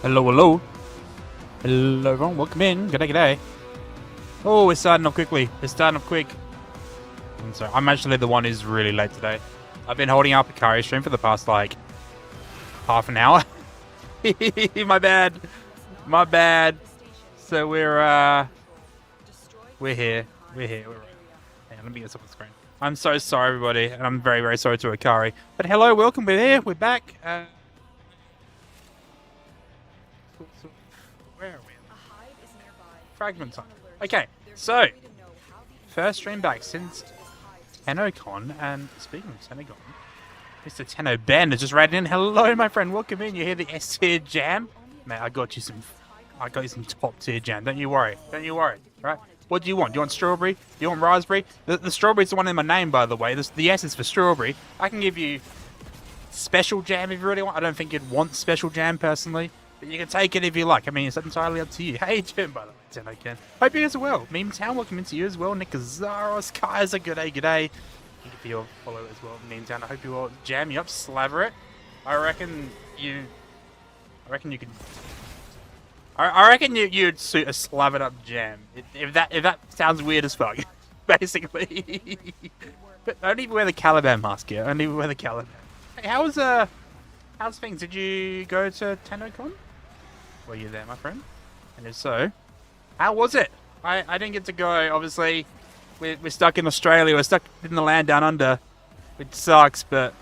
Hello, hello. Hello, everyone. Welcome in. G'day, g'day. Oh, we're starting off quickly. We're starting off quick. I'm sorry. I'm actually the one who's really late today. I've been holding up a Kari stream for the past, like, half an hour. My bad. My bad. So we're here. We're here. We're right. Hang on, let me get this off the screen. I'm so sorry, everybody, and I'm very, very sorry to Akari. But hello, welcome. We're here. We're back. Where are we? Fragment time. Okay, so first stream back since TennoCon, and speaking of TennoCon, Mr. Tenno Ben has just raided in. Hello, my friend. Welcome in. You hear the S tier jam? Mate, I got you some top tier jam. Don't you worry. Don't you worry. Right? What do you want? Do you want strawberry? Do you want raspberry? The strawberry's the one in my name, by the way. The S is for strawberry. I can give you special jam if you really want. I don't think you'd want special jam personally, but you can take it if you like. I mean, it's entirely up to you. Hey, Jim, by the way. Tenno Ken. Hope you guys are well. Meme Town, welcome into you as well. Nick Azaros, Kaiser, g'day, g'day. You can be your follow as well. Meme Town, I hope you all jam you up, slaver it. I reckon you could. I reckon you'd suit a slavered up jam. If that sounds weird as fuck, basically. But don't even wear the Caliban mask here. Only wear the Caliban. Hey, how's things? Did you go to TennoCon? Were you there, my friend? And if so, how was it? I didn't get to go. Obviously, we're stuck in Australia. We're stuck in the land down under, which sucks. But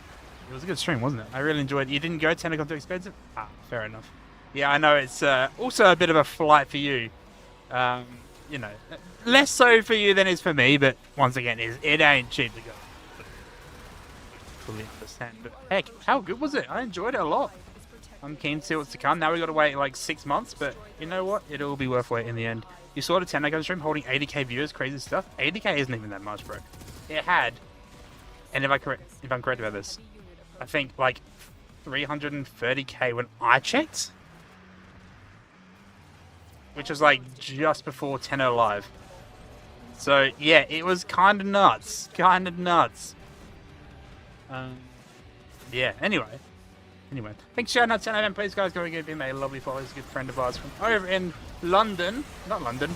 it was a good stream, wasn't it? I really enjoyed it. You didn't go TennoCon too expensive? Ah, fair enough. Yeah, I know it's also a bit of a flight for you. You know, less so for you than it is for me. But once again, it ain't cheap to go. Fully understand. But heck, how good was it? I enjoyed it a lot. I'm keen to see what's to come. Now we got to wait like 6 months, but you know what? It'll be worth waiting in the end. You saw the TennoCon stream holding 80k viewers, crazy stuff. 80k isn't even that much, bro. It had, and if I'm correct about this, I think like 330k when I checked, which was like just before Tenno Live. So yeah, it was kind of nuts, Yeah. Anyway, thanks, shout out to Tenno. Please, guys, go and give him a lovely follow. He's a good friend of ours from over in London. Not London.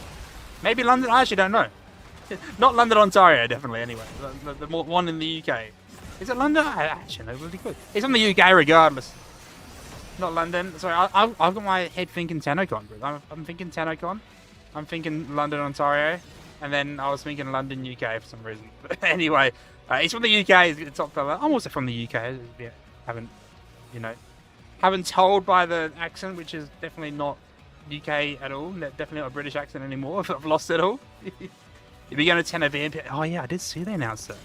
Maybe London. I actually don't know. Not London, Ontario, definitely. Anyway, the one in the UK. Is it London? I actually know really good. He's from the UK, regardless. Not London. Sorry, I've got my head thinking TennoCon. I'm thinking TennoCon. I'm thinking London, Ontario, and then I was thinking London, UK for some reason. But anyway, he's from the UK. He's the top fella. I'm also from the UK. Yeah, haven't told by the accent, which is definitely not UK at all. Definitely not a British accent anymore. I've lost it all. If you're going to Tenno VMP, oh yeah, I did see they announced that.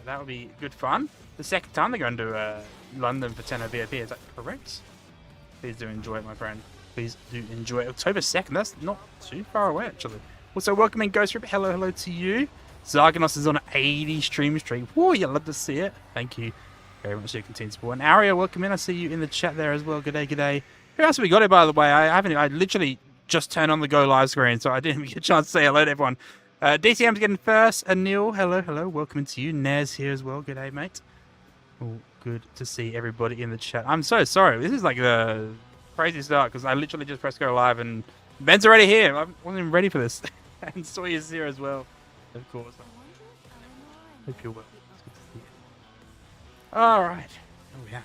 That would be good fun. The second time they're going to London for Tenno VMP, is that correct? Please do enjoy it, my friend. Please do enjoy it. October 2nd, that's not too far away, actually. Also, welcoming Ghost Rip. Hello to you. Zarganos is on an 80 stream streak. Whoa, you love to see it. Thank you very much for your continued support. And Aria, welcome in. I see you in the chat there as well. G'day, g'day. Who else have we got here, by the way? I literally just turned on the Go Live screen, so I didn't even get a chance to say hello to everyone. DCM's getting first. Anil, hello. Welcome into you. Nez here as well. G'day, mate. Oh, good to see everybody in the chat. I'm so sorry. This is like the crazy start, because I literally just pressed Go Live, and Ben's already here. I wasn't even ready for this. And Sawyer's here as well. Of course. Hope you're well. It's good to see you. Alright. Oh, yeah.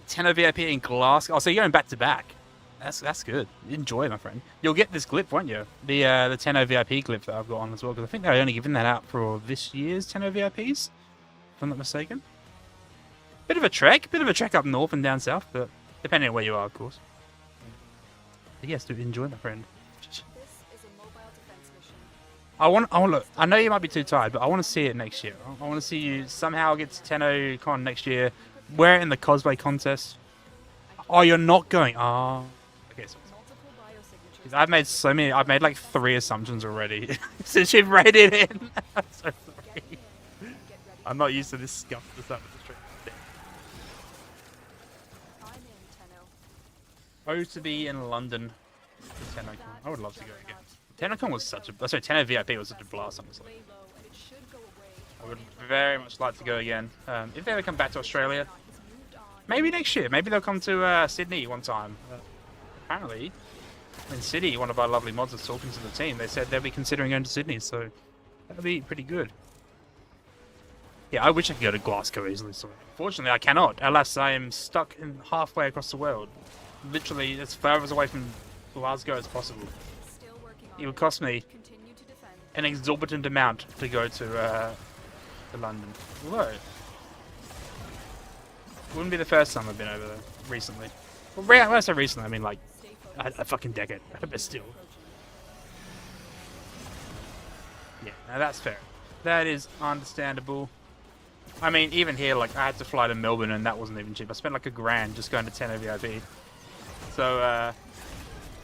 Tenno VIP in Glasgow. Oh, so you're going back to back. That's good. Enjoy, my friend. You'll get this clip, won't you? The Tenno VIP clip that I've got on as well, because I think they're only giving that out for this year's Tenno VIPs, if I'm not mistaken. Bit of a trek up north and down south, but depending on where you are, of course. But yes, do enjoy, my friend. Look, I know you might be too tired, but I want to see it next year. I want to see you somehow get to TennoCon next year, wear it in the cosplay contest. Oh, you're not going. Oh, okay. So I've made like 3 assumptions already since you've rated in. I'm so sorry. I'm not used to this scuff to start with the stream. Supposed to be in London for TennoCon. I would love to go again. TennoCon was Tenno VIP was such a blast, honestly. I would very much like to go again. If they ever come back to Australia, Maybe next year. Maybe they'll come to Sydney one time. Apparently, in City, one of our lovely mods was talking to the team. They said they'll be considering going to Sydney, so that'll be pretty good. Yeah, I wish I could go to Glasgow easily. So unfortunately, I cannot. Alas, I am stuck in halfway across the world. Literally, as far away from Glasgow as possible. It would cost me an exorbitant amount to go to London. Although, it wouldn't be the first time I've been over there recently. Well, when I say recently, I mean like a fucking decade, but still. Yeah, now that's fair. That is understandable. I mean, even here, like, I had to fly to Melbourne and that wasn't even cheap. I spent like $1,000 just going to 10 VIP. So,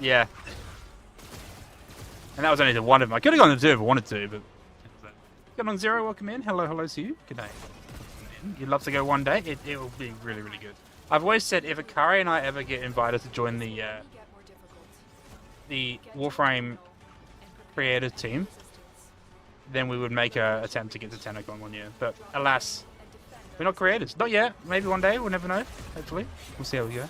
yeah. And that was only the one of them. I could have gone to 2 if I wanted to, but... Come on, Zero, welcome in. Hello to you. Good day. You'd love to go one day? It will be really, really good. I've always said if Akari and I ever get invited to join the Warframe creative team, then we would make an attempt to get to TennoCon one year. But alas, we're not creators. Not yet. Maybe one day. We'll never know. Hopefully. We'll see how we go.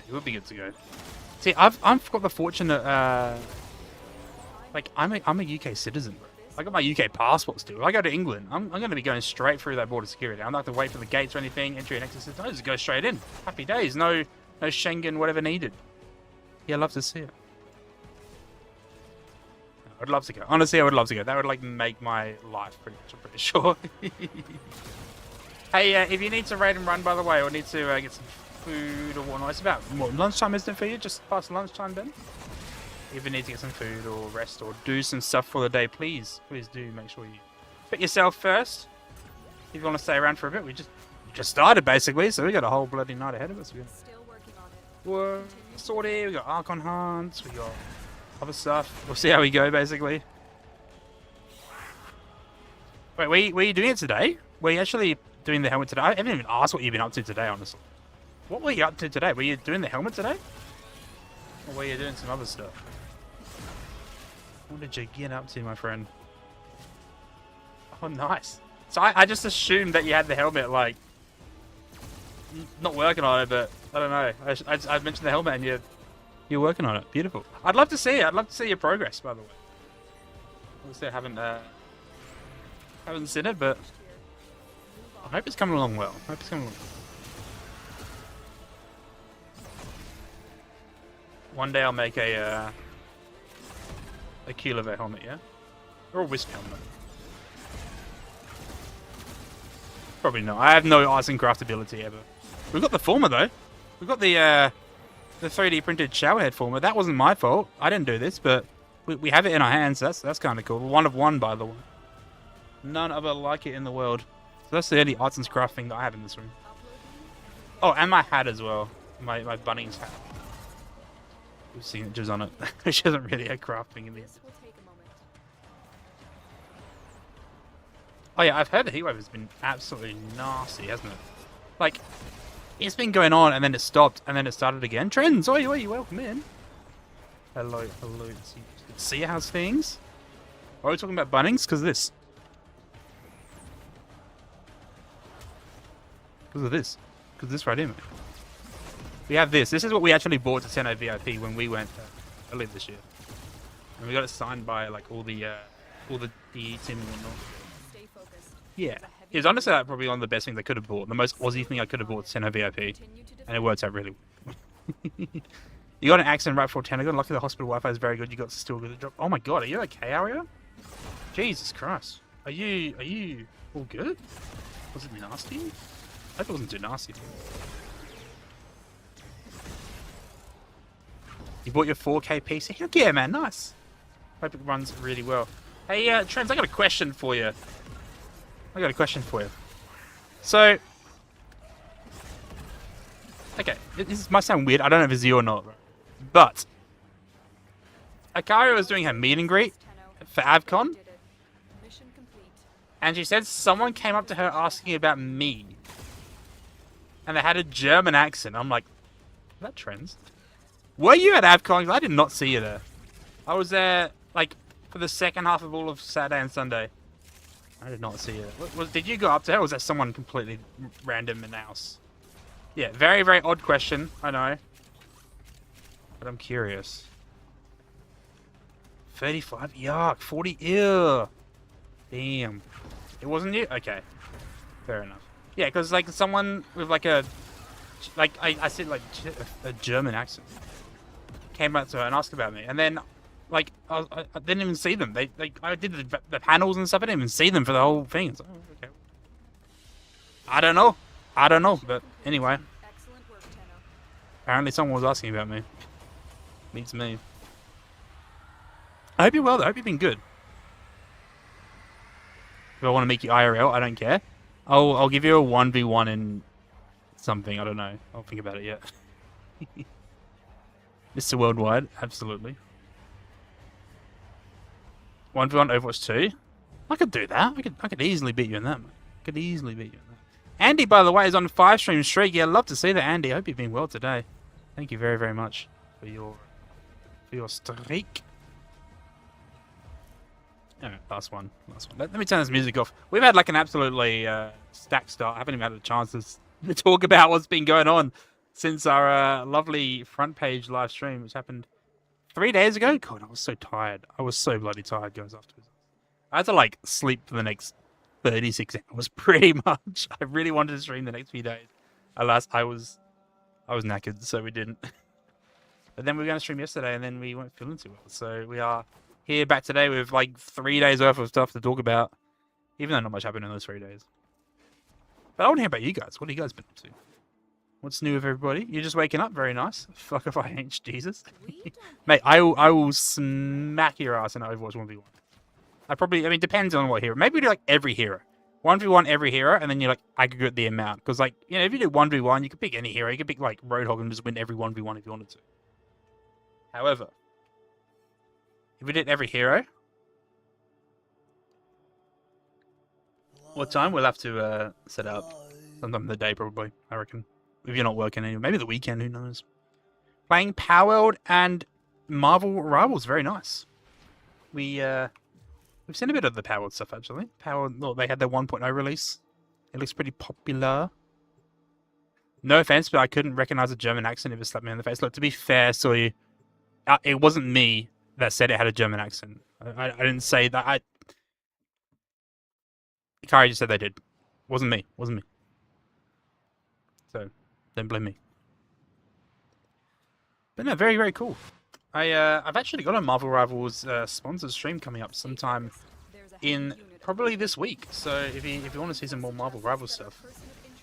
It would be good to go. See, I've got the fortune that, like, I'm a UK citizen. I got my UK passport still. If I go to England, I'm going to be going straight through that border security. I don't have to wait for the gates or anything, entry and exit system. I just go straight in. Happy days. No Schengen, whatever needed. Yeah, I'd love to see it. I'd love to go. Honestly, I would love to go. That would, like, make my life pretty much, I'm pretty sure. Hey, if you need to raid and run, by the way, or need to get some food or whatnot, it's about what, lunchtime, isn't it, for you? Just past lunchtime, Ben? If you need to get some food or rest or do some stuff for the day, please do make sure you put yourself first. If you want to stay around for a bit, we just started basically, so we got a whole bloody night ahead of us. Still working on it. We're sorted. We got Archon hunts. We got other stuff. We'll see how we go, basically. Wait, were you doing it today? Were you actually doing the helmet today? I haven't even asked what you've been up to today, honestly. What were you up to today? Were you doing the helmet today? Or were you doing some other stuff? What did you get up to, my friend? Oh, nice. So I just assumed that you had the helmet, like, not working on it, but I don't know. I mentioned the helmet and you're working on it. Beautiful. I'd love to see it. I'd love to see your progress, by the way. Obviously, I haven't seen it, but I hope it's coming along well. I hope it's coming along well. One day I'll make a Keylove helmet, yeah? Or a Wisp helmet. Probably not. I have no arts and craftability ever. We've got the former though. We've got the 3D printed showerhead former. That wasn't my fault. I didn't do this, but we have it in our hands. That's kind of cool. One of one, by the way. None other like it in the world. So that's the only arts and craft thing that I have in this room. Oh, and my hat as well. My Bunnings hat. With signatures on it. Which isn't really a craft thing in the end. Oh yeah, I've heard the heatwave has been absolutely nasty, hasn't it? Like, it's been going on and then it stopped and then it started again. Trends, oi, welcome in. Hello. See how's things? Are we talking about Bunnings? Because of this. Because of this. Because of this right here, mate. We have this. This is what we actually bought to Tenno VIP when we went earlier this year. And we got it signed by like all the DE team and whatnot. Yeah. It was honestly like, probably one of the best things I could have bought. The most Aussie thing I could have bought to Tenno VIP. And it worked out really well. You got an accident right before Tenno. Luckily the hospital Wi-Fi is very good. You got still good to drop. Oh my god, are you okay, Aria? Jesus Christ. Are you all good? Was it nasty? I hope it wasn't too nasty. You bought your 4K PC? Heck yeah, man, nice. Hope it runs really well. Hey, Trends, I got a question for you. So, okay, this might sound weird. I don't know if it's you or not, but Akari was doing her meet and greet for AvCon, and she said someone came up to her asking about me, and they had a German accent. I'm like, is that Trends? Were you at AvCon? I did not see you there. I was there, like, for the second half of all of Saturday and Sunday. I did not see it. Did you go up to her, or was that someone completely random in the house? Yeah, very, very odd question, I know. But I'm curious. 35? Yuck. 40? Ew. Damn. It wasn't you? Okay. Fair enough. Yeah, because, like, someone with, like, a... Like, I said, like, a German accent. Came up to her and asked about me. And then, like, I didn't even see them. I did the panels and stuff. I didn't even see them for the whole thing. It's like, oh, okay. I don't know. I don't know. But anyway. Excellent work, Tenno. Apparently someone was asking about me. Beats me. I hope you're well, though. I hope you've been good. If I want to make you IRL, I don't care. I'll give you a 1v1 in something. I don't know. I'll think about it yet. Mr. Worldwide, absolutely. 1v1 Overwatch 2? I could do that. I could easily beat you in that, man. I could easily beat you in that. Andy, by the way, is on 5-stream streak. Yeah, I'd love to see that, Andy. I hope you've been well today. Thank you very, very much for your streak. Alright, last one. Let me turn this music off. We've had like an absolutely stacked start. I haven't even had a chance to talk about what's been going on since our lovely front page live stream, which happened 3 days ago. God, I was so tired. I was so bloody tired, guys, afterwards. I had to like sleep for the next 36 hours, pretty much. I really wanted to stream the next few days. Alas, I was knackered, so we didn't. But then we were going to stream yesterday, and then we weren't feeling too well. So we are here back today with like 3 days worth of stuff to talk about, even though not much happened in those 3 days. But I want to hear about you guys. What have you guys been up to? What's new with everybody? You're just waking up. Very nice. Fuck if I ain't Jesus. Mate, I will smack your ass in Overwatch 1v1. I mean, depends on what hero. Maybe we do like every hero. 1v1 every hero, and then you like aggregate the amount. Because like, you know, if you do 1v1, you could pick any hero. You could pick like Roadhog and just win every 1v1 if you wanted to. However, if we did every hero, what time? We'll have to set up sometime in the day, probably, I reckon. If you're not working anyway. Maybe the weekend, who knows. Playing Power World and Marvel Rivals, very nice. We've seen a bit of the Power World stuff, actually. Well, they had their 1.0 release. It looks pretty popular. No offense, but I couldn't recognize a German accent if it slapped me in the face. Look, to be fair, so it wasn't me that said it had a German accent. I didn't say that. Ikari just said they did. Wasn't me. So, don't blame me. But no, very, very cool. I've actually got a Marvel Rivals sponsored stream coming up sometime in probably this week. So if you want to see some more Marvel Rivals stuff,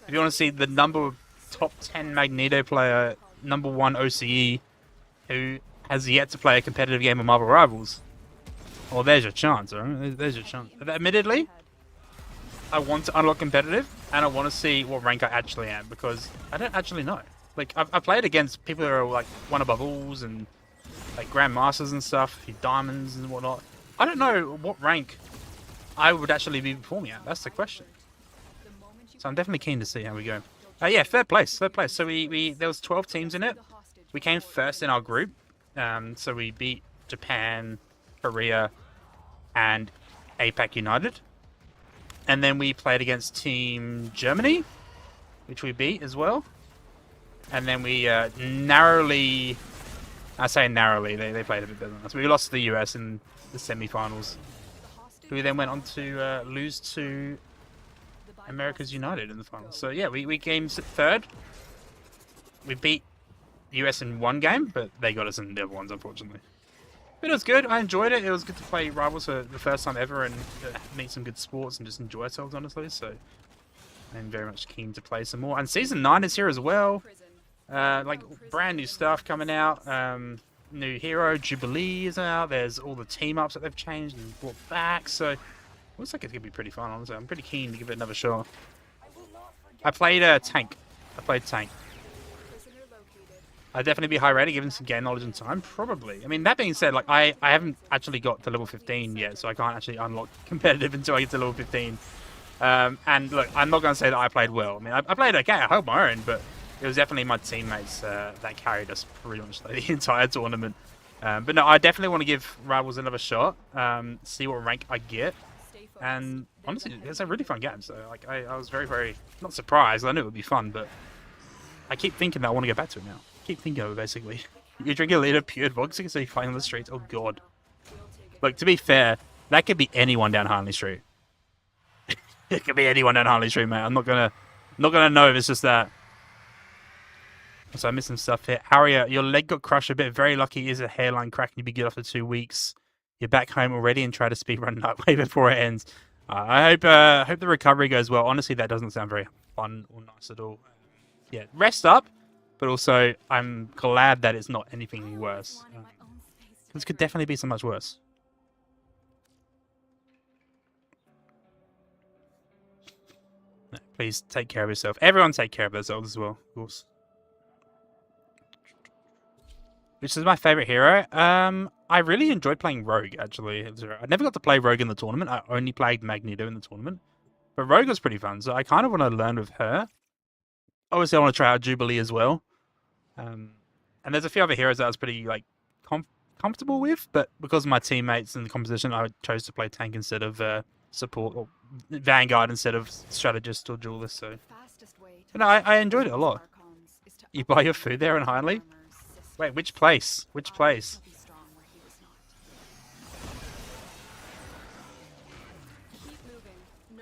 if you want to see the top 10 Magneto player, #1 OCE, who has yet to play a competitive game of Marvel Rivals, well, there's your chance, alright? There's your chance. Admittedly, I want to unlock competitive, and I want to see what rank I actually am, because I don't actually know. Like, I've played against people who are, like, one above alls, and, like, Grandmasters and stuff, Diamonds and whatnot. I don't know what rank I would actually be performing at. That's the question. So I'm definitely keen to see how we go. Yeah, third place. So there was 12 teams in it. We came first in our group. So we beat Japan, Korea, and APAC United. And then we played against Team Germany, which we beat as well. And then we narrowly... I say narrowly, they played a bit better than us. We lost to the US in the semi-finals. We then went on to lose to America's United in the finals. So yeah, we came third. We beat the US in one game, but they got us in the other ones, unfortunately. But it was good. I enjoyed it. It was good to play Rivals for the first time ever and meet some good sports and just enjoy ourselves, honestly. So I'm very much keen to play some more. And Season 9 is here as well. Like, brand new stuff coming out. New hero, Jubilee is out. There's all the team-ups that they've changed and brought back. So looks like it's going to be pretty fun, honestly. I'm pretty keen to give it another shot. I played Tank. I'd definitely be high rated given some game knowledge and time, probably. I mean, that being said, like I haven't actually got to level 15 yet, so I can't actually unlock competitive until I get to level 15. And look, I'm not going to say that I played well. I mean, I played okay, I held my own, but it was definitely my teammates that carried us pretty much like, the entire tournament. But no, I definitely want to give Rivals another shot, see what rank I get. And honestly, it's a really fun game. So like, I was very, very not surprised. I knew it would be fun, but I keep thinking that I want to go back to it now. Keep thinking of it basically. You drink a liter of pure vodka, so you fight on the streets. Oh god. Look, to be fair, that could be anyone down Harley Street. It could be anyone down Harley Street, mate. I'm not gonna know if it's just that. So I missed some stuff here. Harriet, your leg got crushed a bit. Very lucky is a hairline crack and you'll be good after 2 weeks. You're back home already and try to speedrun night way before it ends. I hope the recovery goes well. Honestly, that doesn't sound very fun or nice at all. Yeah, rest up, but also I'm glad that it's not anything worse. This could definitely be so much worse. No, please take care of yourself. Everyone take care of themselves as well, of course. Which is my favorite hero. I really enjoyed playing Rogue, actually. I never got to play Rogue in the tournament. I only played Magneto in the tournament. But Rogue was pretty fun, so I kind of want to learn with her. Obviously, I want to try out Jubilee as well. And there's a few other heroes that I was pretty like comfortable with, but because of my teammates and the composition, I chose to play tank instead of support, or Vanguard instead of strategist or duelist. So, but no, I enjoyed it a lot. You buy your food there in Hindley? Wait, which place? Which place?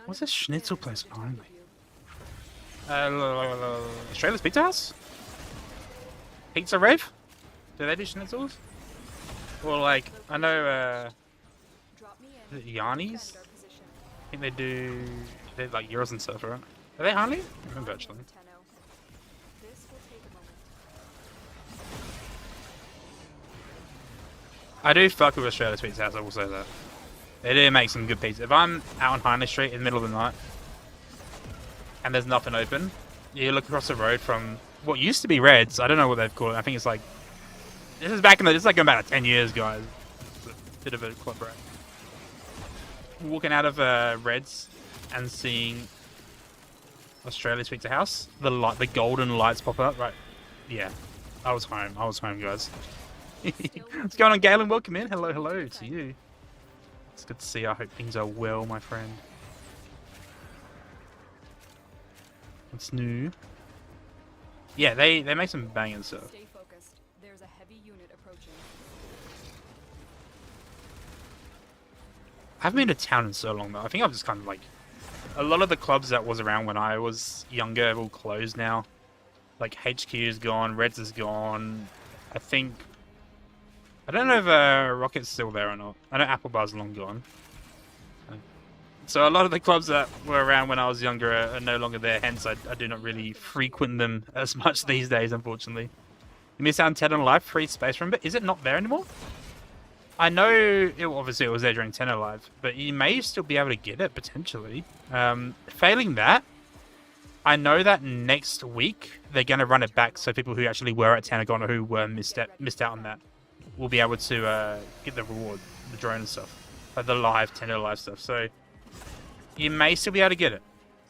What's this schnitzel place behind me? Australia's Pizza House? Pizza Rev? Do they do schnitzels? Or like, I know, Yanni's? I think they do, they're like Euros and stuff, right? Are they Harley? I remember actually. I do fuck with Australia's Pizza House, I will say that. They do make some good pizza. If I'm out on Hindley Street in the middle of the night, and there's nothing open, you look across the road from what used to be Reds. I don't know what they've called it. I think it's like, this is back in the, this is like going back 10 years, guys. It's a bit of a club break. Walking out of Reds and seeing Australia's Pizza House, the golden lights pop up, right? Yeah, I was home, guys. What's going on, Galen? Welcome in. Hello, hello to you. It's good to see you. I hope things are well, my friend. What's new? Yeah, they make some banging stuff. Stay focused. There's a heavy unit approaching. I haven't been to town in so long though. I think I've just kind of like, a lot of the clubs that was around when I was younger have all closed now. Like HQ is gone, Reds is gone. I don't know if Rocket's still there or not. I know Apple Bar's long gone. So a lot of the clubs that were around when I was younger are no longer there, hence I do not really frequent them as much these days, unfortunately. You miss out on 10 on Live, free space room, but is it not there anymore? I know, obviously it was there during 10 on Live, but you may still be able to get it, potentially. Failing that, I know that next week they're going to run it back, so people who actually were at Tanagon or who were missed out on that will be able to get the reward, the drone and stuff. Like the live, 10 live stuff, so you may still be able to get it.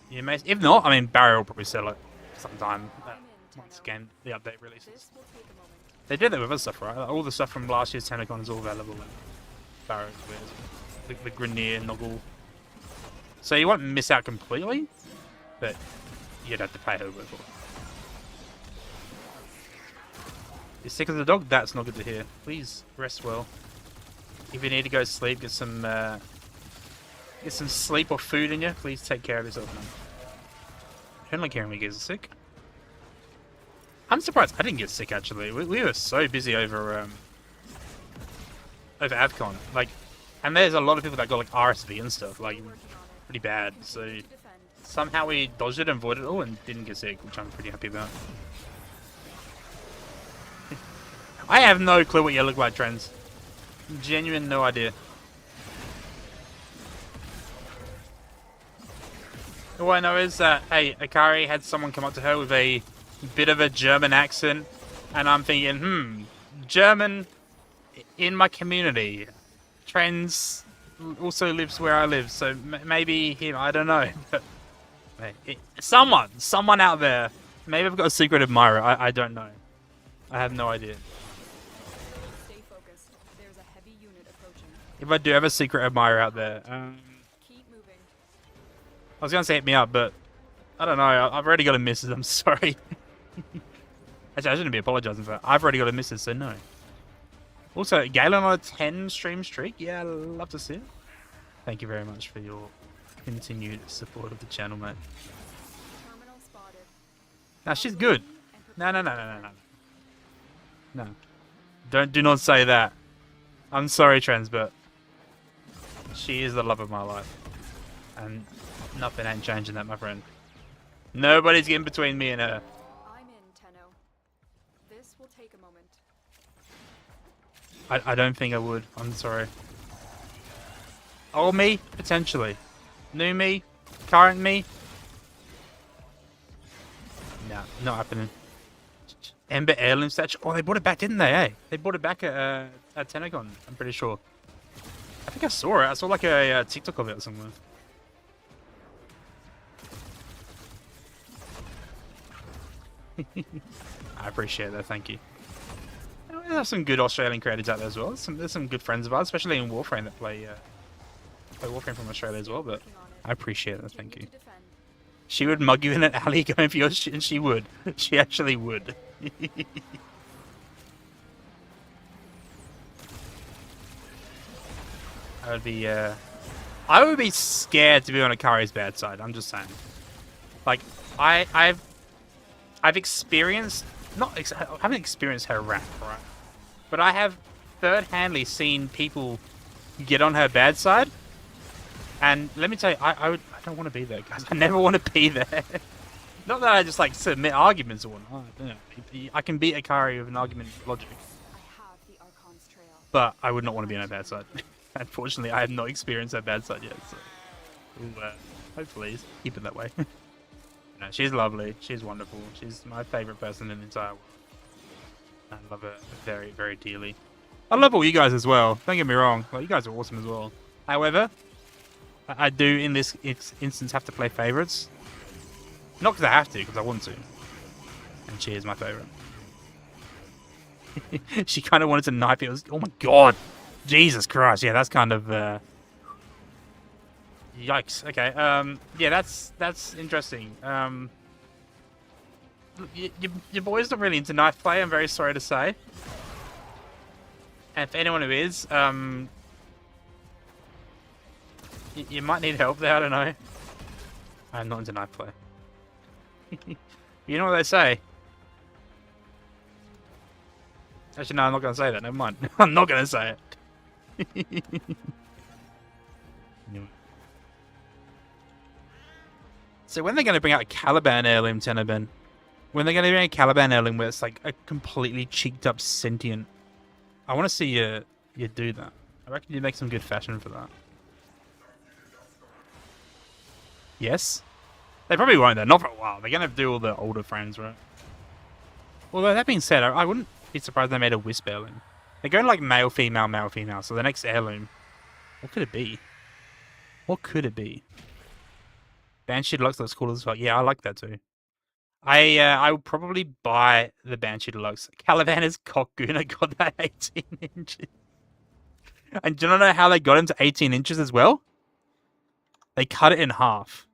You may, if not, I mean, Barry will probably sell it sometime once again the update releases. They did that with other stuff, right? Like all the stuff from last year's Tentacon is all available in Barrow, the Grenier, Noggle. So you won't miss out completely, but you'd have to pay a little bit for it. You're sick of the dog? That's not good to hear. Please rest well. If you need to go to sleep, get some sleep or food in you. Please take care of yourself, man. I don't like hearing me get sick. I'm surprised I didn't get sick actually. We were so busy over AvCon, like, and there's a lot of people that got like RSV and stuff, like pretty bad. So somehow we dodged it and avoided it all and didn't get sick, which I'm pretty happy about. I have no clue what you look like, Trends. Genuine no idea. All I know is that, hey, Akari had someone come up to her with a bit of a German accent, and I'm thinking, German in my community. Trends also lives where I live, so maybe him, I don't know. But someone out there. Maybe I've got a secret admirer, I don't know. I have no idea. Stay focused. There's a heavy unit approaching. If I do have a secret admirer out there, was gonna say hit me up, but I don't know. I've already got a missus. I'm sorry. Actually, I shouldn't be apologizing for that. I've already got a missus, so no. Also, Galen on a 10 stream streak. Yeah, I'd love to see it. Thank you very much for your continued support of the channel, mate. Terminal spotted. Nah, she's good. No. No. Do not say that. I'm sorry, Trends, but she is the love of my life. And nothing ain't changing that, my friend. Nobody's getting between me and her. I'm in, Tenno. This will take a moment. I don't think I would. I'm sorry. Old me? Potentially. New me? Current me? No, not happening. Ember heirloom statue. Oh, they brought it back, didn't they? Eh? They brought it back at Tenocon. I'm pretty sure. I think I saw it. I saw like a TikTok of it or somewhere. I appreciate that. Thank you. There's some good Australian creators out there as well. There's some good friends of ours, especially in Warframe, that play Warframe from Australia as well. But I appreciate that. Thank you. She would mug you in an alley going for your shit, and she would. She actually would. I would be scared to be on Akari's bad side. I'm just saying. Like, I've experienced, I haven't experienced her rap, right? But I have third-handly seen people get on her bad side. And let me tell you, I don't want to be there, guys. I never want to be there. Not that I just like submit arguments or whatnot. I can beat Akari with an argument of logic. But I would not want to be on her bad side. Unfortunately, I have not experienced her bad side yet. So we'll, hopefully keep it that way. No, she's lovely. She's wonderful. She's my favorite person in the entire world. I love her very, very dearly. I love all you guys as well. Don't get me wrong. Like, you guys are awesome as well. However, I do, in this instance, have to play favorites. Not because I have to, because I want to. And she is my favorite. She kind of wanted to knife it. Oh my god! Jesus Christ! Yeah, that's kind of yikes. Okay. Yeah, that's interesting. Your boy's not really into knife play. I'm very sorry to say. And for anyone who is, you might need help there. I don't know. I'm not into knife play. You know what they say? Actually, no, I'm not going to say that. Never mind. I'm not going to say it. So when they're going to bring out a Caliban heirloom, Tenor, when they're going to bring a Caliban heirloom where it's like a completely cheeked up sentient, I want to see you do that. I reckon you'd make some good fashion for that. Yes? They probably won't, though. Not for a while. They're going to do all the older frames, right? Although, that being said, I wouldn't be surprised if they made a Wisp heirloom. They're going like male, female, male, female. So the next heirloom, what could it be? What could it be? Banshee Deluxe looks cool as fuck. Yeah, I like that too. I would probably buy the Banshee Deluxe. Caliban's Cockgooner got that 18 inches. And do you know how they got him to 18 inches as well? They cut it in half.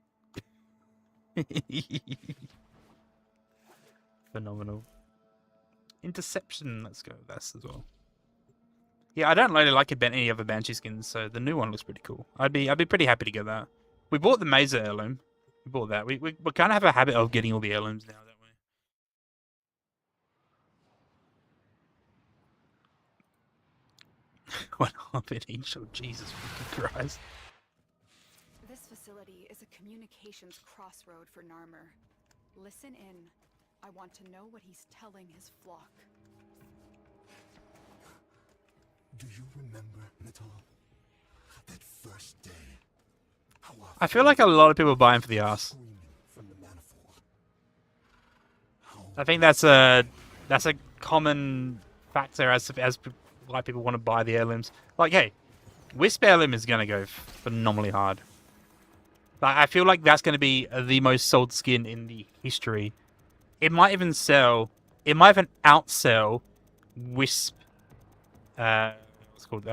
Phenomenal. Interception, let's go with this as well. Yeah, I don't really like any other Banshee skins, so the new one looks pretty cool. I'd be pretty happy to get that. We bought the Mesa heirloom. We bought that. We kind of have a habit of getting all the heirlooms now, don't we? 1/2 inch. Oh, Jesus fucking Christ. This facility is a communications crossroad for Narmer. Listen in. I want to know what he's telling his flock. Do you remember, Natal? That first day? I feel like a lot of people buy him for the ass. I think that's a common factor as why people want to buy the heirlooms. Like, hey, Wisp heirloom is gonna go phenomenally hard. Like, I feel like that's gonna be the most sold skin in the history. It might even sell. It might even outsell Wisp. What's it called?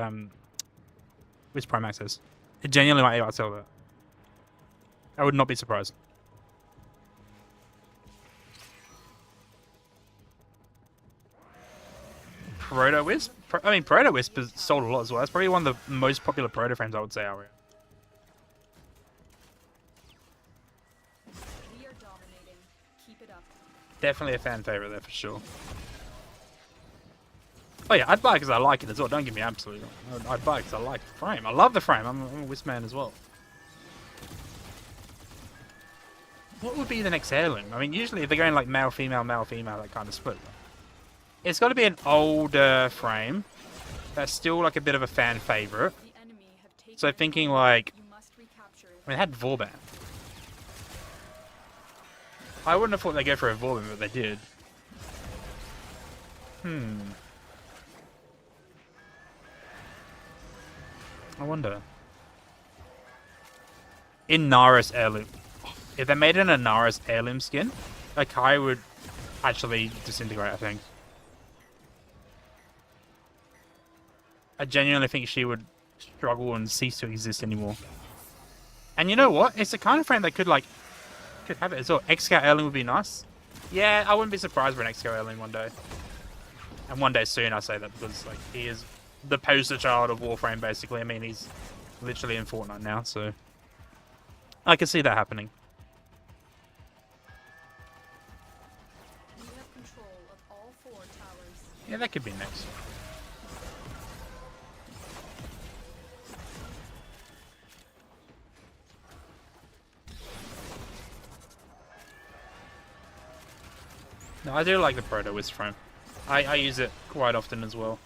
Wisp Prime Access. It genuinely might outsell that. I would not be surprised. Proto-Wisp? I mean, Proto-Wisp has sold a lot as well. That's probably one of the most popular Proto-Frames, I would say, Aria. We are dominating. Keep it up. Definitely a fan favorite there for sure. Oh yeah, I'd buy it because I like it as well. Don't get me absolutely wrong. I'd buy it because I like the frame. I love the frame. I'm a Wisp man as well. What would be the next heirloom? I mean, usually if they're going like male, female, that kind of split. It's got to be an older frame that's still like a bit of a fan favorite. So thinking like, I mean, it had Vauban. I wouldn't have thought they'd go for a Vauban, but they did. I wonder. Inaris heirloom. If they made an Inaris heirloom skin, Akai would actually disintegrate, I think. I genuinely think she would struggle and cease to exist anymore. And you know what? It's the kind of frame that could have it as well. X-Scout heirloom would be nice. Yeah, I wouldn't be surprised for an X-Scout heirloom one day. And one day soon, I say that because like he is the poster child of Warframe, basically. I mean, he's literally in Fortnite now, so I can see that happening. We have control of all 4 towers. Yeah, that could be next. No, I do like the Proto-Wisp frame. I use it quite often as well.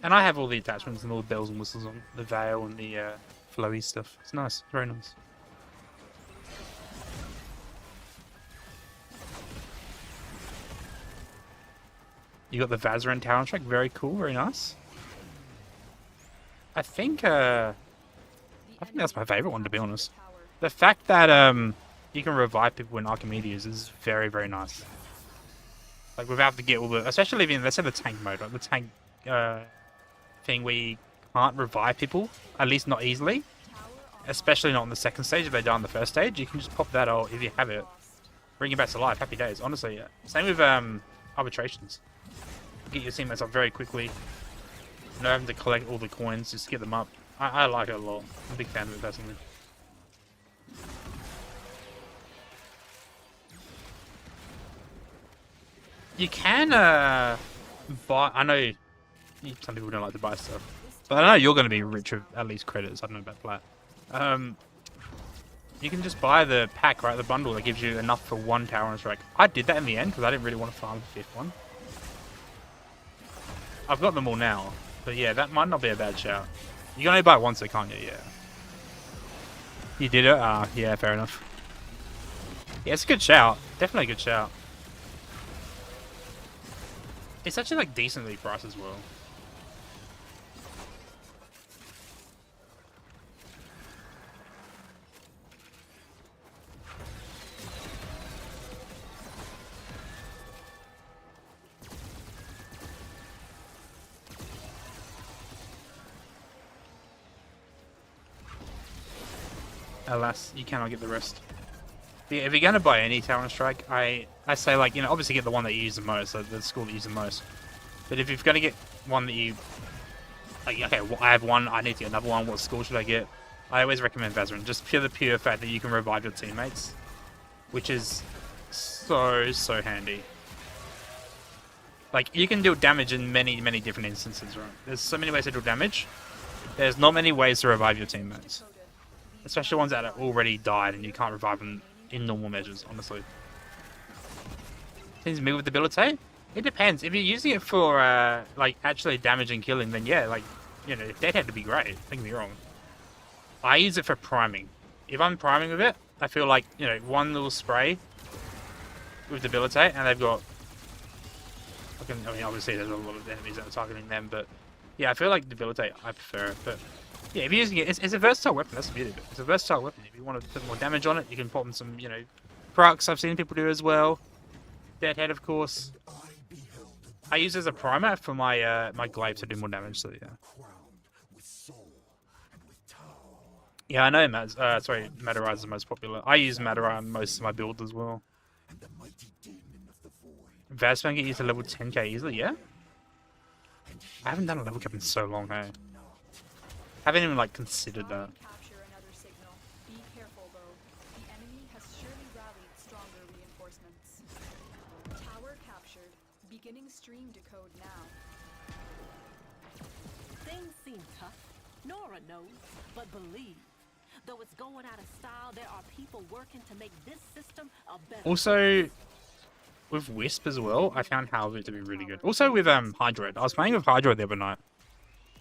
And I have all the attachments and all the bells and whistles on the veil and the flowy stuff. It's nice, very nice. You got the Vazaran talent track, very cool, very nice. I think that's my favorite one, to be honest. The fact that you can revive people in Archimedes is very, very nice. Like without to get all the, especially if in, let's say the tank mode, like the tank thing where you can't revive people, at least not easily. Especially not on the second stage if they die on the first stage. You can just pop that out if you have it. Bring it back to life, happy days, honestly. Yeah. Same with arbitrations. Get your teammates up very quickly. No having to collect all the coins, just get them up. I like it a lot. I'm a big fan of it personally. You can buy. I know some people don't like to buy stuff, but I know you're going to be rich with at least credits. I don't know about Plat. You can just buy the pack, right? The bundle that gives you enough for 1 tower and strike. I did that in the end because I didn't really want to farm the 5th one. I've got them all now, but yeah, that might not be a bad shout. You can only buy it once, though, can't you? Yeah. You did it? Ah, yeah, fair enough. Yeah, it's a good shout. Definitely a good shout. It's actually like decently priced as well. Alas, you cannot get the rest. But yeah, if you're going to buy any Talon Strike, I say, like, you know, obviously get the one that you use the most, so the school that you use the most. But if you're going to get one that you, like, okay, well, I have one, I need to get another one, what school should I get? I always recommend Vazaran, just the pure fact that you can revive your teammates, which is so handy. Like, you can deal damage in many different instances, right? There's so many ways to deal damage. There's not many ways to revive your teammates. Especially ones that are already died and you can't revive them in normal measures, honestly. Things move with debilitate? It depends. If you're using it for, like, actually damaging killing, then yeah, like, you know, Deadhead would be great. Don't get me wrong. I use it for priming. If I'm priming with it, I feel like, you know, one little spray with debilitate, and they've got... I mean, obviously there's a lot of enemies that are targeting them, but yeah, I feel like debilitate, I prefer it, but... Yeah, if you're using it, it's a versatile weapon, that's the beauty of it. It's a versatile weapon. If you want to put more damage on it, you can pop in some, you know, procs I've seen people do as well. Deadhead, of course. I use it as a primer for my my glaives to do more damage, so yeah. Yeah, I know sorry, Matarai is the most popular. I use Matarai on most of my builds as well. and the mighty demon of the void. Vazman get used to level 10k easily, yeah? I haven't done a level cap in so long, hey? Haven't even, like, considered that. Capture another signal. Be careful, though. The enemy has surely rallied stronger reinforcements. Tower captured. Beginning stream decode now. Things seem tough. Nora knows, but believe. Though it's going out of style, there are people working to make this system a better. Also, with Wisp as well, I found Halberd to be really good. Also with Hydroid. I was playing with Hydroid the other night.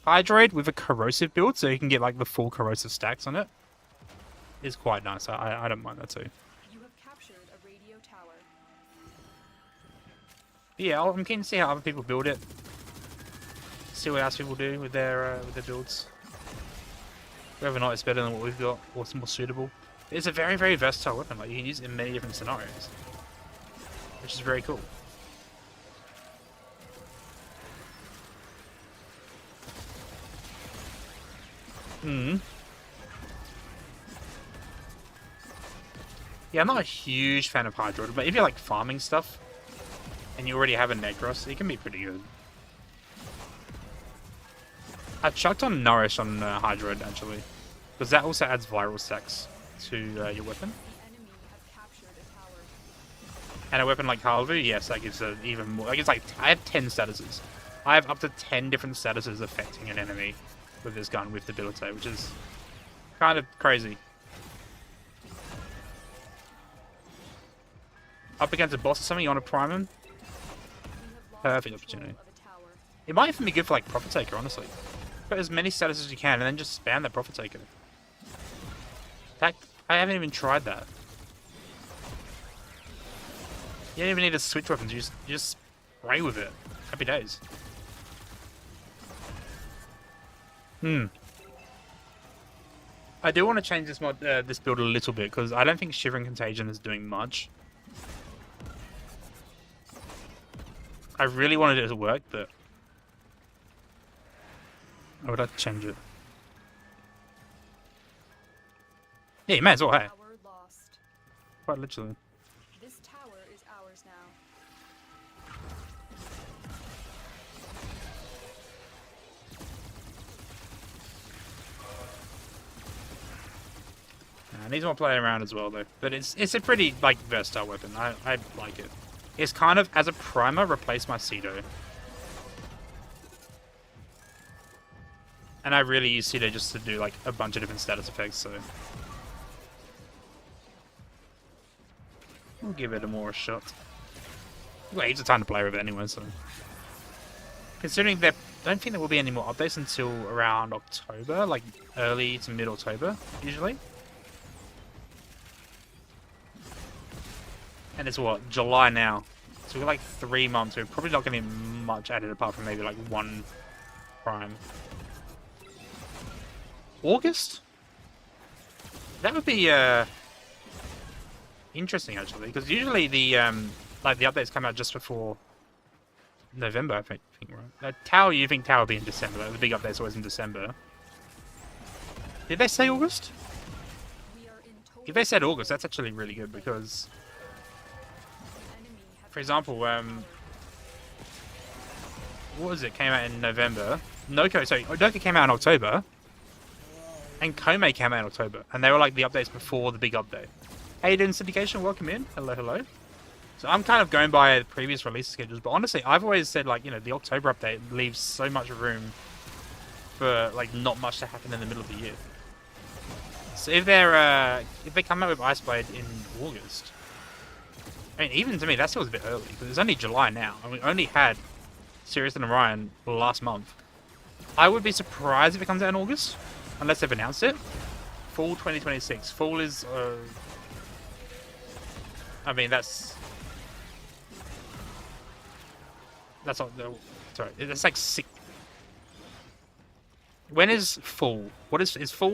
Hydroid with a corrosive build, so you can get like the full corrosive stacks on it, is quite nice. I don't mind that too. You have captured a radio tower. Yeah, I'm keen to see how other people build it. See what else people do with their builds. Whether or not it's better than what we've got, or it's more suitable. It's a very, very versatile weapon. Like you can use it in many different scenarios, which is very cool. Yeah, I'm not a huge fan of Hydroid, but if you're like farming stuff and you already have a Necros, it can be pretty good. I chucked on Nourish on Hydroid actually, because that also adds viral stacks to your weapon. The enemy have captured a tower. And a weapon like Halvu, yes, that gives even more. Like it's like I have 10 statuses. I have up to 10 different statuses affecting an enemy with this gun with Debilitate, which is kind of crazy. Up against a boss or something, you want to prime him? Perfect opportunity. It might even be good for like Prophet Taker, honestly. Put as many statuses as you can and then just spam that Prophet Taker. That I haven't even tried that. You don't even need to switch weapons, you just spray with it. Happy days. I do want to change this this build a little bit because I don't think Shivering Contagion is doing much. I really wanted it to work, but I would have to change it. Yeah, you may as well, hey. Tower lost. Quite literally. This tower is ours now. Needs more playing around as well, though. But it's a pretty like versatile weapon. I like it. It's kind of, as a primer, replaced my Cedo. And I really use Cedo just to do like a bunch of different status effects, so we'll give it a more shot. We've got heaps of time to play with it anyway, so considering that I don't think there will be any more updates until around October, like early to mid-October, usually. And it's what, July now. So we've got like 3 months. We're probably not going to get much added apart from maybe like one prime. August? That would be interesting actually, because usually the like the updates come out just before November, I think right? Tower, you think Tower will be in December? Like, the big update's always in December. Did they say August? If they said August, that's actually really good because, for example, what was it? Came out in November. Noka came out in October, and Kome came out in October, and they were like the updates before the big update. How you doing, Syndication? Welcome in. Hello, hello. So I'm kind of going by the previous release schedules, but honestly, I've always said like, you know, the October update leaves so much room for like not much to happen in the middle of the year. So if they come out with Iceblade in August, I mean, even to me, that still was a bit early, because it's only July now, and we only had Sirius and Orion last month. I would be surprised if it comes out in August, unless they've announced it. Fall 2026. Fall is, I mean, that's not, sorry, it's like 6. When is fall? What is fall,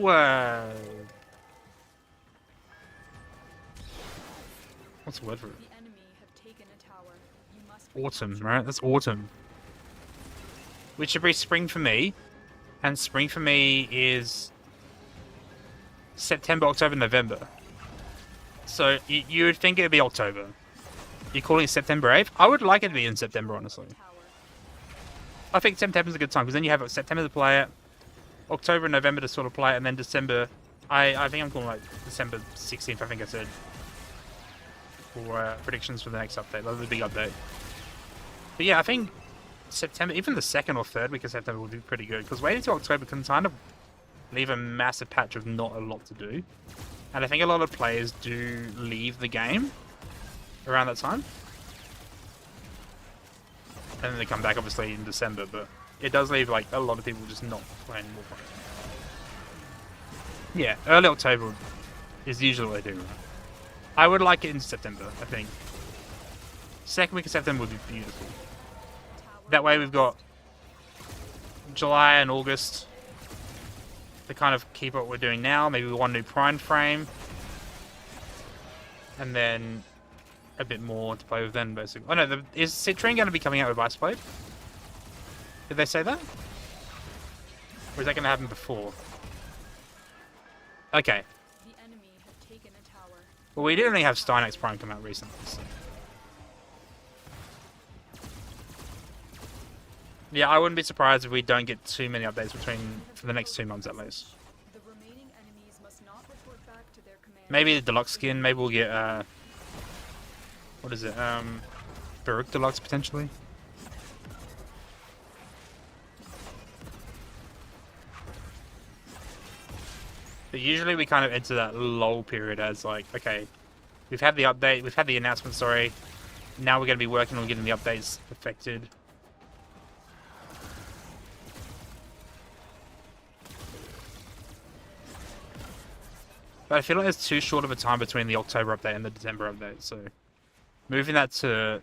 what's the word for it? The enemy have taken a tower. You must Autumn, right? That's autumn. Which should be spring for me. And spring for me is September, October, November. So you would think it would be October. You're calling it September 8th? I would like it to be in September, honestly. I think September's a good time, because then you have September to play it, October and November to sort of play it, and then December... I think I'm calling like December 16th, I think I said. For predictions for the next update, like the big update. But yeah, I think September, even the 2nd or 3rd week of September will be pretty good, because waiting until October can kind of leave a massive patch of not a lot to do. And I think a lot of players do leave the game around that time. And then they come back, obviously, in December, but it does leave, like, a lot of people just not playing Warframe. Yeah, early October is usually what I do, right? I would like it in September, I think. 2nd week of September would be beautiful. That way we've got July and August to kind of keep what we're doing now. Maybe one new prime frame. And then a bit more to play with then, basically. Oh no, is Citrine going to be coming out with Ice Blade? Did they say that? Or is that going to happen before? Okay. The enemy have taken a tower. Well, we did only have Stynex Prime come out recently, so. Yeah, I wouldn't be surprised if we don't get too many updates for the next 2 months at least. The remaining enemies must not report back to their command. Maybe the deluxe skin. Maybe we'll get what is it? Baruch Deluxe potentially. But usually we kind of enter that lull period as like, okay, we've had the update, we've had the announcement, sorry. Now we're going to be working on getting the updates affected. But I feel like there's too short of a time between the October update and the December update, so moving that to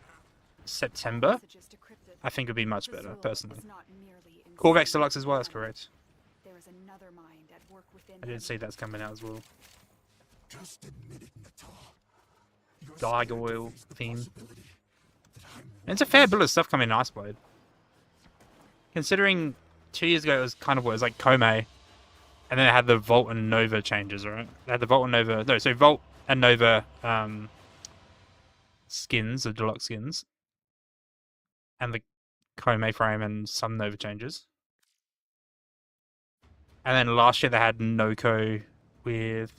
September, I think would be much better, personally. Corvex Deluxe as well, that's correct. There is another mind at work within I did see that's coming out as well. Just admit it, Natal. Your Gargoyle spirit theme. faced the possibility that I'm And it's a fair bit of stuff coming in Iceblade. Considering 2 years ago it was kind of what it was like Kome, and then it had the Volt and Nova changes, right? They had the Volt and Nova, no, so Volt and Nova skins, the deluxe skins, and the Kome frame and some Nova changes. And then last year they had Noko with,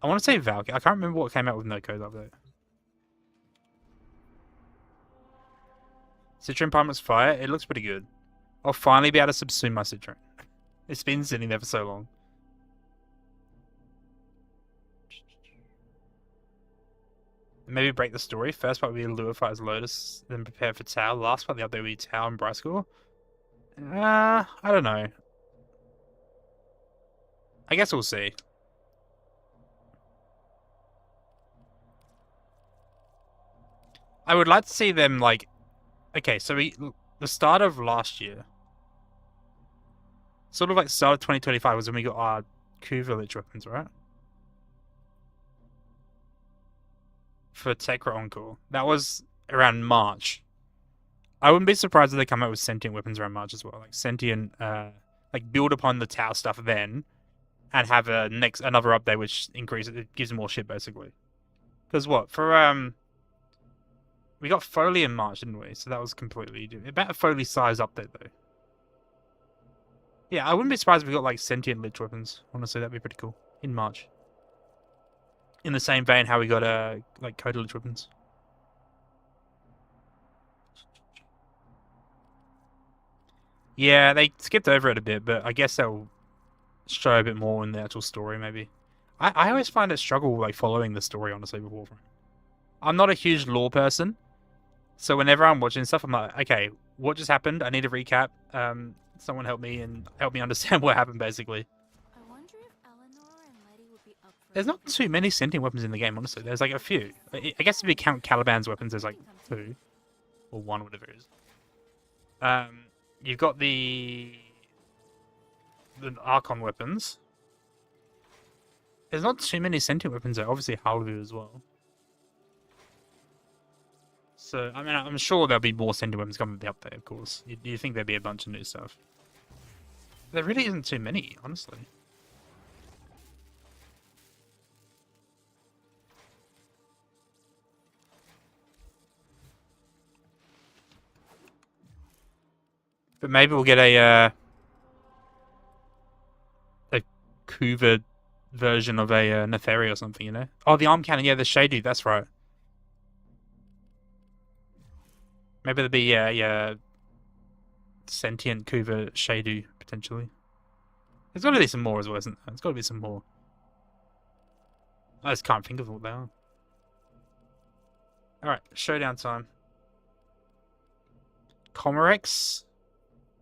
I want to say Valkyrie. I can't remember what came out with Noko update. Citrine Primus Fire, it looks pretty good. I'll finally be able to subsume my Citrine. It's been sitting there for so long. Maybe break the story. First part will be Lure fight as Lotus, then prepare for Tau. Last part, the update will be Tau and Bryce-Core. I don't know. I guess we'll see. I would like to see them, like... Okay, so the start of last year... Sort of like start of 2025 was when we got our Kuva Lich weapons, right? For Tekra Encore. That was around March. I wouldn't be surprised if they come out with sentient weapons around March as well. Like sentient, like build upon the Tau stuff then, and have another update which increases, it gives more shit basically. Because what for we got Foley in March, didn't we? So that was completely about a Foley size update though. Yeah, I wouldn't be surprised if we got like sentient Lich weapons. Honestly, that'd be pretty cool in March. In the same vein, how we got like Coda Lich weapons. Yeah, they skipped over it a bit, but I guess they'll show a bit more in the actual story, maybe. I always find it struggle like following the story, honestly, with Warframe. I'm not a huge lore person, so whenever I'm watching stuff, I'm like, okay, what just happened? I need a recap. Someone help me understand what happened, basically. I wonder if Eleanor and Letty would be up for There's not too many sentient weapons in the game, honestly. There's like a few. I guess if you count Caliban's weapons, there's like 2. Or 1, whatever it is. You've got the Archon weapons. There's not too many sentient weapons though. Obviously Halvu as well. So, I mean, I'm sure there'll be more sentient weapons coming with the update, of course. You think there'd be a bunch of new stuff. There really isn't too many, honestly. But maybe we'll get a Kuva version of a Neferi or something, you know? Oh, the arm cannon, yeah, the Shadu, that's right. Maybe there'll be yeah, sentient Kuva Shadu, potentially. There's got to be some more as well, isn't there? There's got to be some more. I just can't think of what they are. Alright, showdown time. Comorex,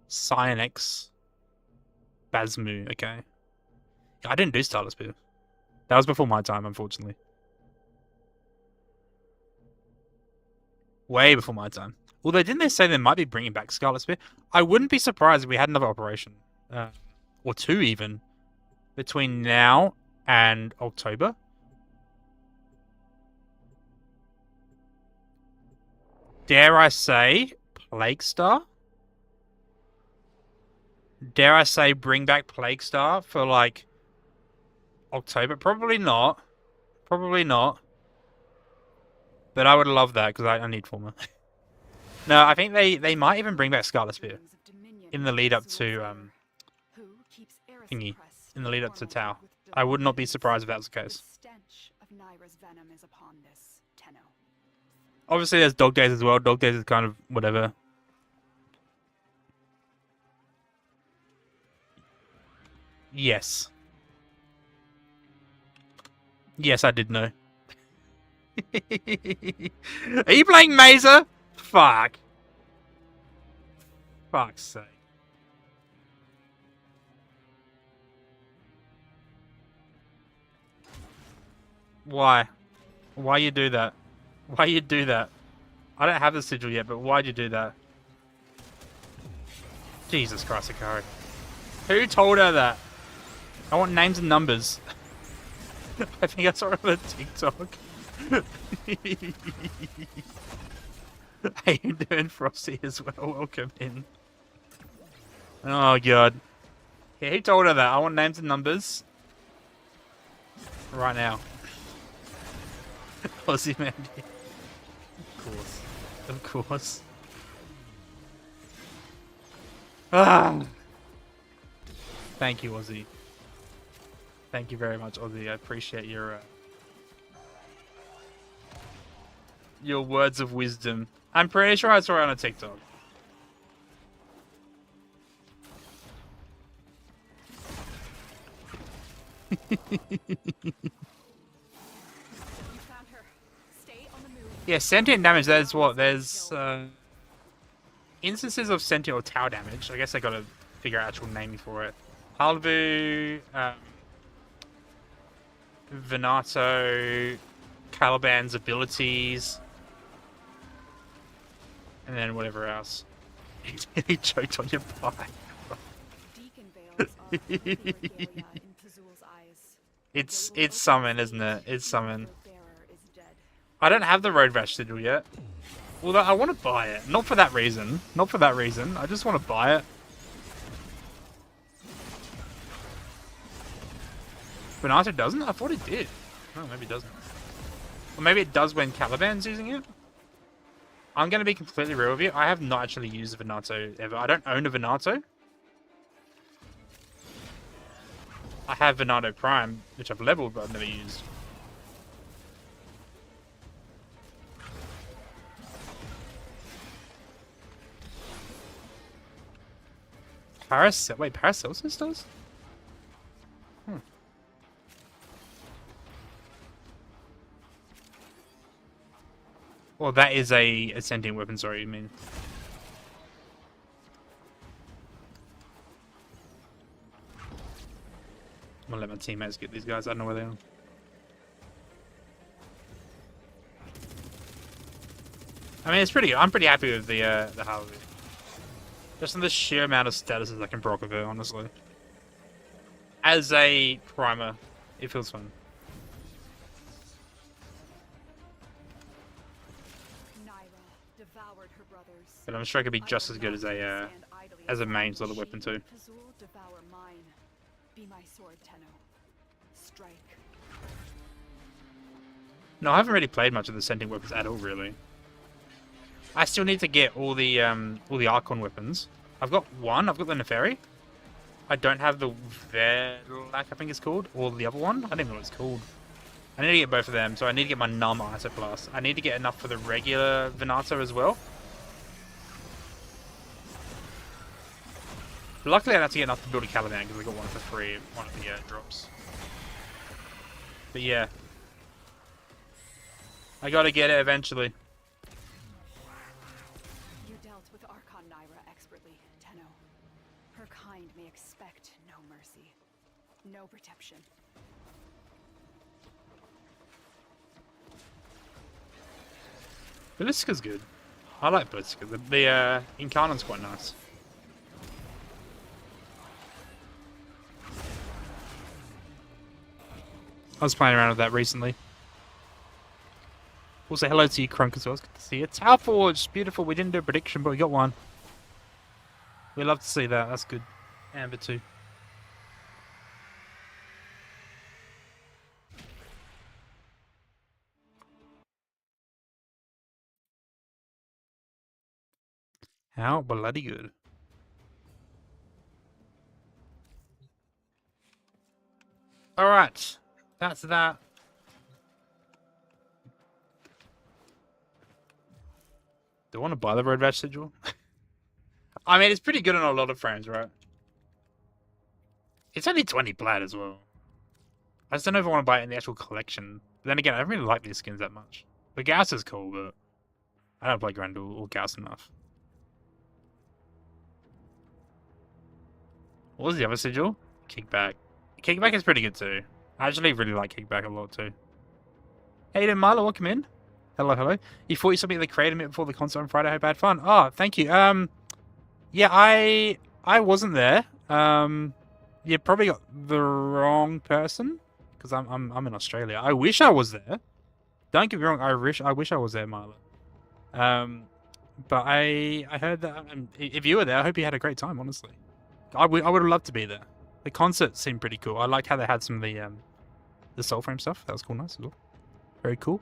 Cyanex, Basmu, okay. I didn't do Starless Spear. That was before my time, unfortunately. Way before my time. Although, didn't they say they might be bringing back Scarlet Spear? I wouldn't be surprised if we had another operation. Or two, even. Between now and October. Dare I say, Plague Star? Dare I say, bring back Plague Star for, like, October? Probably not. Probably not. But I would love that, because I need former. No, I think they might even bring back Scarlet Spear in the lead up to thingy, in the lead up to Tau. I would not be surprised if that was the case. Obviously, there's Dog Days as well. Dog Days is kind of whatever. Yes. Yes, I did know. Are you playing Mazer? Fuck. Fuck's sake. Why? Why you do that? Why you do that? I don't have the sigil yet, but why'd you do that? Jesus Christ, Akari. Who told her that? I want names and numbers. I think I saw it on TikTok. How you doing, Frosty, as well? Welcome in. Oh, God. Yeah, he told her that. I want names and numbers. Right now. Aussie Mandy. Of course. Of course. Ah! Thank you, Aussie. Thank you very much, Aussie. I appreciate your words of wisdom. I'm pretty sure I saw it on a TikTok. Yeah, sentient damage, there's what? There's instances of sentient or Tau damage. I guess I gotta figure out actual naming for it. Halbu, Venato, Caliban's abilities, and then whatever else. He choked on your pie. It's summon, isn't it? It's summon. I don't have the Road Rash sigil yet. Although I want to buy it. Not for that reason. Not for that reason. I just want to buy it. Venato doesn't? I thought it did. Oh, maybe it doesn't. Or maybe it does when Caliban's using it? I'm going to be completely real with you. I have not actually used a Venato ever. I don't own a Venato. I have Venato Prime, which I've leveled, but I've never used. Wait, Paracelsus does? Well, that is a sentient weapon, sorry, you mean. I'm gonna let my teammates get these guys, I don't know where they are. I mean, it's pretty good. I'm pretty happy with the Harley. Just in the sheer amount of statuses I can proc with her, honestly. As a primer, it feels fun. But I'm sure it could be just as good as a main sort of weapon too. No, I haven't really played much of the sentient weapons at all, really. I still need to get all the Archon weapons. I've got one. I've got the Neferi. I don't have the Verlac, I think it's called, or the other one. I don't even know what it's called. I need to get both of them, so I need to get my Numb Isoblast. I need to get enough for the regular Venato as well. Luckily, I don't have to get enough to build a Caliban because I got one for free at one of the drops. But yeah. I gotta get it eventually. You dealt with Archon Naira expertly, Tenno. Her kind may expect no mercy, no protection. Ballistica's good. I like Ballistica. The Incarnat's quite nice. I was playing around with that recently. Also, hello to you, Crunk, as well. It's good to see you. Tower Forge, beautiful. We didn't do a prediction, but we got one. We love to see that. That's good. Amber too. How bloody good. Alright. That's that. Do I want to buy the Road Rash Sigil? I mean, it's pretty good on a lot of frames, right? It's only 20 plat as well. I just don't know if I want to buy it in the actual collection. But then again, I don't really like these skins that much. The Gauss is cool, but I don't play Grendel or Gauss enough. What was the other sigil? Kickback. Kickback is pretty good too. I actually really like Kickback a lot too. Hey there, Milo, welcome in. Hello, hello. You thought you submitted the creator meet before the concert on Friday. Hope you had fun. Oh, thank you. Yeah, I wasn't there. You probably got the wrong person because I'm in Australia. I wish I was there. Don't get me wrong. I wish I was there, Milo. But I heard that if you were there, I hope you had a great time. Honestly, I would have loved to be there. The concert seemed pretty cool. I like how they had some of the Soulframe stuff. That was cool, nice as well. Very cool.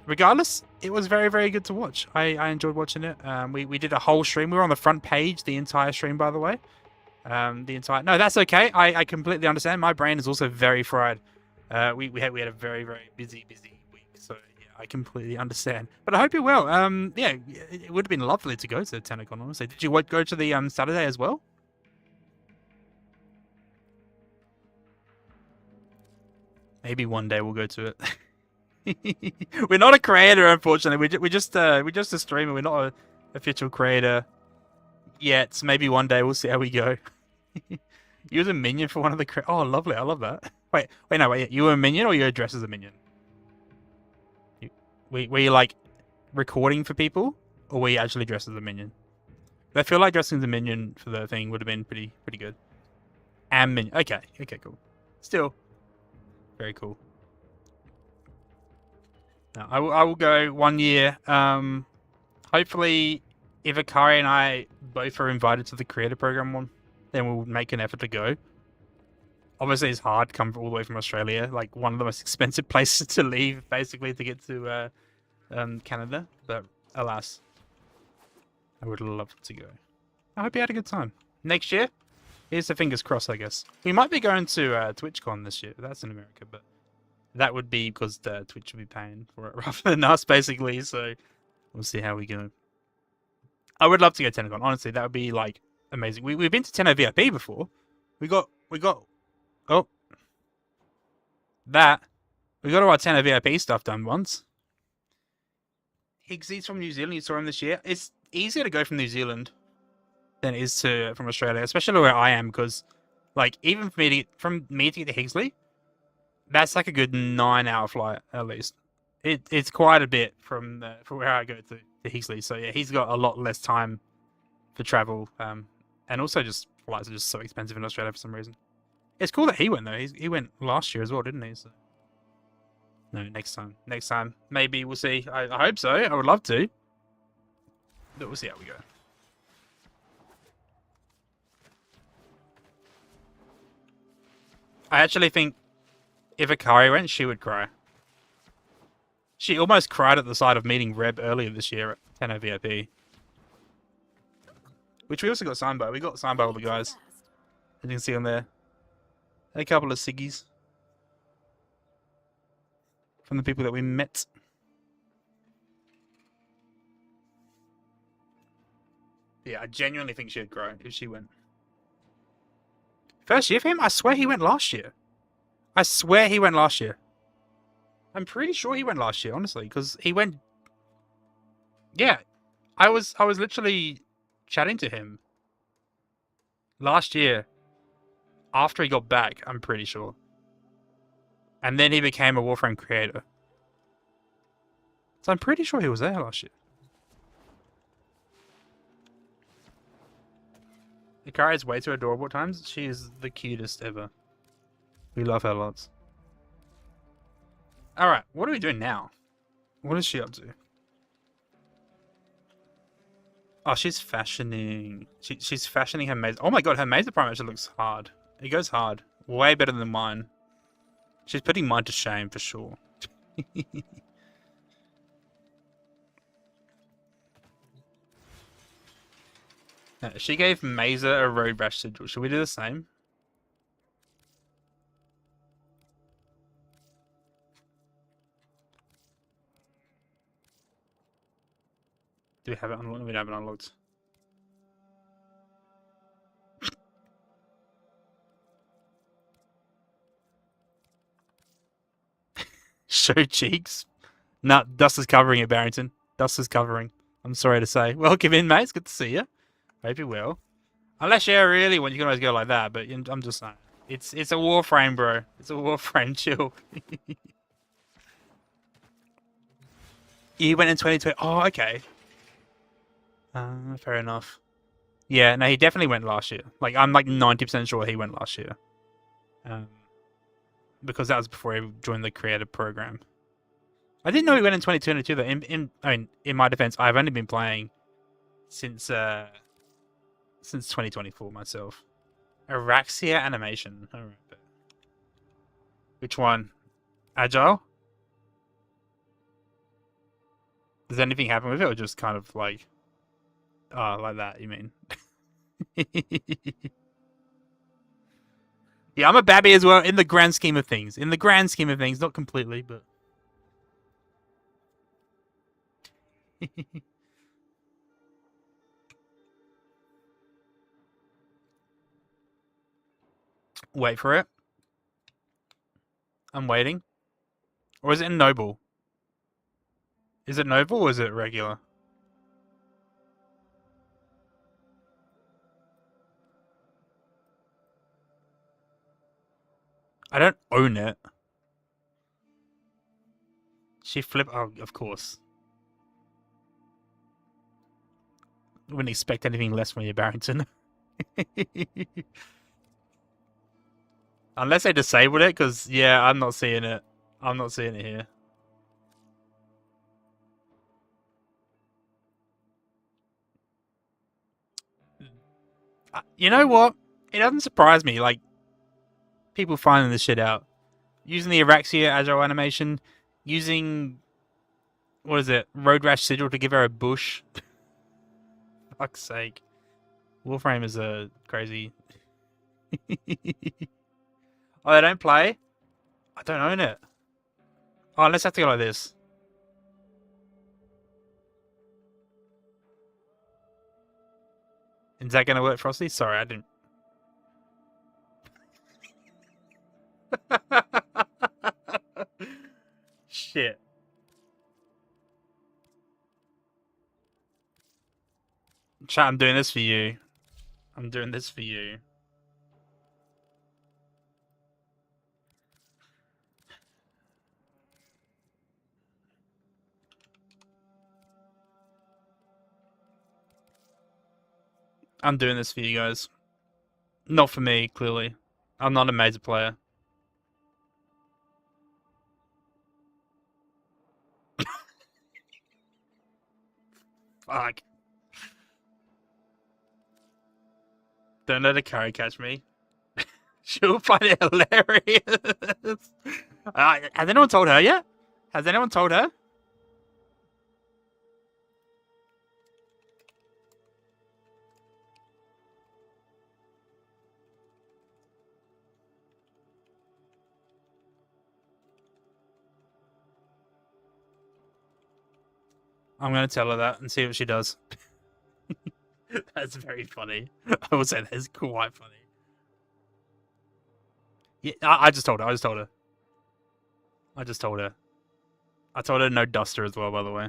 Regardless, it was very, very good to watch. I enjoyed watching it. We did a whole stream. We were on the front page the entire stream, by the way. No, that's okay. I completely understand. My brain is also very fried. We had a very, very busy week. So yeah, I completely understand. But I hope you're well. Yeah, it would have been lovely to go to TennoCon, honestly. Did you go to the Saturday as well? Maybe one day we'll go to it. We're not a creator, unfortunately. We're just a streamer. We're not an official creator yet. Maybe one day we'll see how we go. You was a minion for one of the oh, lovely. I love that. Wait. You were a minion or you were dressed as a minion? Were you like recording for people, or were you actually dressed as a minion? But I feel like dressing as a minion for the thing would have been pretty good. And minion. Okay, cool. Still, very cool. No, I will go 1 year. Hopefully, if Akari and I both are invited to the creator program one, then we'll make an effort to go. Obviously, it's hard to come all the way from Australia, like one of the most expensive places to leave, basically, to get to Canada. But alas, I would love to go. I hope you had a good time. Next year, here's the fingers crossed, I guess. We might be going to TwitchCon this year. That's in America, but that would be because Twitch would be paying for it rather than us, basically. So we'll see how we go. I would love to go to TennoCon. Honestly, that would be like amazing. We've been to Tenno VIP before. We got all our Tenno VIP stuff done once. Higgsy's from New Zealand. You saw him this year. It's easier to go from New Zealand than it is from Australia, especially where I am, because like even for me to get to Higsley, that's like a good 9-hour flight at least. It's quite a bit from where I go to Higsley. So yeah, he's got a lot less time for travel, and also just flights are just so expensive in Australia for some reason. It's cool that he went though. He went last year as well, didn't he? So no, next time, maybe we'll see. I hope so. I would love to, but we'll see how we go. I actually think if Akari went, she would cry. She almost cried at the sight of meeting Reb earlier this year at Tenno VIP. Which we also got signed by. We got signed by all the guys. As you can see on there. A couple of ciggies. From the people that we met. Yeah, I genuinely think she'd grow if she went. First year for him? I swear he went last year. I swear he went last year. I'm pretty sure he went last year, honestly, because he went... Yeah, I was literally chatting to him last year after he got back, I'm pretty sure. And then he became a Warframe creator. So I'm pretty sure he was there last year. Ikari is way too adorable at times. She is the cutest ever. We love her lots. Alright, what are we doing now? What is she up to? Oh, she's fashioning. She's fashioning her maze. Oh my god, her maze prime actually looks hard. It goes hard. Way better than mine. She's putting mine to shame for sure. She gave Mazer a road rash sigil. Should we do the same? Do we have it unlocked? We don't have it unlocked. Show cheeks? Nah, dust is covering it, Barrington. Dust is covering. I'm sorry to say. Welcome in, mate. It's good to see you. Hope you will. Unless you really want, you can always go like that, but I'm just saying. It's a Warframe, bro. It's a Warframe, chill. You went in 2020. Oh, okay. Fair enough. Yeah, no, he definitely went last year. Like, I'm like 90% sure he went last year. Because that was before he joined the creative program. I didn't know he went in 2022 though. In my defense, I've only been playing since 2024 myself. Araxia animation. Alright. Which one? Agile? Does anything happen with it, or just kind of like... Oh, like that, you mean? Yeah, I'm a babby as well, in the grand scheme of things. In the grand scheme of things, not completely, but... Wait for it. I'm waiting. Or is it in Noble? Is it Noble or is it regular? I don't own it. She flipped. Oh, of course. Wouldn't expect anything less from you, Barrington. Unless they disabled it, because, yeah, I'm not seeing it. I'm not seeing it here. You know what? It doesn't surprise me, like, people finding this shit out. Using the Araxia Agile animation, using, what is it, Road Rash Sigil to give her a bush. Fuck's sake. Warframe is a crazy... Oh, they don't play? I don't own it. Oh, let's have to go like this. Is that going to work, Frosty? Sorry, I didn't... Shit. Chat, I'm doing this for you. I'm doing this for you. I'm doing this for you guys. Not for me, clearly. I'm not a major player. Fuck. Don't let a carry catch me. She'll find it hilarious. Has anyone told her yet? Has anyone told her? I'm gonna tell her that and see what she does. That's very funny. I will say that is quite funny. Yeah, I just told her. I just told her. I just told her. I told her no duster as well, by the way.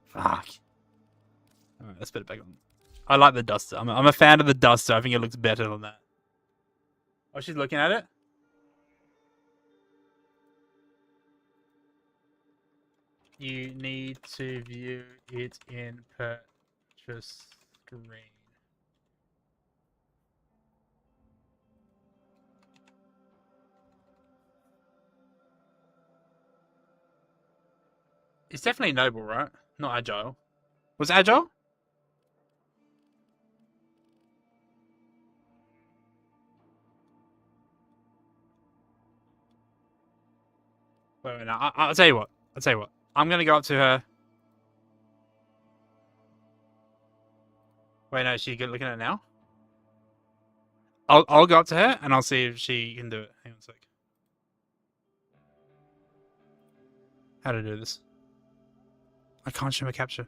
Fuck. Alright, let's put it back on. I like the duster. I'm a fan of the duster. I think it looks better than that. Oh, she's looking at it? You need to view it in purchase screen. It's definitely noble, right? Not agile. Was it agile? Wait, no. I'll tell you what. I'll tell you what. I'm gonna go up to her. Wait, no, is she good looking at it now? I'll go up to her and I'll see if she can do it. Hang on a sec. How to do this? I can't show my capture.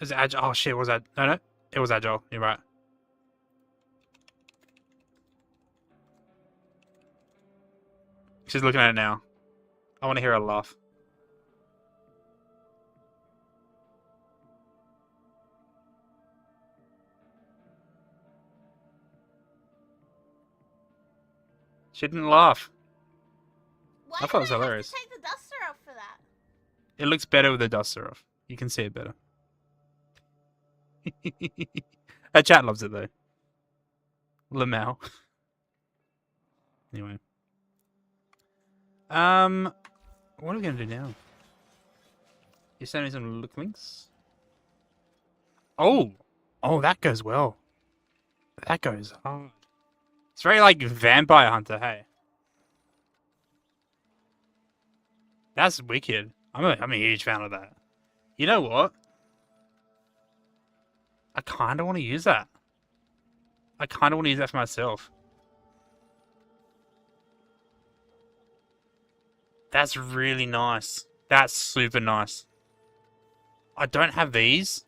Is it agile? Oh shit, was that? No, it was agile. You're right. She's looking at it now. I want to hear her laugh. She didn't laugh. Why I thought it was did I have hilarious. to take the duster off for that? It looks better with the duster off. You can see it better. Her chat loves it though. Lamau. Anyway. What are we gonna do now? You send me some look links? Oh! Oh, that goes well. That goes hard. It's very like Vampire Hunter, hey. That's wicked. I'm a huge fan of that. You know what? I kind of want to use that. I kind of want to use that for myself. That's really nice. That's super nice. I don't have these.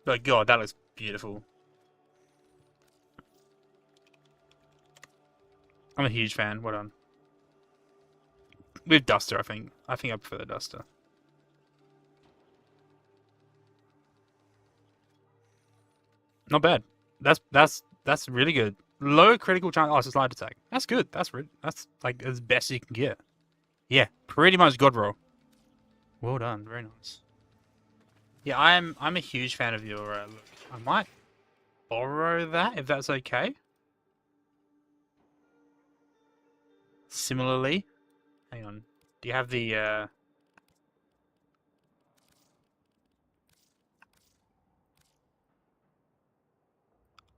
But God, that looks beautiful. I'm a huge fan. Well done. With duster, I think. I think I prefer the duster. Not bad. That's really good. Low critical chance. Oh, it's a slide attack. That's good. That's like as best you can get. Yeah, pretty much god roll. Well done. Very nice. Yeah, I'm a huge fan of your look. I might borrow that if that's okay. Similarly, hang on. Do you have the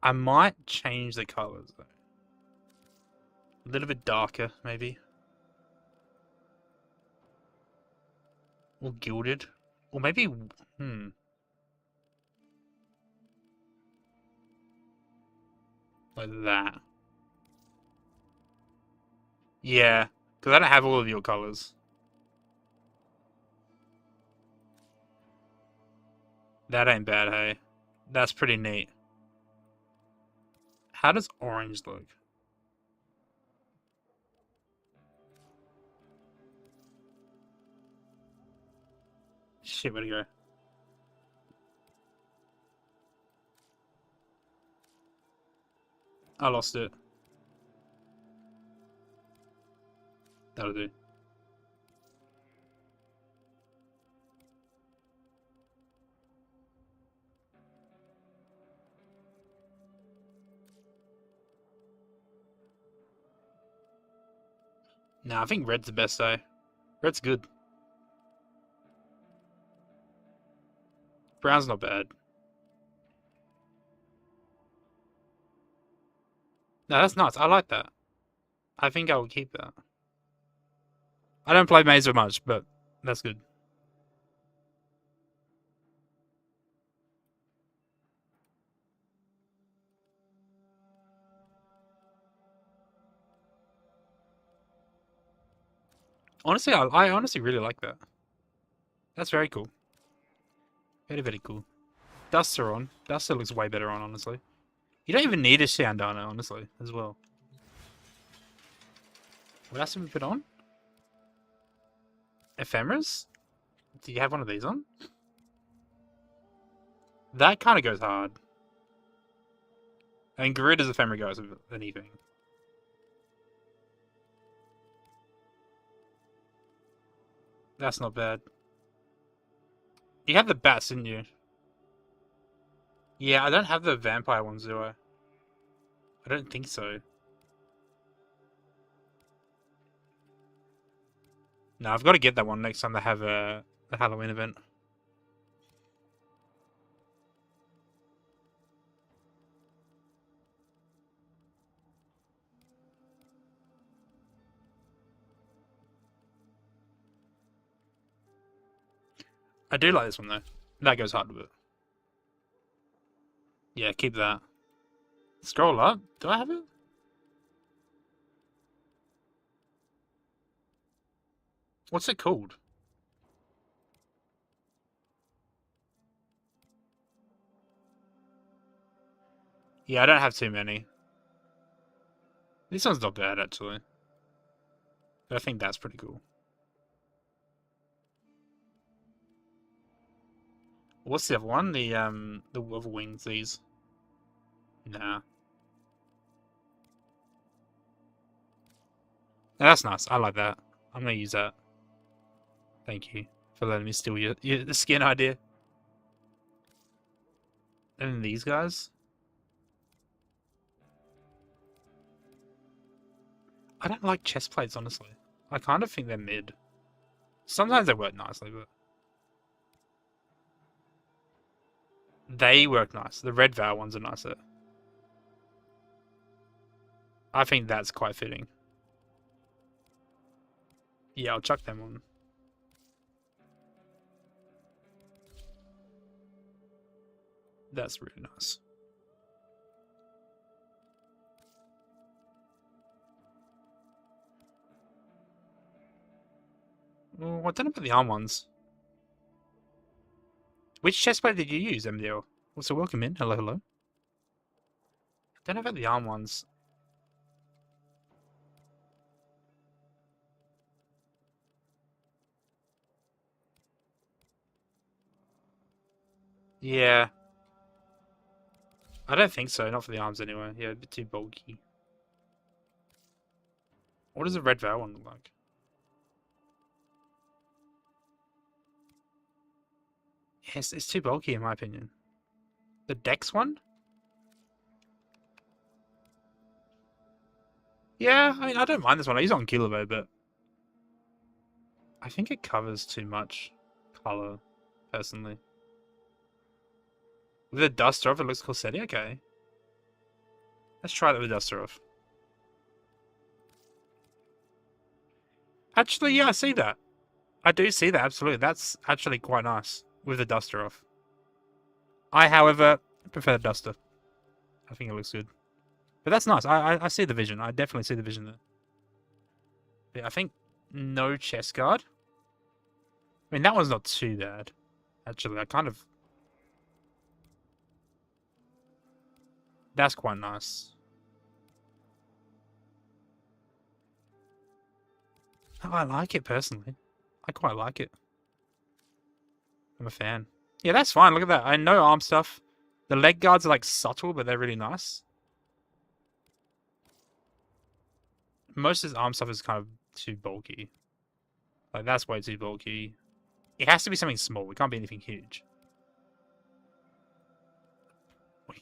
I might change the colors though. A little bit darker, maybe. Or gilded. Or maybe like that. Yeah, because I don't have all of your colors. That ain't bad, hey. That's pretty neat. How does orange look? Shit, where'd it go? I lost it. That'll do. Nah, I think red's the best though. Red's good. Brown's not bad. No, that's nice. I like that. I think I will keep that. I don't play Mazer much, but that's good. Honestly, I honestly really like that. That's very cool. Very, very cool. Duster on. Duster looks way better on, honestly. You don't even need a Shandana, honestly, as well. What else have we put on? Ephemeras? Do you have one of these on? That kind of goes hard. And Garuda's ephemera goes with anything. That's not bad. You have the bats, didn't you? Yeah, I don't have the vampire ones, do I? I don't think so. No, I've got to get that one next time they have the Halloween event. I do like this one, though. That goes hard a bit. Yeah, keep that. Scroll up. Do I have it? What's it called? Yeah, I don't have too many. This one's not bad, actually. But I think that's pretty cool. What's the other one? The other wings, these. Nah. Yeah, that's nice. I like that. I'm gonna use that. Thank you for letting me steal the skin idea. And then these guys. I don't like chest plates, honestly. I kind of think they're mid. Sometimes they work nicely, but they work nice. The red Vow ones are nicer. I think that's quite fitting. Yeah, I'll chuck them on. That's really nice. Oh, I don't know about the arm ones. Which chestplate did you use, MDL? Also, welcome in. Hello, hello. Don't know about the arm ones. Yeah. I don't think so. Not for the arms, anyway. Yeah, a bit too bulky. What does the red Vow one look like? Yes, it's too bulky, in my opinion. The Dex one? Yeah, I mean, I don't mind this one. I use it on Kilovo, but I think it covers too much color, personally. With the duster off, it looks corsetti? Okay. Let's try that with the duster off. Actually, yeah, I see that. I do see that, absolutely. That's actually quite nice with the duster off. I, however, prefer the duster. I think it looks good. But that's nice. I see the vision. I definitely see the vision there. Yeah, I think no chest guard. I mean, that one's not too bad. Actually, I kind of... That's quite nice. Oh, I like it, personally. I quite like it. I'm a fan. Yeah, that's fine. Look at that. I know arm stuff. The leg guards are, like, subtle, but they're really nice. Most of his arm stuff is kind of too bulky. Like, that's way too bulky. It has to be something small. It can't be anything huge.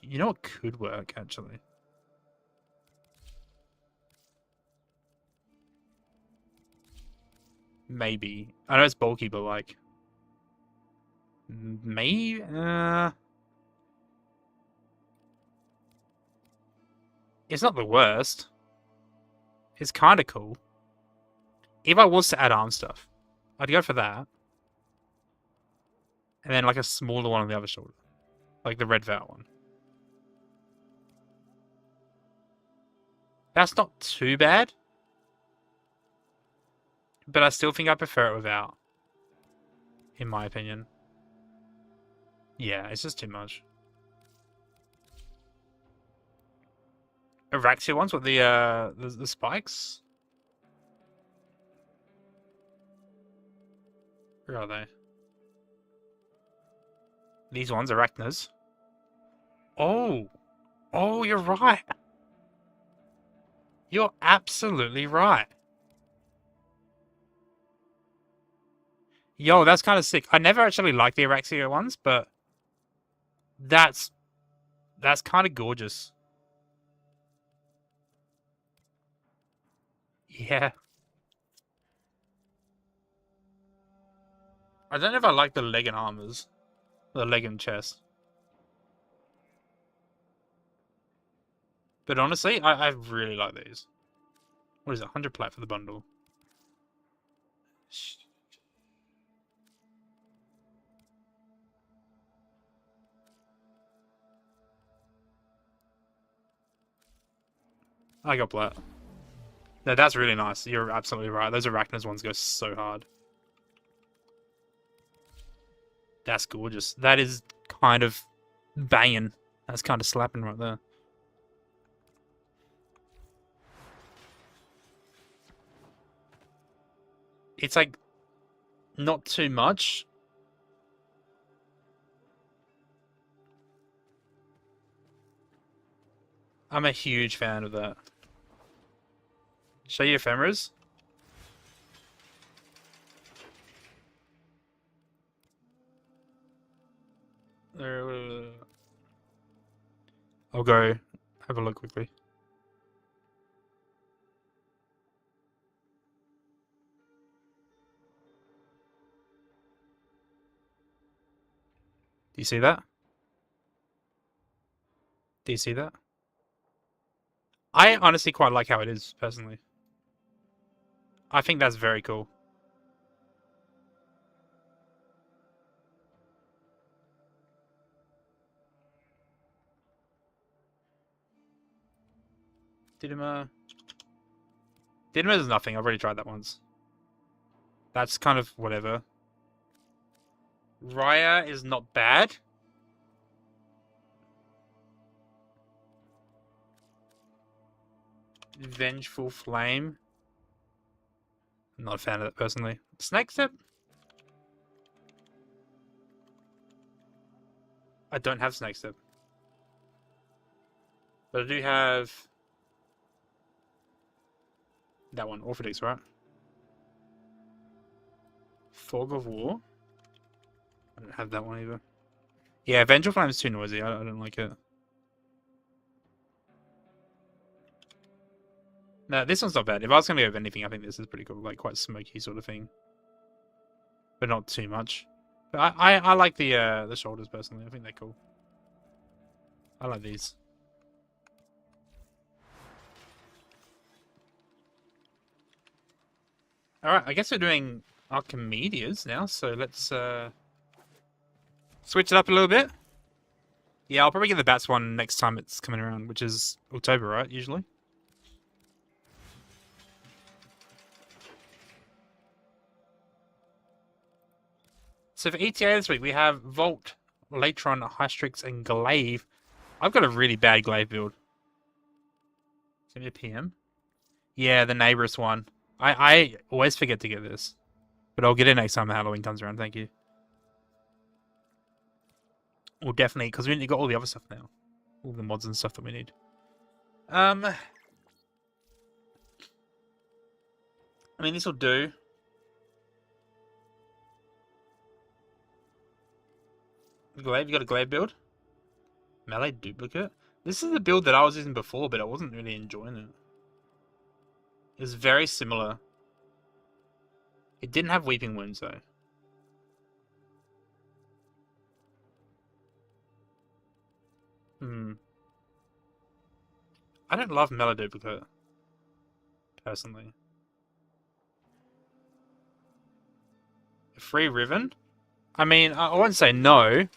You know what could work, actually? Maybe. I know it's bulky, but, like... Maybe? It's not the worst. It's kind of cool. If I was to add arm stuff, I'd go for that. And then, like, a smaller one on the other shoulder. Like the red Vow one. That's not too bad. but I still think I prefer it without. In my opinion. Yeah, it's just too much. Araxia ones with the spikes? Where are they? These ones, arachnas. Oh! Oh, you're right! You're absolutely right. Yo, that's kind of sick. I never actually liked the Araxia ones, but that's kind of gorgeous. Yeah. I don't know if I like the leg and armors. The leg and chest. But honestly, I really like these. What is it? 100 plat for the bundle. I got plat. No, that's really nice. You're absolutely right. Those Arachnas ones go so hard. That's gorgeous. That is kind of banging. That's kind of slapping right there. It's like not too much. I'm a huge fan of that. Show you ephemeras. I'll go have a look quickly. Do you see that? Do you see that? I honestly quite like how it is, personally. I think that's very cool. Didima is nothing. I've already tried that once. That's kind of whatever. Raya is not bad. Vengeful Flame. I'm not a fan of that personally. Snake Step? I don't have Snake Step. But I do have that one, Orphidex, right? Fog of War? I don't have that one either. Yeah, Vengeful Flame is too noisy. I don't like it. No, this one's not bad. If I was going to go with anything, I think this is pretty cool. Like, quite smoky sort of thing. But not too much. But I like the shoulders, personally. I think they're cool. I like these. Alright, I guess we're doing Archimedes now, so let's switch it up a little bit. Yeah, I'll probably get the Bats one next time it's coming around, which is October, right, usually? So for ETA this week, we have Volt, Latron, Hystrix, and Glaive. I've got a really bad Glaive build. Give me a PM. Yeah, the neighbor's one. I always forget to get this. But I'll get it next time Halloween comes around, thank you. Well, definitely, because we got all the other stuff now. All the mods and stuff that we need. I mean, this will do. Glaive, you got a Glaive build? Melee duplicate? This is the build that I was using before, but I wasn't really enjoying it. It's very similar. It didn't have Weeping Wounds, though. I don't love Melee duplicate. Personally. Free Riven? I mean, I won't say no.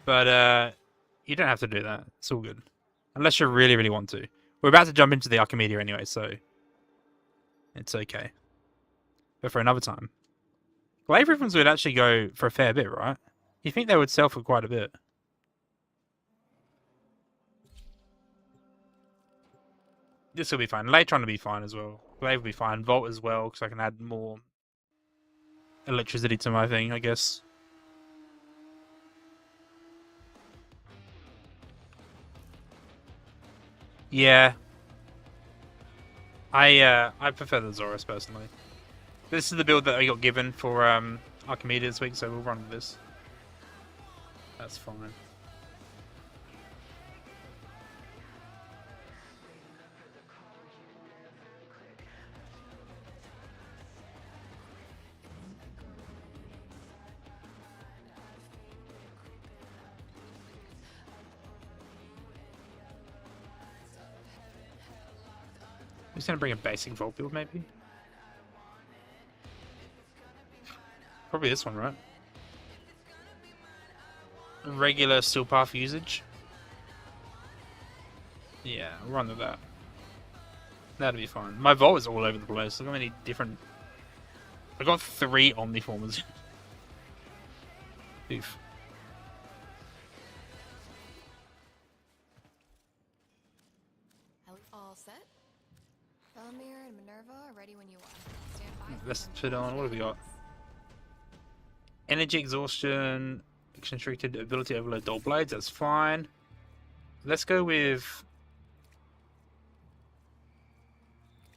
But, you don't have to do that. It's all good. Unless you really, really want to. We're about to jump into the Archimedes anyway, so... it's okay. but for another time. Glaive ribbons would actually go for a fair bit, right? You think they would sell for quite a bit? This will be fine. Latron will be fine as well. Glaive will be fine. Vault as well, because I can add more electricity to my thing, I guess. Yeah. I prefer the Zorus personally. This is the build that I got given for Archimedes this week, so we'll run with this. That's fine. I'm just gonna bring a basic vault build, maybe. Probably this one, right? Regular steel path usage. Yeah, we'll run with that. That'll be fine. My vault is all over the place. Look how many different. I got 3 omniformers. Oof. All set? Felomir and Minerva are ready when you are. Stand by. Let's put on. What have we got? Energy exhaustion, constricted ability to overload dull blades. That's fine. Let's go with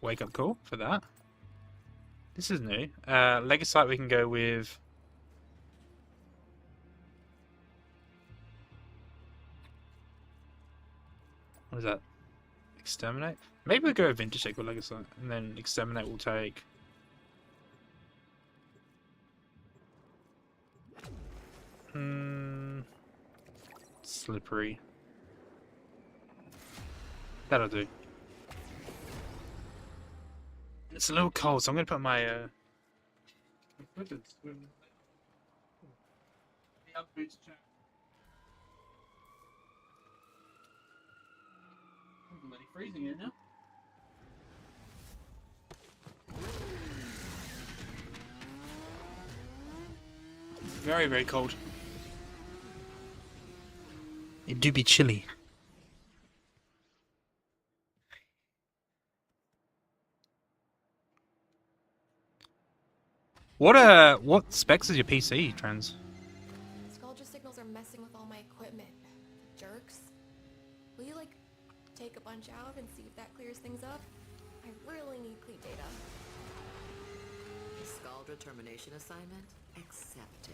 wake up call for that. This is new. Legasite we can go with. What is that? Exterminate? Maybe we'll go with Vintage Shake with Legasite, and then Exterminate will take. Slippery. That'll do. It's a little cold, so I'm gonna put my freezing here now. Very, very cold. It do be chilly. What specs is your PC, Trans? Sculpture signals are messing with all my equipment. Jerks. Will you, like, take a bunch out and see if that clears things up? I really need clean data. Scaldra termination assignment accepted.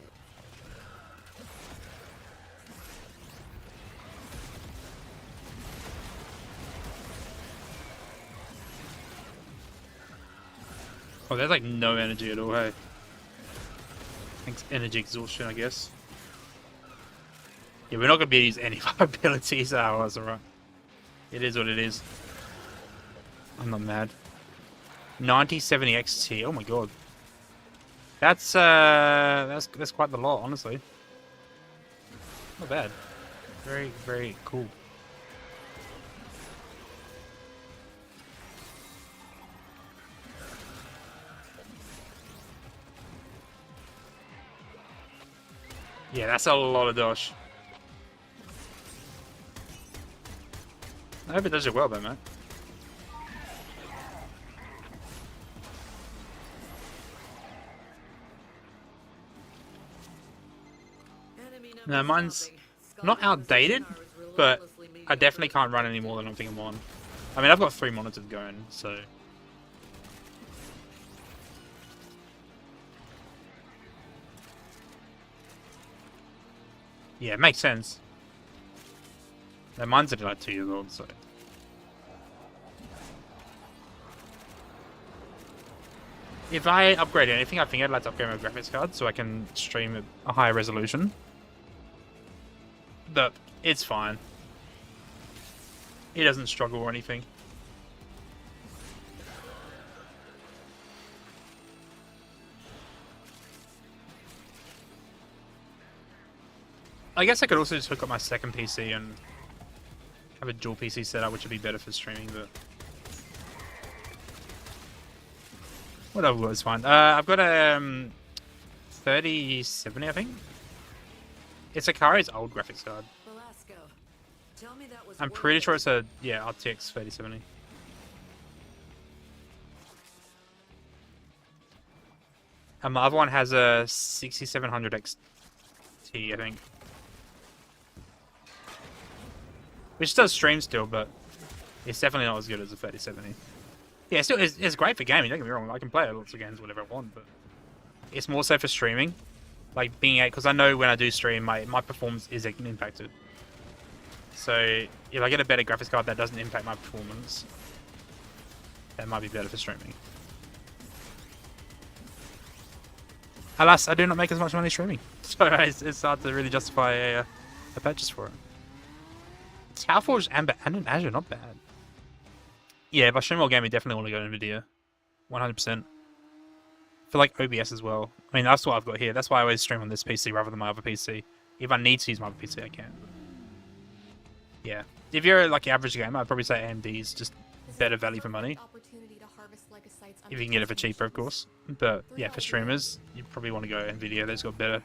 Oh, there's like no energy at all, hey? Thanks, energy exhaustion, I guess. Yeah, we're not gonna be able to use any of our abilities. Oh, that's alright. It is what it is. I'm not mad. 9070 XT. Oh my god. That's quite the lot, honestly. Not bad. Very, very cool. Yeah, that's a lot of dosh. I hope it does it well though, mate. No, mine's not outdated, but I definitely can't run any more than I think I'm on. I mean, I've got 3 monitors going, so... Yeah, it makes sense. No, mine's only like 2 years old, so... If I upgrade anything, I think I'd like to upgrade my graphics card so I can stream at a higher resolution. But it's fine. It doesn't struggle or anything. I guess I could also just hook up my second PC and have a dual PC setup, which would be better for streaming, but... Whatever was fine. I've got a 3070, I think. It's Akari's old graphics card. Velasco, tell me that was I'm worth pretty it. sure it's a RTX 3070. And the other one has a 6700 XT, I think. Which does stream still, but it's definitely not as good as a 3070. Yeah, still, it's great for gaming, don't get me wrong. I can play lots of games, whatever I want, but it's more so for streaming. Like, being because I know when I do stream, my performance is impacted. So, if I get a better graphics card that doesn't impact my performance, that might be better for streaming. Alas, I do not make as much money streaming, so it's hard to really justify a purchase for it. Towerforge and an Azure, not bad. Yeah, if I stream more gaming, definitely want to go to NVIDIA. 100%. For like OBS as well. I mean, that's what I've got here. That's why I always stream on this PC rather than my other PC. If I need to use my other PC, I can. Yeah. If you're like an average gamer, I'd probably say AMD is just better value for money. If you can get it for cheaper, of course. But yeah, for streamers, you probably want to go NVIDIA. They've got better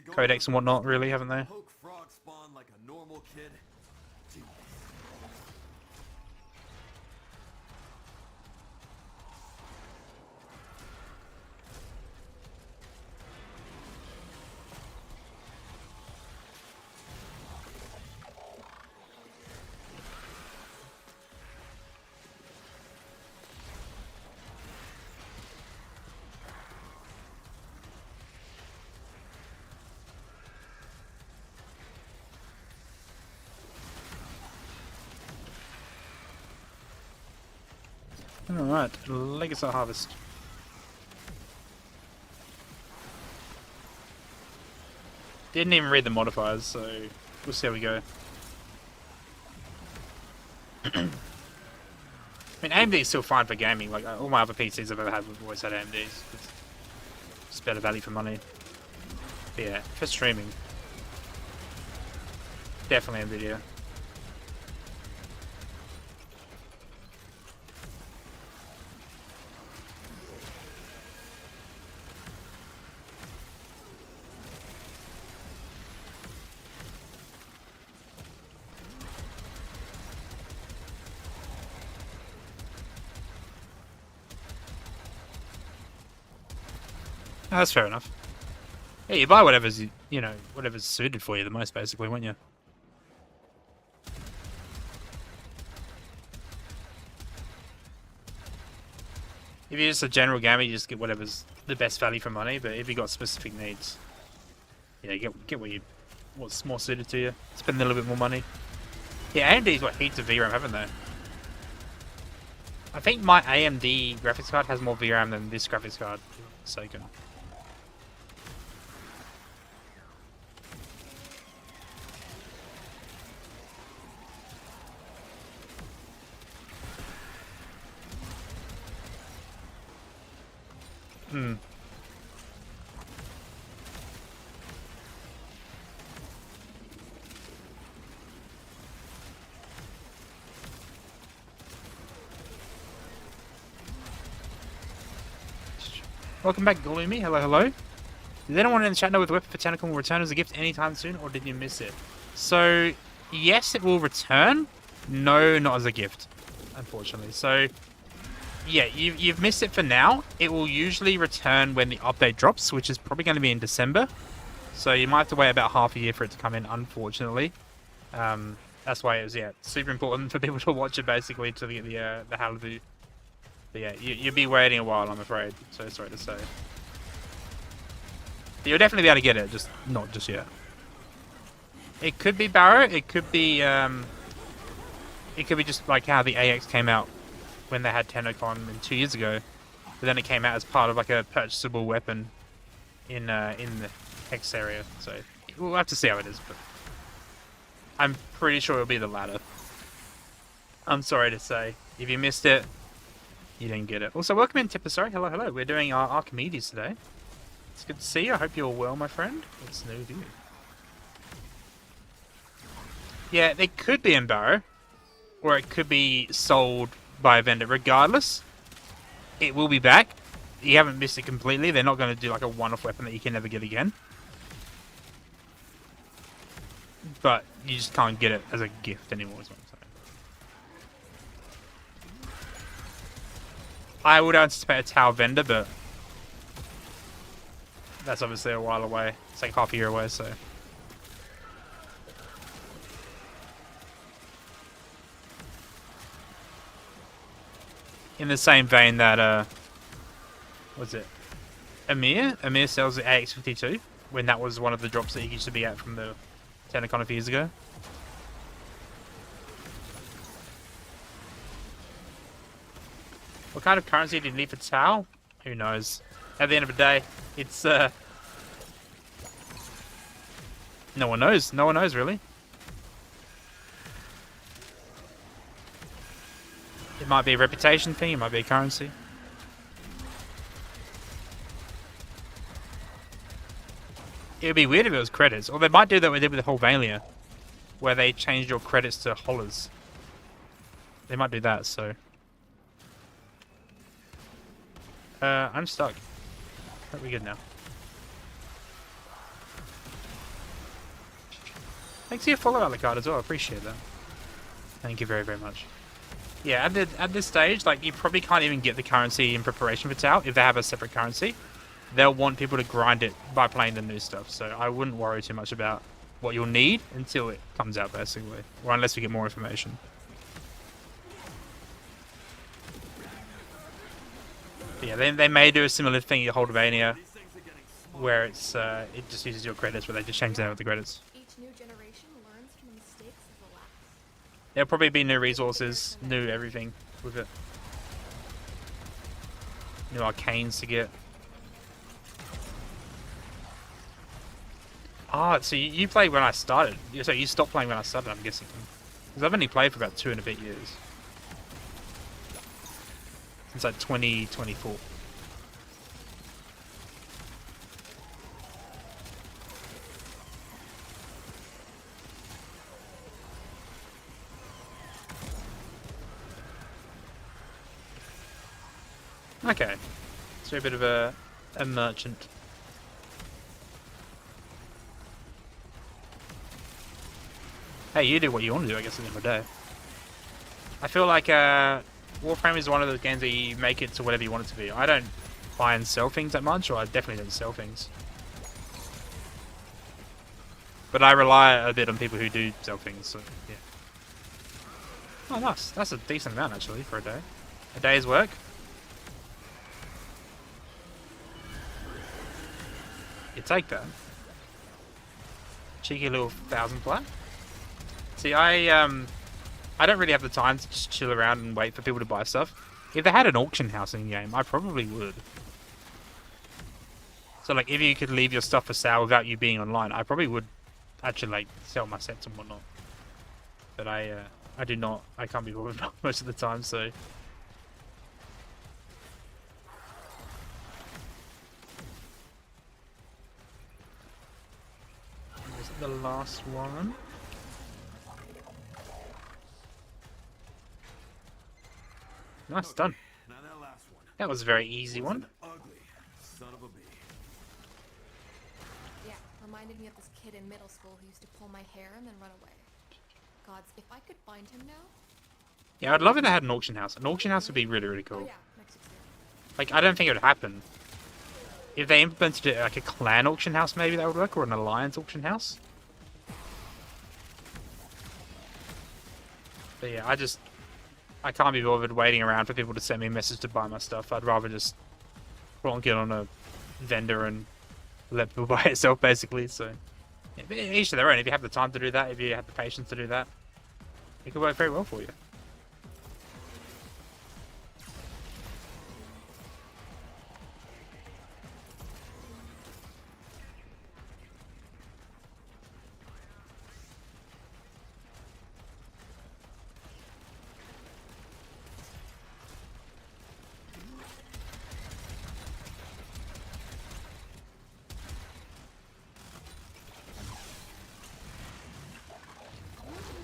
codecs and whatnot, really, haven't they? Poke frog spawn like a normal kid. Alright, Legacy Harvest. Didn't even read the modifiers, so we'll see how we go. I mean, AMD is still fine for gaming. Like, all my other PCs I've ever had, we've always had AMDs. It's better value for money. But yeah, for streaming, definitely NVIDIA. That's fair enough. Yeah, you buy whatever's, you know, whatever's suited for you the most, basically, won't you? If you're just a general gamer, you just get whatever's the best value for money. But if you got specific needs, yeah, get what's more suited to you. Spend a little bit more money. Yeah, AMD's got heaps of VRAM, haven't they? I think my AMD graphics card has more VRAM than this graphics card. So good. Hmm. Welcome back, Gloomy. Hello, hello. Did anyone in the chat know if the Weapon for Tentacle will return as a gift anytime soon, or did you miss it? So, yes, it will return. No, not as a gift, unfortunately. So, yeah, you've missed it for now. It will usually return when the update drops, which is probably going to be in December. So you might have to wait about half a year for it to come in, unfortunately. That's why it was, yeah, super important for people to watch it, basically, to get the Hallelujah. But yeah, you'll be waiting a while, I'm afraid. So sorry to say. But you'll definitely be able to get it, just not just yet. It could be Barrow. It could be just like how the AX came out when they had TennoCon 2 years ago, but then it came out as part of like a purchasable weapon in the Hex area. So we'll have to see how it is, but I'm pretty sure it'll be the latter. I'm sorry to say, if you missed it, you didn't get it. Also, welcome in, Tipper. Hello, hello. We're doing our Archimedes today. It's good to see you. I hope you're well, my friend. What's new with you? Yeah, they could be in Barrow, or it could be sold by a vendor. Regardless, it will be back. you haven't missed it completely. They're not going to do like a one-off weapon that you can never get again. But you just can't get it as a gift anymore, is what I'm saying. I would anticipate a Tau vendor, but that's obviously a while away. It's like half a year away, so. In the same vein that, what's it? Amir sells the AX-52, when that was one of the drops that he used to be at from the Tenacon a few years ago. What kind of currency do you need for Tau? Who knows? At the end of the day, it's, no one knows. No one knows, really. It might be a reputation thing, it might be a currency. It would be weird if it was credits. Or they might do that what they did with the whole Valia, where they changed your credits to hollers. They might do that, so. I'm stuck. Are we good now? Thanks for your follow on the card as well, I appreciate that. Thank you very, very much. Yeah, at this stage, like, you probably can't even get the currency in preparation for Tau if they have a separate currency. They'll want people to grind it by playing the new stuff, so I wouldn't worry too much about what you'll need until it comes out, basically. Or unless we get more information. But yeah, they may do a similar thing at Holdovania, where it's it just uses your credits, where they just change out the credits. Each new generation learns from the mistakes of the last. There'll probably be new resources, new everything with it. New arcanes to get. Ah, so you played when I started. So you stopped playing when I started, I'm guessing. Because I've only played for about 2 and a bit years. Since like 2024. Okay. So a bit of a merchant. Hey, you do what you want to do, I guess, at the end of the day. I feel like Warframe is one of those games where you make it to whatever you want it to be. I don't buy and sell things that much, or I definitely don't sell things. But I rely a bit on people who do sell things, so yeah. Oh, nice. That's a decent amount, actually, for a day. A day's work. You take that. Cheeky little 1,000 plat. See, I don't really have the time to just chill around and wait for people to buy stuff. If they had an auction house in the game, I probably would. So, like, if you could leave your stuff for sale without you being online, I probably would actually, like, sell my sets and whatnot. But I do not. I can't be bothered most of the time, so. Is it the last one? Nice, done. Now that last one. That was a very easy one. Ugly son of a bee. Yeah, reminded me of this kid in middle school who used to pull my hair and then run away. Gods, if I could find him now. Yeah, I'd love if they had an auction house. An auction house would be really, really Oh cool. yeah, next year. Like, I don't think it would happen. If they implemented it like a clan auction house, maybe that would work, or an alliance auction house. But yeah, I can't be bothered waiting around for people to send me a message to buy my stuff. I'd rather just plonk it on a vendor and let people buy it itself, basically. So, yeah, but each to their own. If you have the time to do that, if you have the patience to do that, it could work very well for you.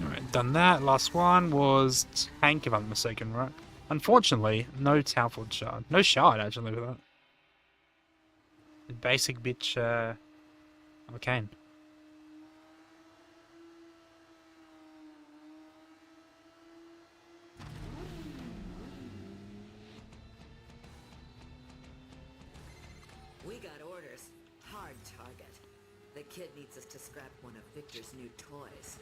Alright, done that. Last one was tank, if I'm not mistaken, right? Unfortunately, no Talford shard. No shard, actually, with that. Basic bitch, arcane. We got orders. Hard target. The kid needs us to scrap one of Victor's new toys.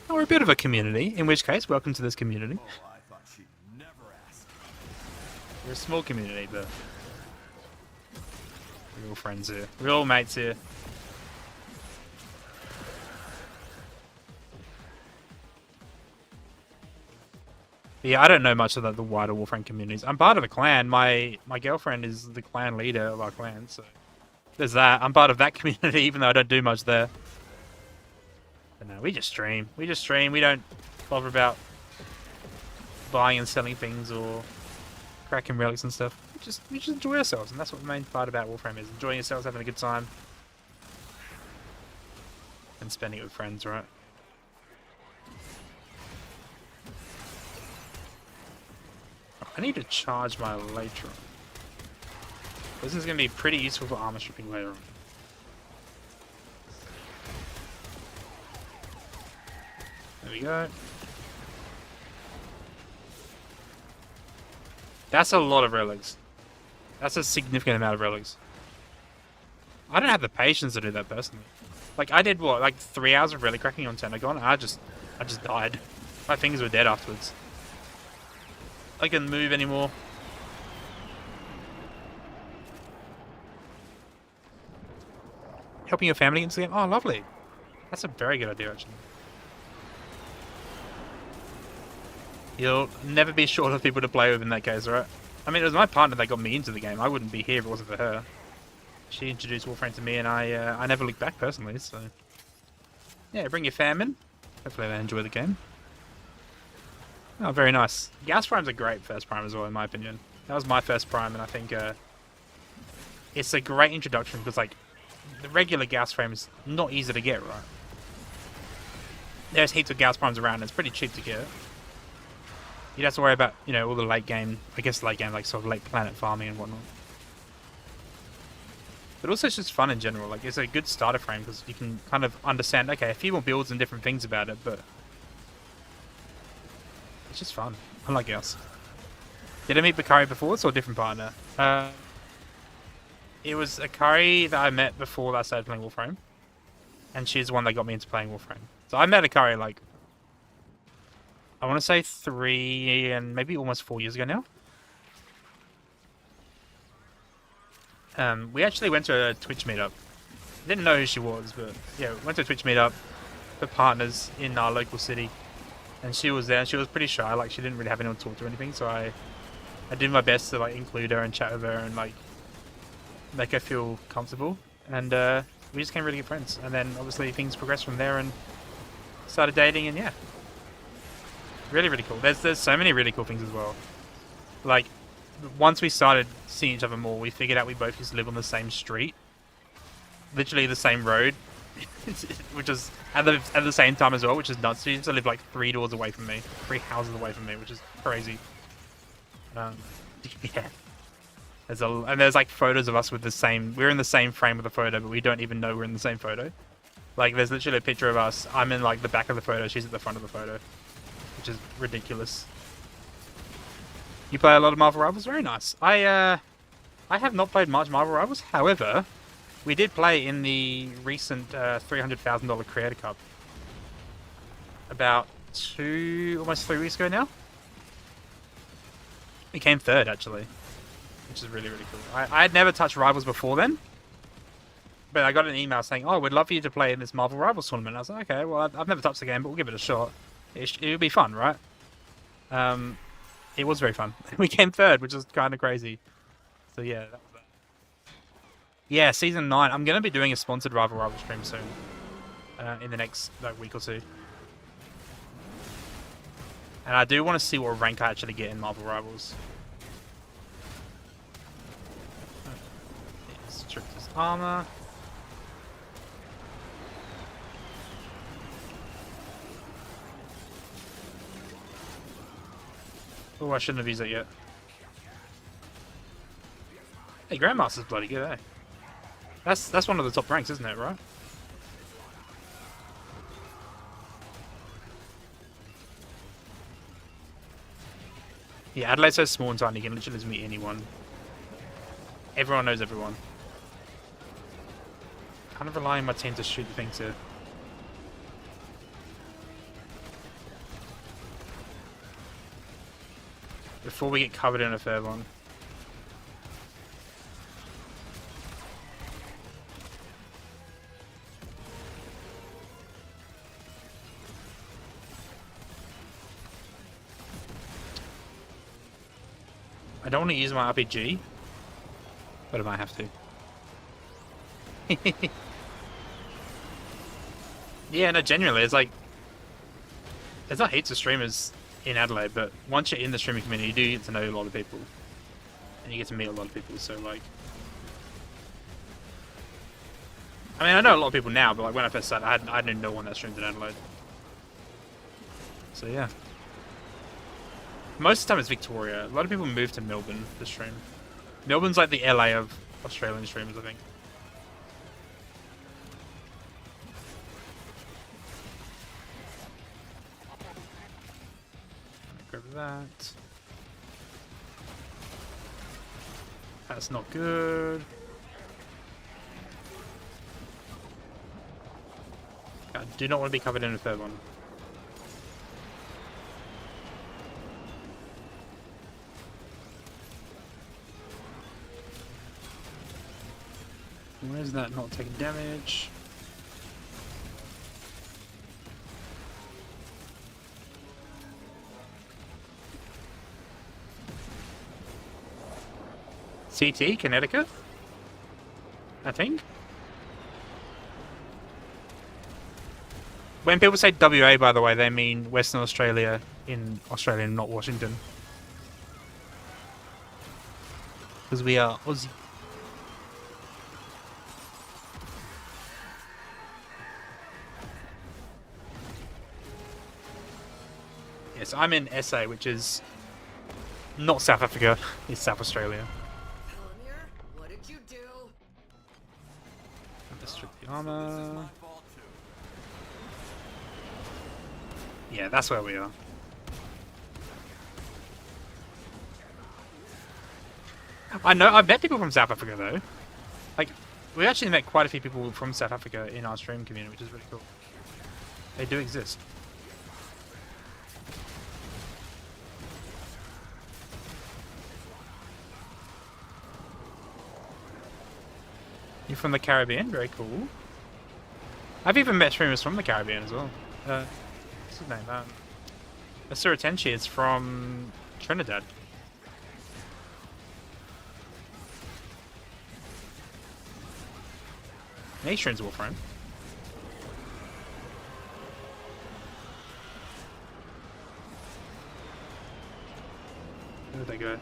Oh, we're a bit of a community, in which case, welcome to this community. Oh, I thought she'd never ask. We're a small community, but we're all friends here. We're all mates here. Yeah, I don't know much of the wider Warframe communities. I'm part of a clan. My girlfriend is the clan leader of our clan, so there's that. I'm part of that community, even though I don't do much there. But no, we just stream. We just stream. We don't bother about buying and selling things or cracking relics and stuff. We just enjoy ourselves, and that's what the main part about Warframe is: enjoying yourselves, having a good time, and spending it with friends, right? I need to charge my Elytron. This is going to be pretty useful for armor stripping later on. There we go. That's a lot of relics. That's a significant amount of relics. I don't have the patience to do that personally. Like, I did what, like 3 hours of relic cracking on Tentagon, and I just died. My fingers were dead afterwards. I couldn't move anymore. Helping your family into the game? Oh, lovely. That's a very good idea, actually. You'll never be short of people to play with in that case, right? I mean, it was my partner that got me into the game. I wouldn't be here if it wasn't for her. She introduced Warframe to me, and I never looked back personally, so... Yeah, bring your fam in. Hopefully they enjoy the game. Oh, very nice. Gas Prime's a great first prime as well, in my opinion. That was my first prime, and I think it's a great introduction because, like, the regular gas frame is not easy to get, right? There's heaps of gas primes around, and it's pretty cheap to get. You don't have to worry about, you know, all the late game, I guess late game, like sort of late planet farming and whatnot. But also it's just fun in general. Like, it's a good starter frame because you can kind of understand, okay, a few more builds and different things about it, but it's just fun. I like Gauss. Did I meet Bakari before this or a different partner? It was Akari that I met before I started playing Warframe. And she's the one that got me into playing Warframe. So I met Akari like, I want to say 3 and maybe almost 4 years ago now. We actually went to a Twitch meetup. Didn't know who she was, but yeah, went to a Twitch meetup for partners in our local city. And she was there, and she was pretty shy, like she didn't really have anyone to talk to or anything, so I did my best to like include her and chat with her and like make her feel comfortable. And we just became really good friends. And then obviously things progressed from there and started dating, and yeah. Really, really cool. There's so many really cool things as well. Like, once we started seeing each other more, we figured out we both used to live on the same street. Literally the same road. Which is at the same time as well, which is nuts. She used to live like 3 doors away from me. 3 houses away from me, which is crazy. Yeah. There's like photos of us with the same... We're in the same frame of the photo, but we don't even know we're in the same photo. Like, there's literally a picture of us. I'm in like the back of the photo. She's at the front of the photo. Which is ridiculous. You play a lot of Marvel Rivals? Very nice. I have not played much Marvel Rivals. However, we did play in the recent $300,000 Creator Cup. About almost 3 weeks ago now. We came third, actually. Which is really, really cool. I had never touched Rivals before then. But I got an email saying, oh, we'd love for you to play in this Marvel Rivals tournament. I was like, okay, well, I've never touched the game, but we'll give it a shot. It'll be fun, right? It was very fun. We came third, which is kind of crazy. So yeah, that was that. Yeah, season 9. I'm gonna be doing a sponsored Rival stream soon. In the next like week or two. And I do want to see what rank I actually get in Marvel Rivals. Strictest armor. Oh, I shouldn't have used it yet. Hey, Grandmaster's bloody good, eh? That's one of the top ranks, isn't it, right? Yeah, Adelaide's so small and tiny, you can literally just meet anyone. Everyone knows everyone. Kind of relying on my team to shoot the things here. Before we get covered in a third one. I don't want to use my RPG, but I might have to. Yeah, no, genuinely, it's like... There's not heaps of streamers in Adelaide, but once you're in the streaming community, you do get to know a lot of people. And you get to meet a lot of people, so like... I mean, I know a lot of people now, but like when I first started, I knew no one that streamed in Adelaide. So yeah. Most of the time it's Victoria. A lot of people move to Melbourne to stream. Melbourne's like the LA of Australian streamers, I think. Grab that. That's not good. I do not want to be covered in a third one. Why is that not taking damage? CT, Connecticut? I think. When people say WA, by the way, they mean Western Australia in Australia, not Washington. Because we are Aussie. Yes, I'm in SA, which is not South Africa, it's South Australia. Palamir, what did you do? Strip the armor. Yeah, that's where we are. I know, I've met people from South Africa though. Like, we actually met quite a few people from South Africa in our stream community, which is really cool. They do exist. You're from the Caribbean? Very cool. I've even met streamers from the Caribbean as well. What's his name? Asura Tenchi is from Trinidad. Nation's Warframe. Where did they go?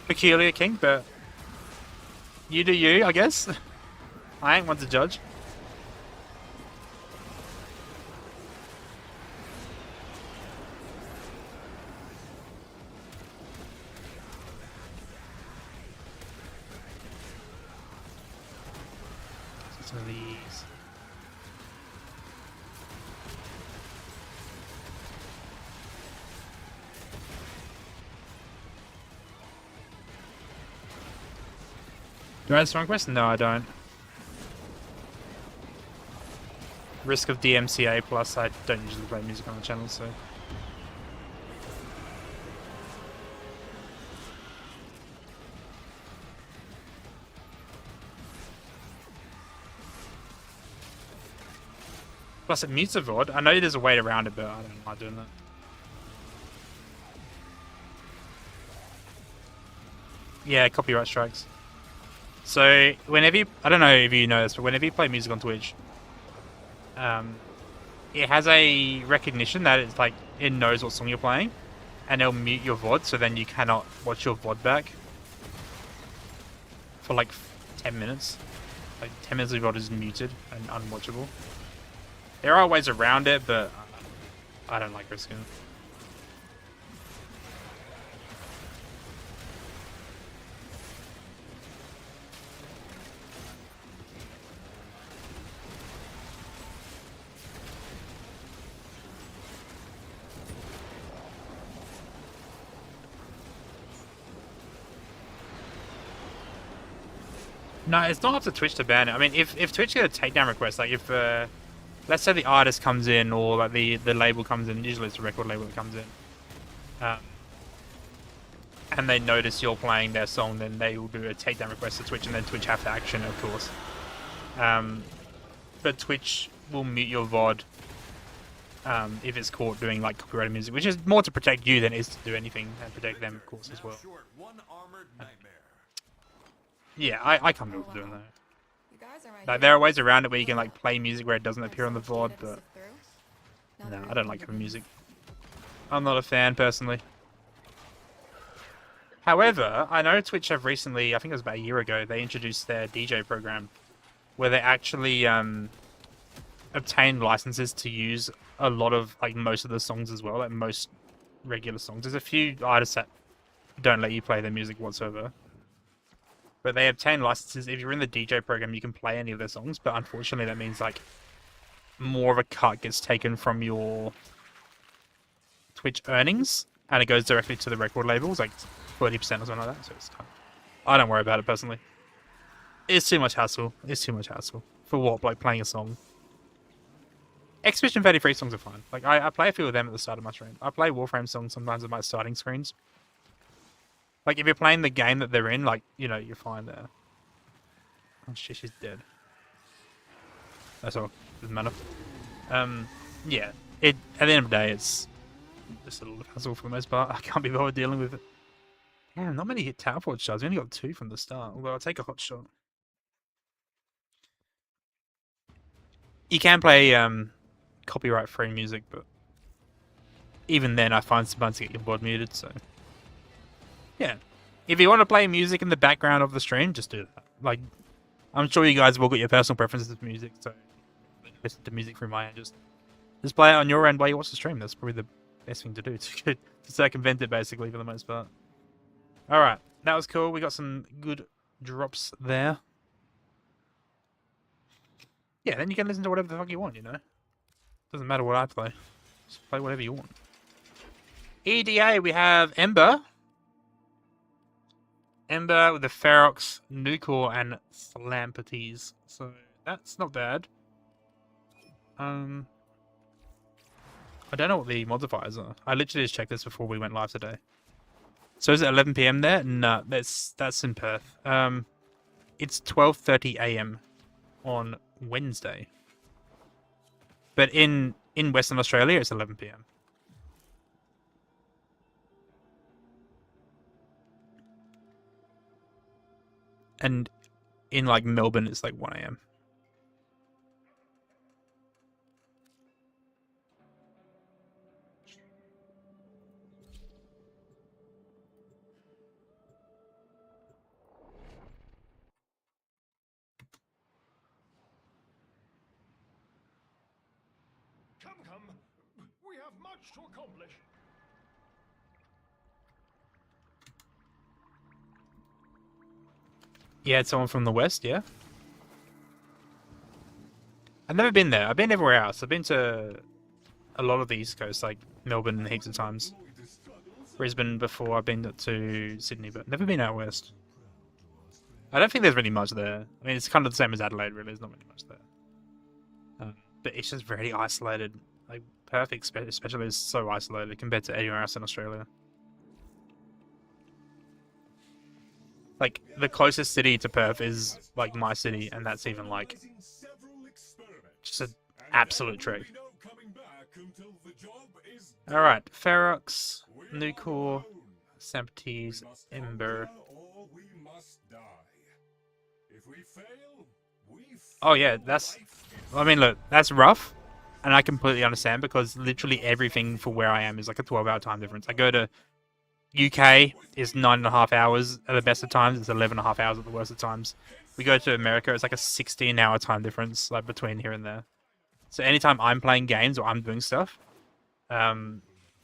Peculiar king, but you do you, I guess. I ain't one to judge. Some of these. Do I have strong quest? No, I don't. Risk of DMCA, plus I don't usually play music on the channel, so... Plus it mutes a VOD. I know there's a way around it, but I don't like doing that. Yeah, copyright strikes. So, whenever you... I don't know if you know this, but whenever you play music on Twitch, it has a recognition that it's like, it knows what song you're playing, and it'll mute your VOD, so then you cannot watch your VOD back. for like 10 minutes. Like 10 minutes of VOD is muted and unwatchable. There are ways around it, but I don't like risking it. No, it's not up to Twitch to ban it. I mean, if Twitch get a takedown request, like if, let's say the artist comes in or like the label comes in, usually it's a record label that comes in, and they notice you're playing their song, then they will do a takedown request to Twitch, and then Twitch have to action it, of course. But Twitch will mute your VOD if it's caught doing like copyrighted music, which is more to protect you than it is to do anything and protect them, of course, as well. Yeah, I can't be able to do that. You guys are right Like, here. there are ways around it where you can like play music where it doesn't appear on the There's so much VOD, data to but sift through. Now no, that I we're don't like done having with music. this. I'm not a fan personally. However, I know Twitch have recently, I think it was about a year ago, they introduced their DJ program where they actually obtain licenses to use a lot of, like, most of the songs as well, like most regular songs. There's a few artists that don't let you play their music whatsoever. But they obtain licenses. If you're in the DJ program, you can play any of their songs, but unfortunately that means, like, more of a cut gets taken from your Twitch earnings, and it goes directly to the record labels, like 30% or something like that. So it's kind of, I don't worry about it personally. It's too much hassle. It's too much hassle. For what? Like playing a song. Exhibition 33 songs are fine. Like I play a few of them at the start of my stream. I play WARFRAME songs sometimes at my starting screens. Like if you're playing the game that they're in, like, you know, you're fine there. Oh shit, she's dead. That's all. Doesn't matter. Yeah. At the end of the day, it's just a little hassle for the most part. I can't be bothered dealing with it. Damn, not many hit tower port shots. We only got 2 from the start. Although I'll take a hot shot. You can play copyright-free music, but even then, I find sometimes to get your VOD muted. So yeah, if you want to play music in the background of the stream, just do that. Like, I'm sure you guys have all got your personal preferences of music, so listen to music through my end. Just play it on your end while you watch the stream. That's probably the best thing to do to circumvent it, basically, for the most part. All right, that was cool. We got some good drops there. Yeah, then you can listen to whatever the fuck you want, you know? Doesn't matter what I play. Just play whatever you want. EDA, we have Ember. Ember with the Ferox, Nucor, and Slamperties. So, that's not bad. I don't know what the modifiers are. I literally just checked this before we went live today. So is it 11 PM there? No, that's in Perth. It's 12:30 AM on Wednesday. But in Western Australia, it's 11 PM. And in, like, Melbourne, it's like 1 AM. Come. We have much to accomplish. Yeah, it's someone from the West, yeah? I've never been there. I've been everywhere else. I've been to a lot of the East Coast, like Melbourne heaps of times. Brisbane before. I've been to Sydney, but never been out west. I don't think there's really much there. I mean, it's kind of the same as Adelaide, really. There's not really much there. But it's just very isolated. Like, Perth especially is so isolated compared to anywhere else in Australia. Like, the closest city to Perth is, like, my city, and that's even, like, just an absolute trek. Alright, Ferox, Nucor, Semptes, Ember. Oh yeah, that's... I mean, look, that's rough, and I completely understand, because literally everything for where I am is like a 12-hour time difference. I go to UK is 9.5 hours at the best of times. It's 11.5 hours at the worst of times. We go to America, it's like a 16-hour time difference, like between here and there. So anytime I'm playing games or I'm doing stuff,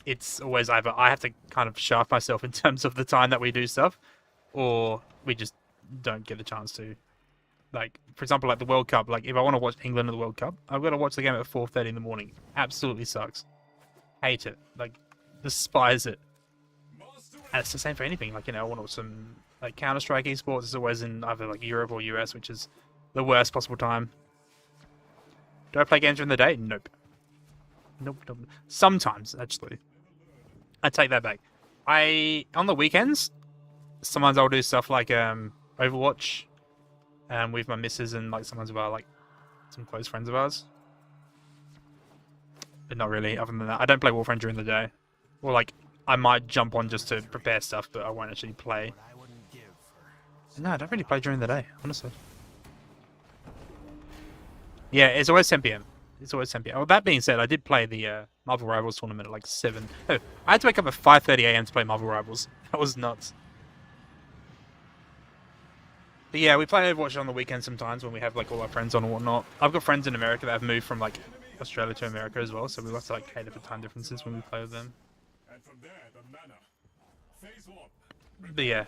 it's always either I have to kind of shaft myself in terms of the time that we do stuff, or we just don't get a chance to. Like, for example, like the World Cup. Like, if I want to watch England in the World Cup, I've got to watch the game at 4:30 in the morning. Absolutely sucks. Hate it. Like, despise it. And it's the same for anything. Like, you know, I want to watch some like Counter-Strike esports. It's always in either like Europe or US, which is the worst possible time. Do I play games during the day? Nope. Nope. Sometimes, actually. I take that back. On the weekends, sometimes I'll do stuff like Overwatch, with my missus and like sometimes with our like some close friends of ours. But not really. Other than that, I don't play WARFRAME during the day. Or like I might jump on just to prepare stuff, but I won't actually play. No, I don't really play during the day, honestly. Yeah, it's always 10 PM. It's always 10 PM. Well, that being said, I did play the Marvel Rivals tournament at like 7. Oh, I had to wake up at 5:30 AM to play Marvel Rivals. That was nuts. But yeah, we play Overwatch on the weekends sometimes when we have like all our friends on and whatnot. I've got friends in America that have moved from like Australia to America as well, so we have to like cater for time differences when we play with them. But yeah.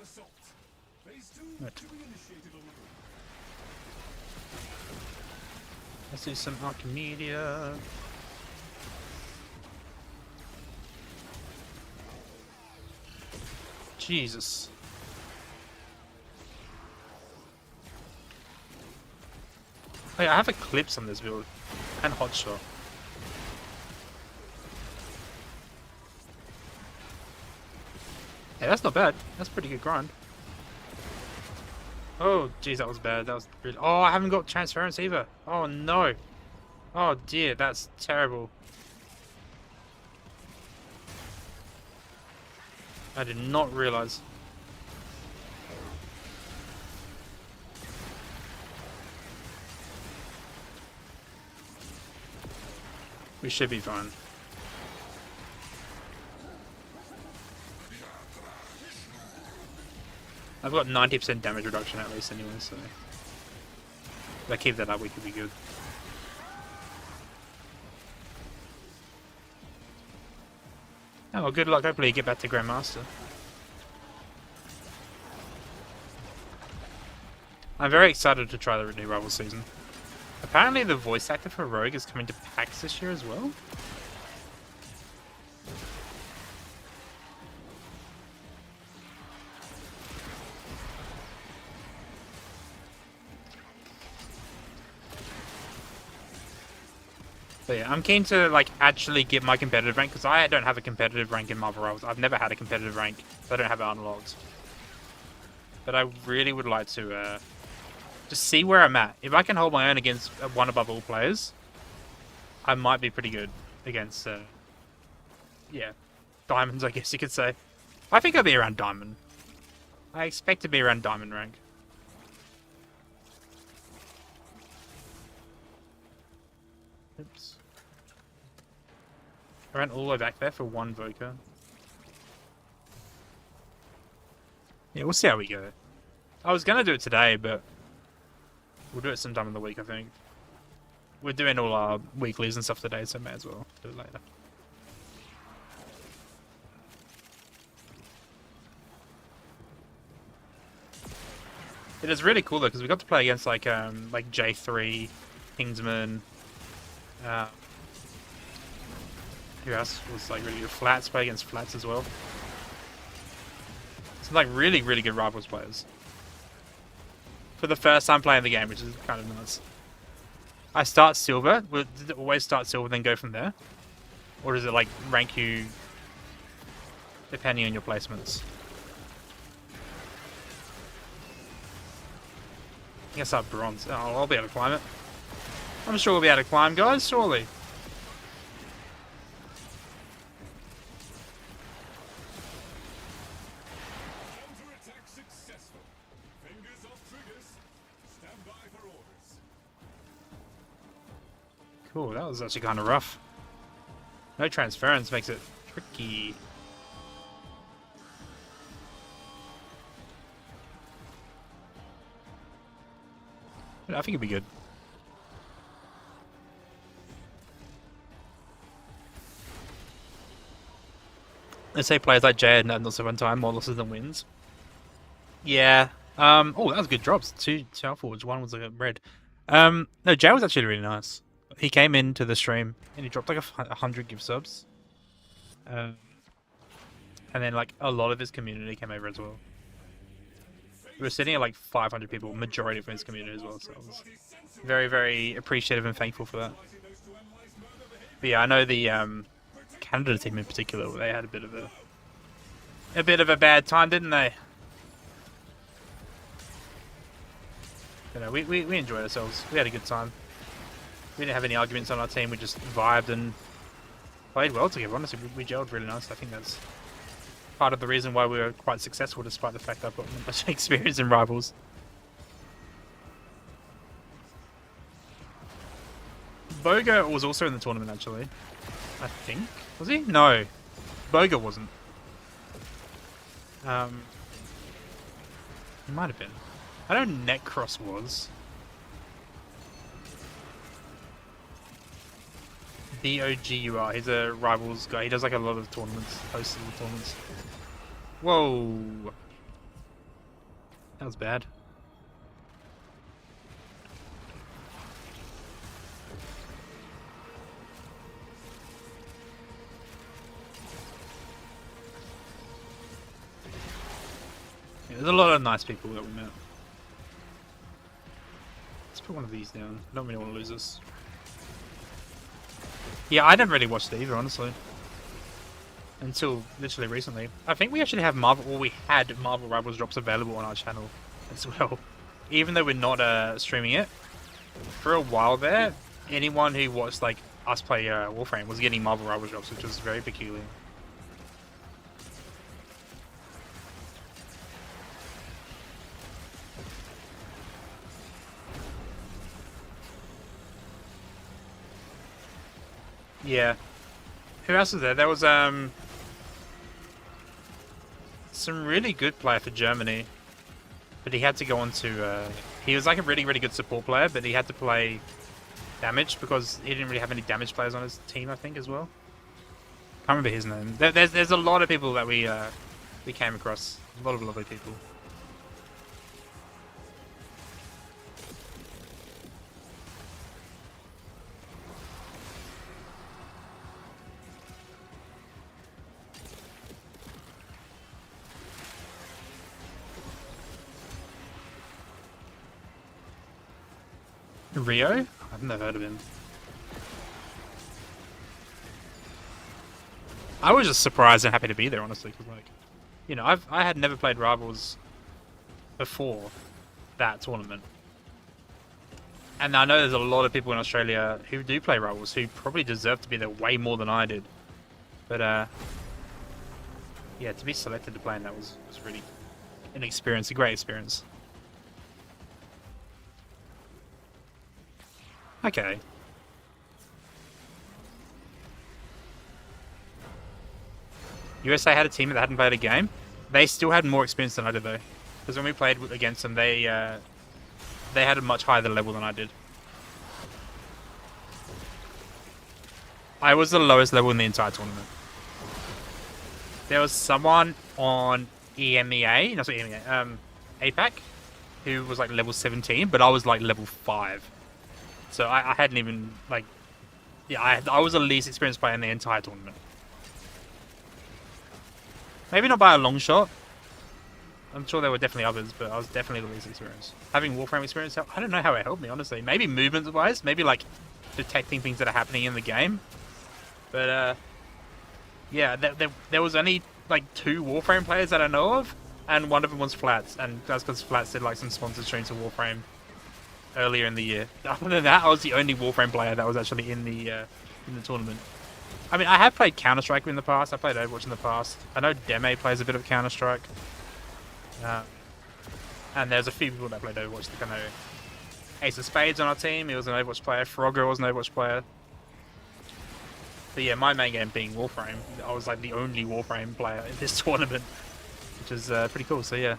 Right. Let's do some Archimedia. Jesus. Oh, yeah, I have Eclipse on this build. And Hotshot. Yeah, that's not bad. That's pretty good grind. Oh, jeez, that was bad. That was really... Oh, I haven't got transference either. Oh, no. Oh, dear, that's terrible. I did not realize. We should be fine. I've got 90% damage reduction at least anyway, so... If I keep that up, we could be good. Oh, well, good luck. Hopefully you get back to Grandmaster. I'm very excited to try the new Rival season. Apparently the voice actor for Rogue is coming to PAX this year as well. But yeah, I'm keen to like actually get my competitive rank because I don't have a competitive rank in Marvel Rivals. I've never had a competitive rank, so I don't have it unlocked. But I really would like to just see where I'm at. If I can hold my own against one above all players, I might be pretty good against, yeah, diamonds, I guess you could say. I think I'll be around diamond. I expect to be around diamond rank. Oops. I ran all the way back there for one Voker. Yeah, we'll see how we go. I was going to do it today, but we'll do it sometime in the week, I think. We're doing all our weeklies and stuff today, so may as well do it later. It is really cool though, because we got to play against like J3, Kingsman. Who else was like really good? Flats, play against Flats as well. Some like really good Rivals players. For the first time playing the game, which is kind of nice. I start silver. Did it always start silver then go from there? Or does it like rank you depending on your placements? I guess I'm bronze. Oh, I'll be able to climb it. I'm sure we'll be able to climb, guys, surely. Counterattack successful. Fingers off triggers. Stand by for orders. Cool, that was actually kind of rough. No transference makes it tricky. I think it'd be good. Let's say players like Jay and also one time more losses than wins. Yeah. Oh, that was good drops. Two Alphawards. One was like a red. No, Jay was actually really nice. He came into the stream and he dropped like 100 gift subs. And then like a lot of his community came over as well. We were sitting at like 500 people, majority from his community as well. So I was very, very appreciative and thankful for that. But yeah, I know the Canada team in particular, they had a bit of a bad time, didn't they? You know, we enjoyed ourselves. We had a good time. We didn't have any arguments on our team. We just vibed and played well together. Honestly, we gelled really nice. I think that's part of the reason why we were quite successful, despite the fact that I've got much experience in rivals. Boga was also in the tournament, actually. I think. Was he? No. Boga wasn't. He might have been. I know Netcross was. BOGUR. He's a rivals guy. He does like a lot of tournaments. Hosts the tournaments. Whoa. That was bad. Yeah, there's a lot of nice people that we met. Let's put one of these down. I don't really want to lose this. Yeah, I never really watched it either, honestly. Until literally recently. I think we actually have we had Marvel Rivals drops available on our channel as well. Even though we're not streaming it. For a while there, anyone who watched like us play Warframe was getting Marvel Rivals drops, which was very peculiar. Yeah. Who else was there? There was some really good player for Germany, but he had to go on to he was like a really, really good support player, but he had to play damage because he didn't really have any damage players on his team, I think, as well. Can't remember his name. There's a lot of people that we came across. A lot of lovely people. Rio? I've never heard of him. I was just surprised and happy to be there, honestly, because, like, you know, I had never played Rivals before that tournament. And I know there's a lot of people in Australia who do play Rivals who probably deserve to be there way more than I did. But, yeah, to be selected to play in that was really an experience, a great experience. Okay. USA had a team that hadn't played a game. They still had more experience than I did, though. Because when we played against them, they had a much higher level than I did. I was the lowest level in the entire tournament. There was someone on EMEA, no, sorry, EMEA, APAC, who was like level 17, but I was like level 5. So I hadn't even, like, yeah, I was the least experienced player in the entire tournament. Maybe not by a long shot. I'm sure there were definitely others, but I was definitely the least experienced. Having Warframe experience, I don't know how it helped me, honestly. Maybe movement-wise, maybe, like, detecting things that are happening in the game. But, yeah, there was only, like, 2 Warframe players that I know of, and one of them was Flats, and that's because Flats did, like, some sponsored streams to Warframe earlier in the year. Other than that, I was the only Warframe player that was actually in the tournament. I mean, I have played Counter-Strike in the past. I played Overwatch in the past. I know Deme plays a bit of Counter-Strike. And there's a few people that played Overwatch. Like, I know Ace of Spades on our team. He was an Overwatch player. Frogger was an Overwatch player. But yeah, my main game being Warframe. I was like the only Warframe player in this tournament, which is pretty cool. So yeah.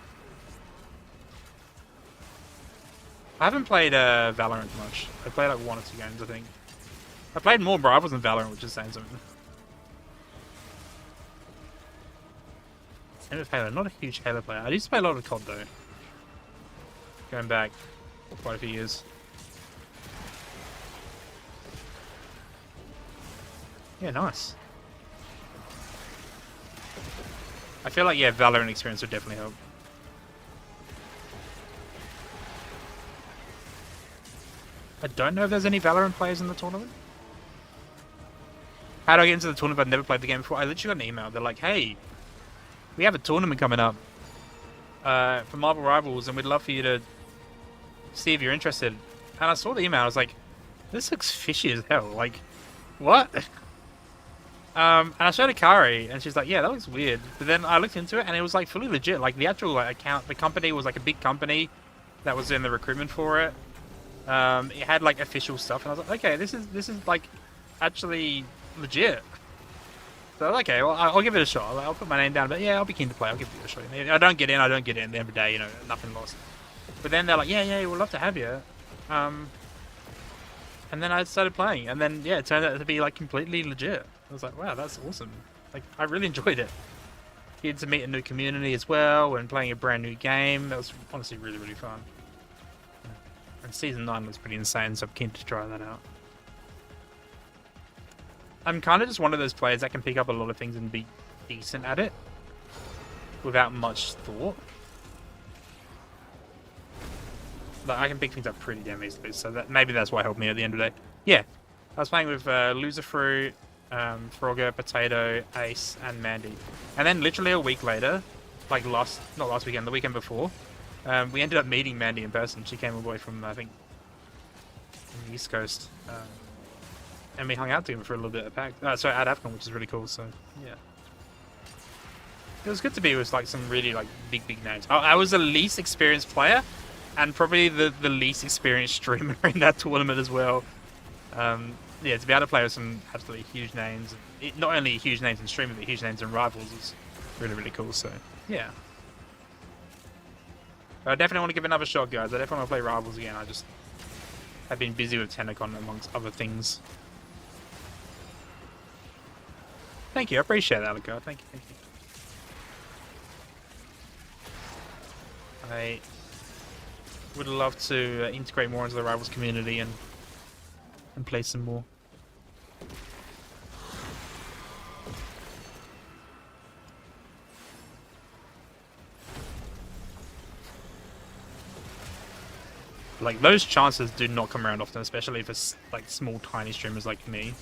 I haven't played Valorant much. I played like 1 or 2 games, I think. I played more Rivals than Valorant, which is saying something. Same with Halo. Not a huge Halo player. I used to play a lot of COD though. Going back quite a few years. Yeah, nice. I feel like, yeah, Valorant experience would definitely help. I don't know if there's any Valorant players in the tournament. How do I get into the tournament if I've never played the game before? I literally got an email. They're like, hey, we have a tournament coming up for Marvel Rivals, and we'd love for you to see if you're interested. And I saw the email. I was like, this looks fishy as hell. Like, what? And I showed Akari, and she's like, yeah, that looks weird. But then I looked into it, and it was like fully legit. Like the actual like account, the company was like a big company that was in the recruitment for it. It had like official stuff, and I was like, okay, this is like actually legit. So okay, well I'll give it a shot. I'll put my name down, but yeah, I'll be keen to play. I'll give it a shot. If I don't get in, I don't get in. At the end of the day, you know, nothing lost. But then they're like, yeah, we'd love to have you. And then I started playing, and then yeah, it turned out to be like completely legit. I was like, wow, that's awesome. Like I really enjoyed it. Getting to meet a new community as well, and playing a brand new game. That was honestly really, really fun. And Season 9 was pretty insane, so I'm keen to try that out. I'm kind of just one of those players that can pick up a lot of things and be decent at it without much thought. Like, I can pick things up pretty damn easily, so that maybe that's what helped me at the end of the day. Yeah, I was playing with Loser Fruit, Frogger, Potato, Ace, and Mandy. And then literally a week later, like not last weekend, the weekend before, we ended up meeting Mandy in person. She came all the way from, I think, from the East Coast. And we hung out together for a little bit at PAX. At AFCON, which is really cool, so, yeah. It was good to be with, like, some really, like, big names. I was the least experienced player, and probably the least experienced streamer in that tournament as well. Yeah, to be able to play with some absolutely huge names. Not only huge names in streaming, but huge names in Rivals is really, really cool, so, yeah. I definitely want to give it another shot, guys. I definitely want to play Rivals again. I just have been busy with TennoCon amongst other things. Thank you, I appreciate that, Alaka. Thank you. I would love to integrate more into the Rivals community and play some more. Like, those chances do not come around often, especially for like small, tiny streamers like me.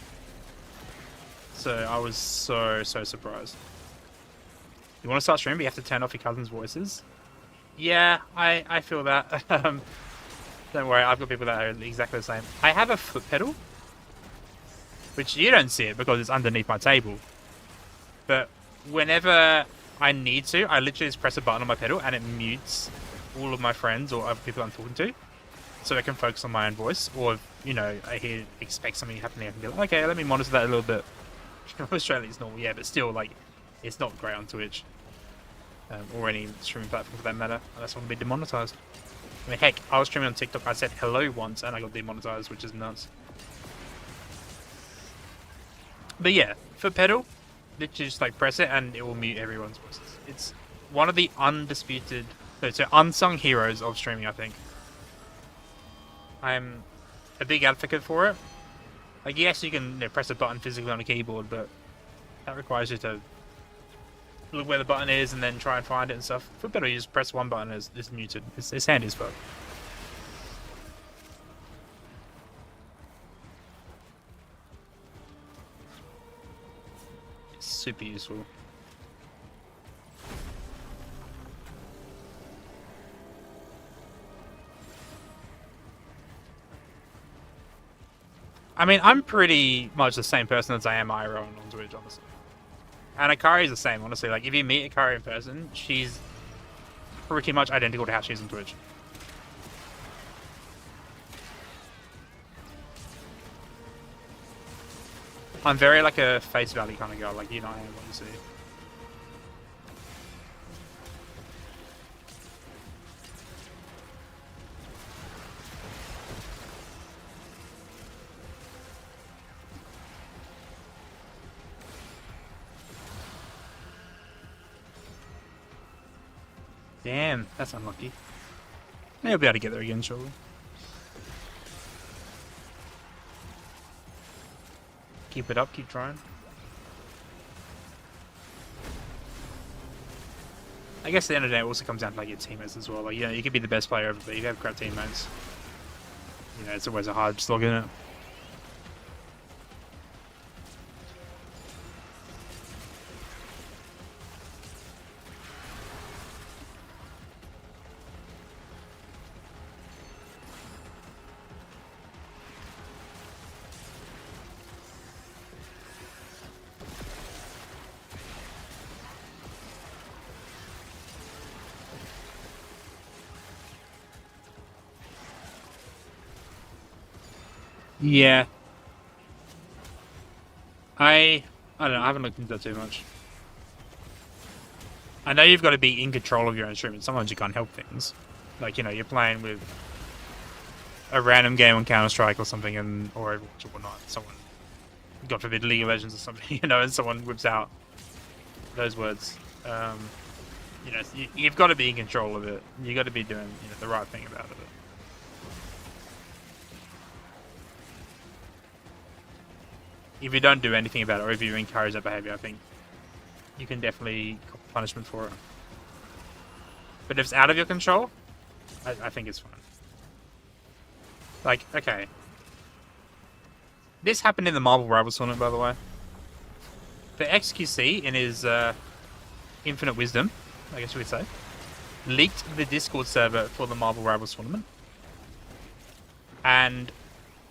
So I was so surprised. You want to start streaming, but you have to turn off your cousin's voices? Yeah, I feel that. Don't worry, I've got people that are exactly the same. I have a foot pedal, which you don't see it because it's underneath my table. But whenever I need to, I literally just press a button on my pedal and it mutes all of my friends or other people I'm talking to, so I can focus on my own voice. Or if, you know, I expect something happening, I can be like, okay, let me monitor that a little bit. Australia is normal, yeah, but still, like, it's not great on Twitch. Or any streaming platform for that matter, unless I want to be demonetized. I mean, heck, I was streaming on TikTok, I said hello once, and I got demonetized, which is nuts. But yeah, for pedal, literally just like press it and it will mute everyone's voices. It's one of the undisputed, so unsung heroes of streaming, I think. I'm a big advocate for it. Like, yes, you can press a button physically on a keyboard, but that requires you to look where the button is and then try and find it and stuff. For better, you just press one button and it's muted. It's handy as fuck. It's super useful. I mean, I'm pretty much the same person as I am IRL on Twitch, honestly. And Akari is the same, honestly. Like, if you meet Akari in person, she's pretty much identical to how she is on Twitch. I'm very like a face value kind of guy, like, you know, I am what you see. Damn, that's unlucky. Maybe I'll be able to get there again, surely. Keep it up, keep trying. I guess at the end of the day, it also comes down to like your teammates as well. Like, you know, you could be the best player ever, but if you have crap teammates, you know, it's always a hard slog, isn't it? Yeah. I don't know, I haven't looked into that too much. I know you've got to be in control of your own stream, and sometimes you can't help things. Like, you know, you're playing with a random game on Counter-Strike or something, and or Overwatch or whatnot. Someone, God forbid, League of Legends or something, you know, and someone whips out those words. You know, you've got to be in control of it. You've got to be doing, you know, the right thing about it. If you don't do anything about it, or if you encourage that behavior, I think you can definitely cop punishment for it. But if it's out of your control, I think it's fine. Like, okay. This happened in the Marvel Rivals tournament, by the way. The XQC, in his infinite wisdom, I guess you would say, leaked the Discord server for the Marvel Rivals tournament. And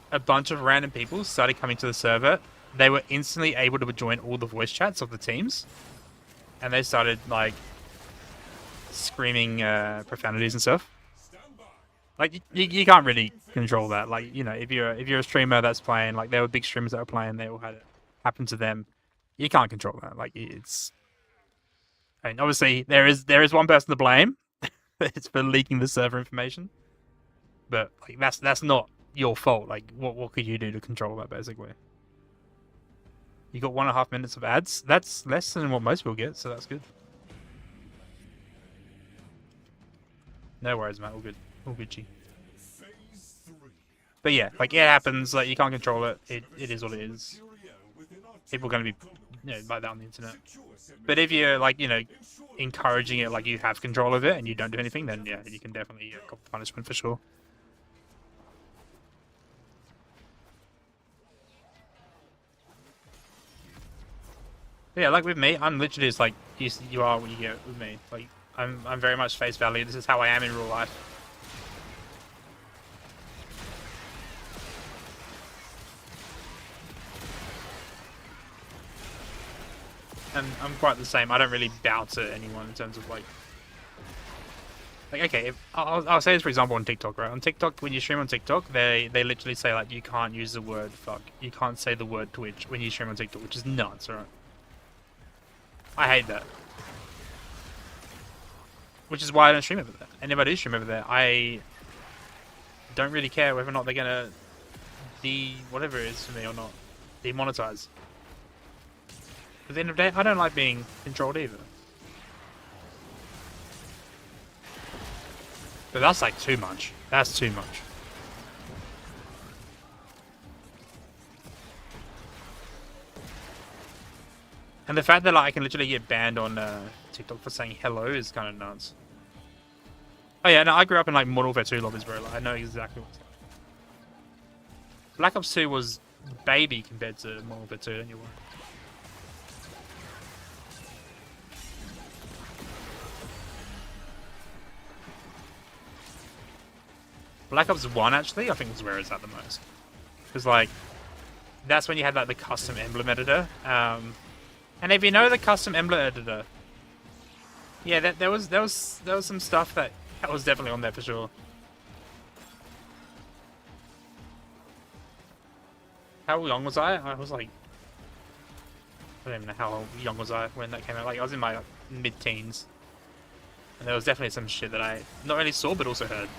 a bunch of random people started coming to the server. They were instantly able to join all the voice chats of the teams. And they started, like, screaming profanities and stuff. Like, you can't really control that. Like, you know, if you're a streamer that's playing, like, there were big streamers that were playing, they all had it happen to them. You can't control that. Like, it's... I mean, obviously, there is one person to blame. It's for leaking the server information. But, like, that's not your fault. Like, what could you do to control that, basically? You got 1.5 minutes of ads. That's less than what most people get, so that's good. No worries, mate. All good. All good, G. But yeah, like, it happens. Like, you can't control it. It is what it is. People are going to be, you know, like that on the internet. But if you're, like, you know, encouraging it, like you have control of it, and you don't do anything, then yeah, you can definitely cop punishment for sure. Yeah, like with me, I'm literally just like, you are what you get with me. Like, I'm very much face value. This is how I am in real life. And I'm quite the same. I don't really bow to anyone in terms of like okay, if, I'll say this for example on TikTok, right? On TikTok, when you stream on TikTok, they literally say like you can't use the word fuck. You can't say the word Twitch when you stream on TikTok, which is nuts, right? I hate that. Which is why I don't stream over there. And if I do stream over there, I don't really care whether or not they're gonna whatever it is for me or not. Demonetize. At the end of the day, I don't like being controlled either. But that's like too much. That's too much. And the fact that like I can literally get banned on TikTok for saying hello is kind of nuts. Oh yeah, no, I grew up in like Modern Warfare 2 lobbies, bro. Like, I know exactly what's happening. Black Ops 2 was baby compared to Modern Warfare 2, don't you worry. Black Ops 1, actually, I think was where it's at the most. Because, like, that's when you had, like, the custom emblem editor. And if you know the custom emblem editor, yeah, there was some stuff that was definitely on there for sure. How young was I? I was, like... I don't even know how young was I when that came out. Like, I was in my like, mid-teens. And there was definitely some shit that I not only saw, but also heard.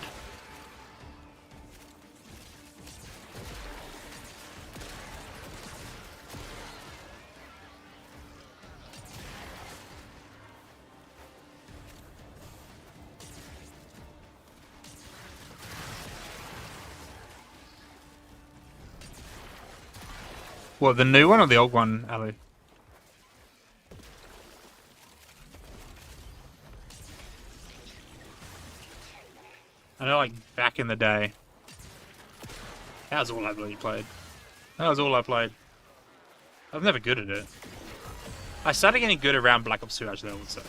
What, the new one or the old one, Ali? I know, like, back in the day. That was all I really played. That was all I played. I was never good at it. I started getting good around Black Ops 2, actually, I would say.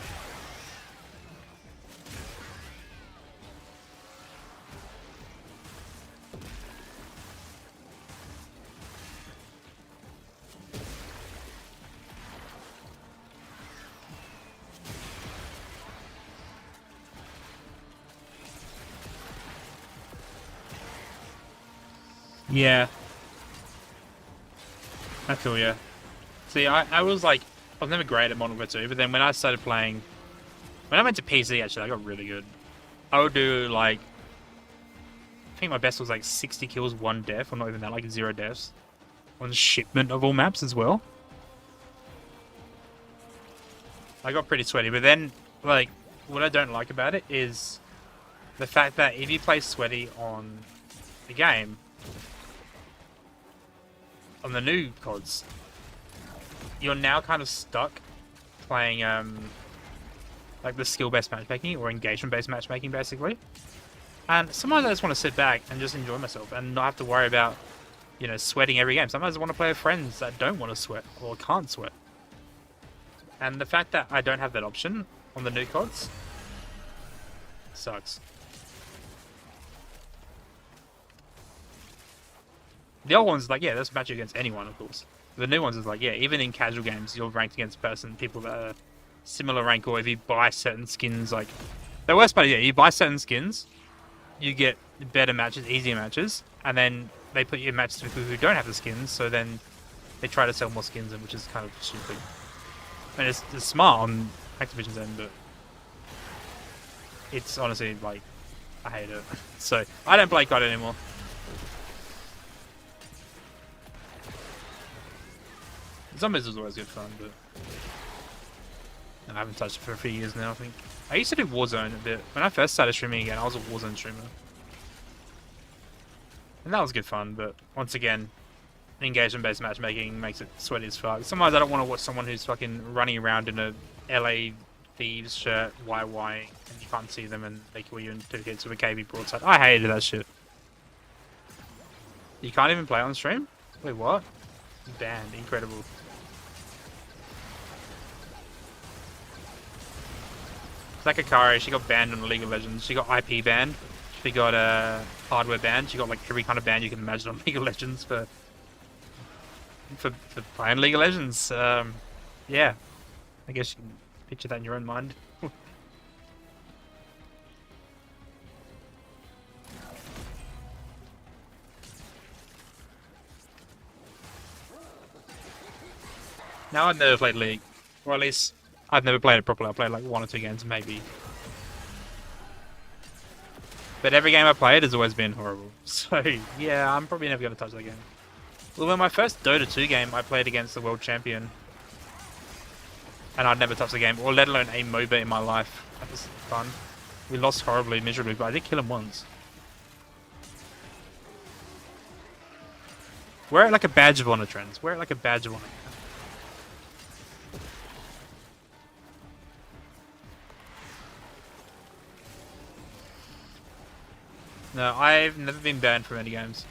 Yeah. I feel ya. See, I was like, I was never great at Modern Warfare 2, but then when I started playing, when I went to PC, actually, I got really good. I would do like, I think my best was like 60 kills, 1 death, or not even that, like 0 deaths. On shipment of all maps as well. I got pretty sweaty, but then, like, what I don't like about it is the fact that if you play sweaty on the game, on the new CODs, you're now kind of stuck playing like the skill-based matchmaking or engagement-based matchmaking, basically. And sometimes I just want to sit back and just enjoy myself and not have to worry about, you know, sweating every game. Sometimes I want to play with friends that don't want to sweat or can't sweat. And the fact that I don't have that option on the new CODs sucks. The old ones, like, yeah, that's match against anyone, of course. The new ones is like, yeah, even in casual games, you're ranked against people that are similar rank, or if you buy certain skins, like... The worst part is, yeah, you buy certain skins, you get better matches, easier matches, and then they put you in matches with people who don't have the skins, so then they try to sell more skins, which is kind of stupid. And it's smart on Activision's end, but it's honestly, like, I hate it. So, I don't play COD anymore. Zombies was always good fun, but I haven't touched it for a few years now, I think. I used to do Warzone a bit. When I first started streaming again, I was a Warzone streamer. And that was good fun, but once again, engagement-based matchmaking makes it sweaty as fuck. Sometimes I don't want to watch someone who's fucking running around in a LA Thieves shirt, YY, and you can't see them and they kill you in 2 hits with a KB broadside. I hated that shit. You can't even play on stream? Wait, what? Banned. Incredible. Like Akari, she got banned on League of Legends. She got IP banned. She got hardware banned. She got like every kind of ban you can imagine on League of Legends for playing League of Legends. Yeah, I guess you can picture that in your own mind. Now I've never played League, or at least I've never played it properly. I played like 1 or 2 games, maybe. But every game I played has always been horrible. So, yeah, I'm probably never going to touch that game. Well, in my first Dota 2 game, I played against the world champion. And I'd never touched the game, or let alone a MOBA in my life. That was fun. We lost horribly, miserably, but I did kill him once. Wear it like a badge of honor, Trends. Wear it like a badge of honor. No, I've never been banned from any games.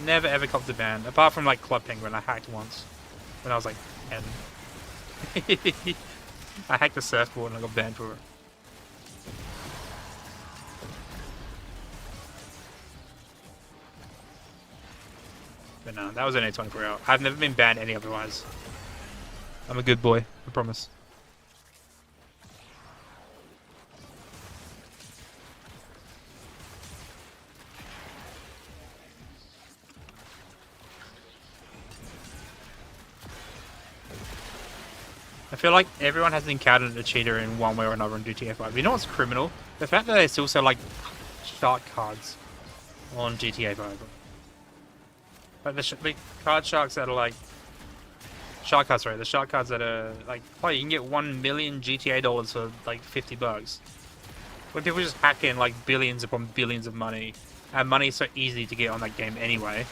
Never ever copped a ban. Apart from like Club Penguin, I hacked once. When I was like 10. I hacked the surfboard and I got banned for it. But no, that was only 24 hours. I've never been banned any otherwise. I'm a good boy, I promise. I feel like everyone has encountered a cheater in one way or another in GTA 5. You know what's criminal? The fact that they still sell like shark cards on GTA 5. Like the card sharks that are like shark cards, sorry, the shark cards that are like, oh, you can get 1 million GTA dollars for like $50. When people just hack in like billions upon billions of money, and money is so easy to get on that game anyway.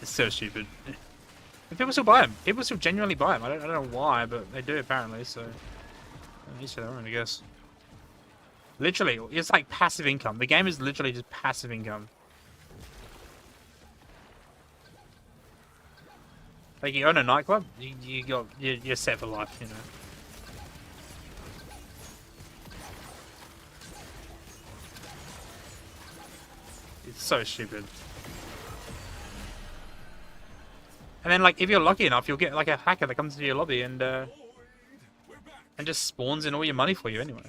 It's so stupid. And people still buy them. People still genuinely buy them. I don't know why, but they do apparently. So, each to their own, I guess. Literally, it's like passive income. The game is literally just passive income. Like you own a nightclub, you're set for life, you know. It's so stupid. And then, like, if you're lucky enough, you'll get like a hacker that comes into your lobby and just spawns in all your money for you anyway.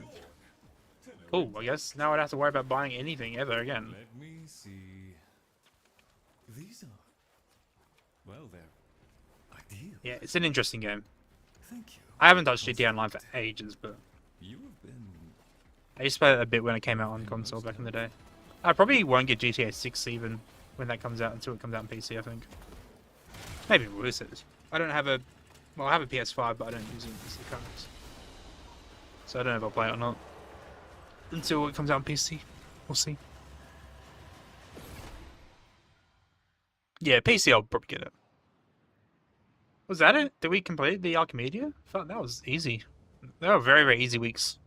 Cool. I guess now I don't have to worry about buying anything ever again. Let me see. These are, well, they're ideal. Yeah, it's an interesting game. Thank you. I haven't touched GTA Online for ages, but You have been I used to play it a bit when it came out on console back in the day. I probably won't get GTA 6 even when that comes out until it comes out on PC, I think. Maybe worse it. I don't have a... Well, I have a PS5, but I don't use it as the comes. So I don't know if I'll play it or not. Until it comes out on PC. We'll see. Yeah, PC I'll probably get it. Was that it? Did we complete the Archimedia? I thought that was easy. They were very, very easy weeks.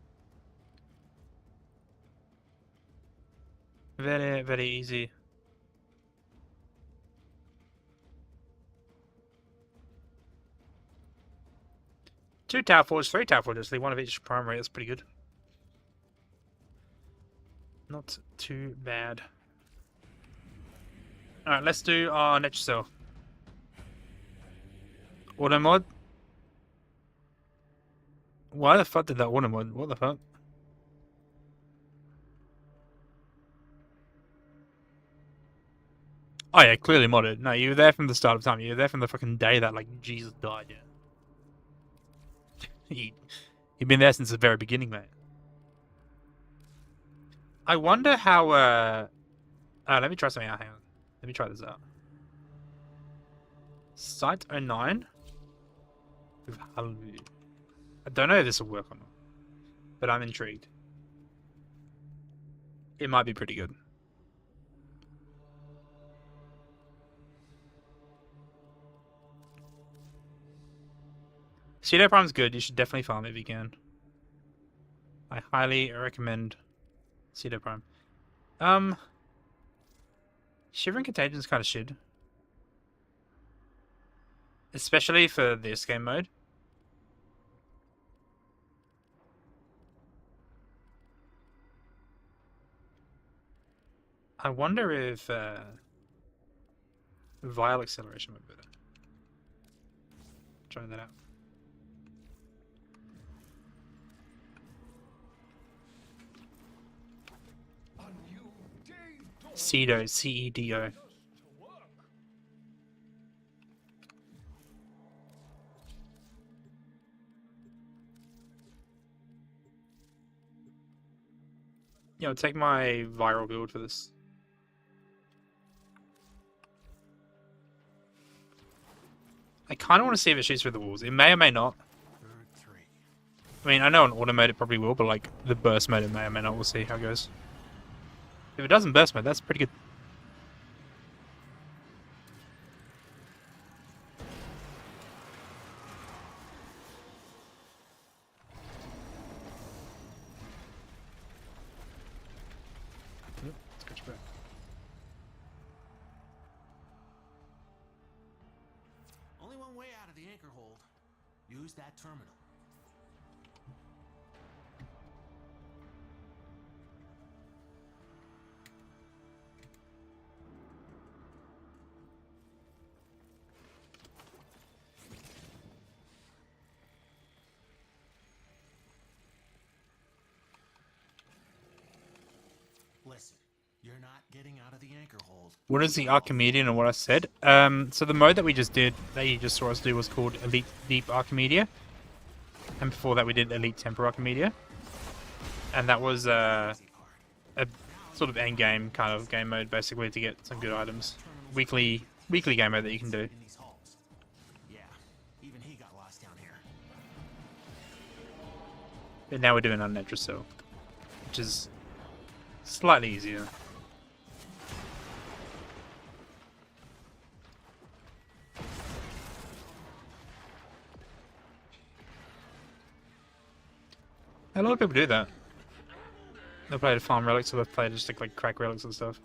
Very, very easy. Two Tower Forges, 3 Tower Forges, one of each primary. That's pretty good. Not too bad. Alright, let's do our next cell. Auto mod. Why the fuck did that auto mod? What the fuck? Oh yeah, clearly modded. No, you were there from the start of time. You were there from the fucking day that like Jesus died, yeah. You've been there since the very beginning, mate. I wonder how, let me try something out, hang on. Let me try this out. Site 09? With Hallelujah. I don't know if this will work or not. But I'm intrigued. It might be pretty good. Pseudo Prime's good. You should definitely farm it if you can. I highly recommend Pseudo Prime. Shivering Contagion's kind of shit. Especially for this game mode. I wonder if Vial Acceleration would be better. Try that out. Cedo, C-E-D-O. Yeah, I'll take my viral build for this. I kind of want to see if it shoots through the walls. It may or may not. I mean, I know on auto mode it probably will, but like the burst mode it may or may not. We'll see how it goes. If it doesn't burst mode, that's pretty good. Let's catch back. Only one way out of the anchor hold. Use that terminal. Listen, you're not getting out of the anchor hold. What is the Archimedia and what I said? So the mode that we just did, that you just saw us do, was called Elite Deep Archimedia. And before that we did Elite Temper Archimedia. And that was a sort of end game kind of game mode, basically, to get some good items. Weekly game mode that you can do. In these halls. Yeah, even he got lost down here. And now we're doing our Netracell. which is slightly easier. A lot of people do that. They play to farm relics, or they play just to like crack relics and stuff.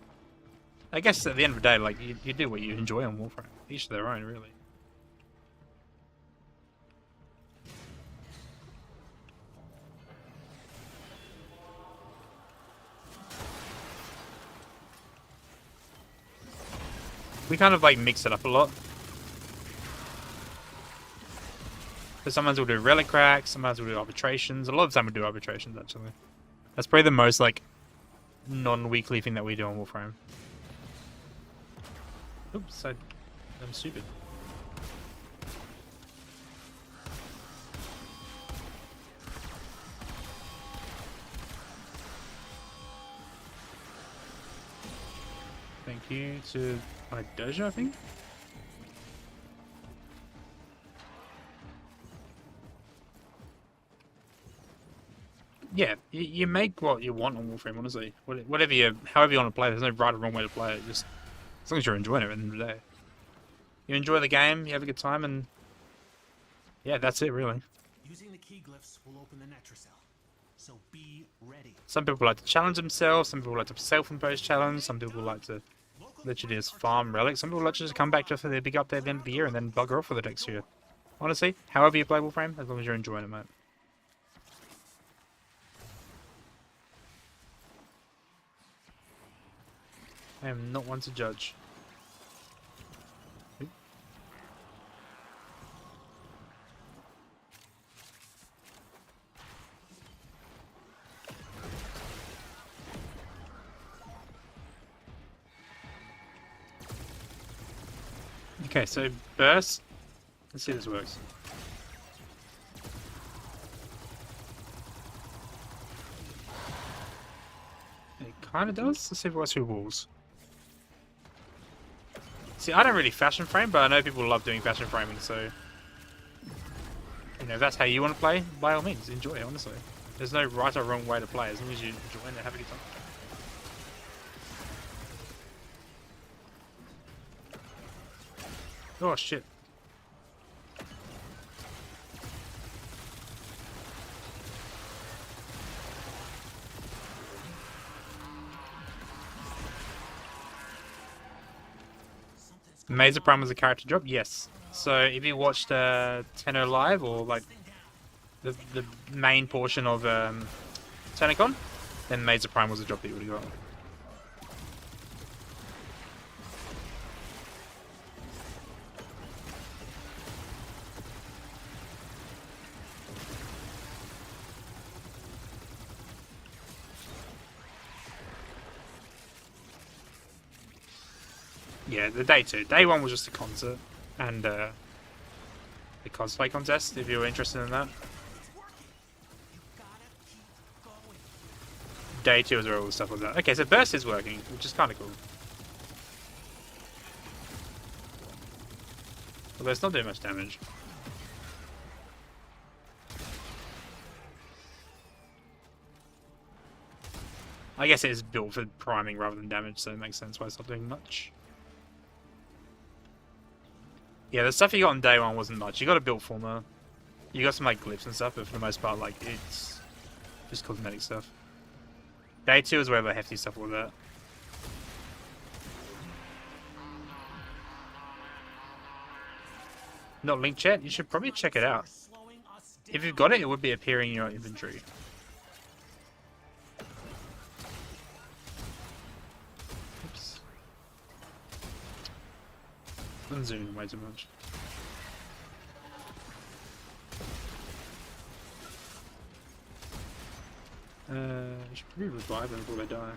I guess at the end of the day, like you do what you enjoy on Warframe. Each to their own, really. We kind of like mix it up a lot. So sometimes we'll do relic cracks, sometimes we'll do arbitrations. A lot of the time we'll do arbitrations, actually. That's probably the most like non-weekly thing that we do on Warframe. Oops, I'm stupid. Thank you to my dojo, I think. Yeah, you make what you want on Warframe, honestly. Whatever however you want to play, there's no right or wrong way to play it. Just as long as you're enjoying it at the end of the day. You enjoy the game, you have a good time, and yeah, that's it really. Using the key glyphs will open the Netra cell. So be ready. Some people like to challenge themselves, some people like to self-impose challenge, some people like to literally just farm relics, some people like to just come back for their big update at the end of the year and then bugger off for the next year. Honestly, however you play Warframe, as long as you're enjoying it, mate. I am not one to judge. Okay, so burst. Let's see if this works. It kind of does. Let's see if it works through walls. See, I don't really fashion frame, but I know people love doing fashion framing, so... You know, if that's how you want to play, by all means, enjoy it, honestly. There's no right or wrong way to play, as long as you enjoy it and have a good time. Oh, shit. Mazer Prime was a character drop? Yes. So if you watched Tenno Live, or like the main portion of TennoCon, then Mazer Prime was a drop that you would have got. Yeah, the day 2. Day 1 was just a concert and the cosplay contest, if you're interested in that. Day 2 is where all the stuff was at. Okay, so burst is working, which is kind of cool. Although it's not doing much damage. I guess it is built for priming rather than damage, so it makes sense why it's not doing much. Yeah, the stuff you got on day 1 wasn't much. You got a build former. You got some like glyphs and stuff, but for the most part, like, it's just cosmetic stuff. Day 2 is where the hefty stuff was at. Not linked yet? You should probably check it out. If you've got it, it would be appearing in your inventory. Oops. I'm zooming way too much. I should probably revive them before they die.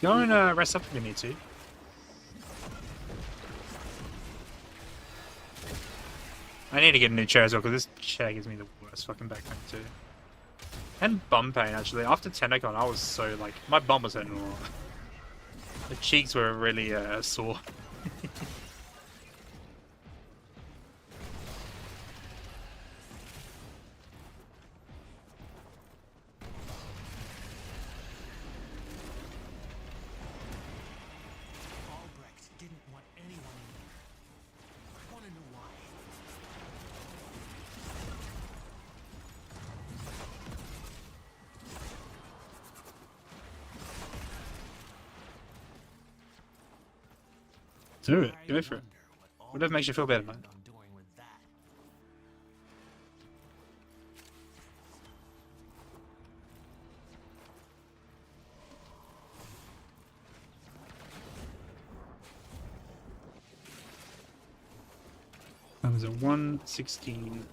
Go and rest up if you need to. I need to get a new chair as well, because this chair gives me the worst fucking back pain too. And bum pain, actually. After TennoCon, I was so, like, my bum was hurting a lot. The cheeks were really sore. Albrecht didn't want anyone in here. I want to know why. Do it. I Go for it. wonder what Whatever makes you feel better, man. Albrecht planned on doing with that. That was a 116.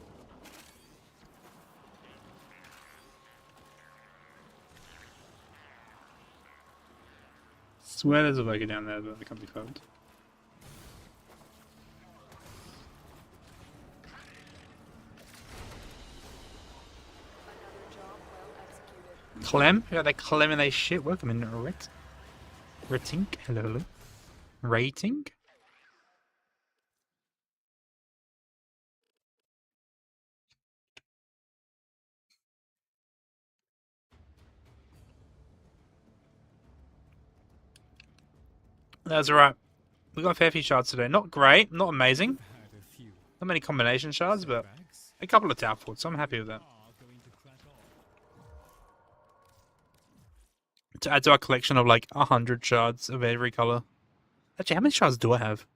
Swear there's a Vega down there, but I can't be found. Another job well executed. Clem? Yeah, they clemming they shit. Welcome in, Rating? Hello, hello. Rating? That's alright. We got a fair few shards today. Not great, not amazing. Had a few. Not many combination shards, but Bags a couple of tower forts, so I'm happy with that. are going to crack on. To add to our collection of like 100 shards of every color. Actually, how many shards do I have?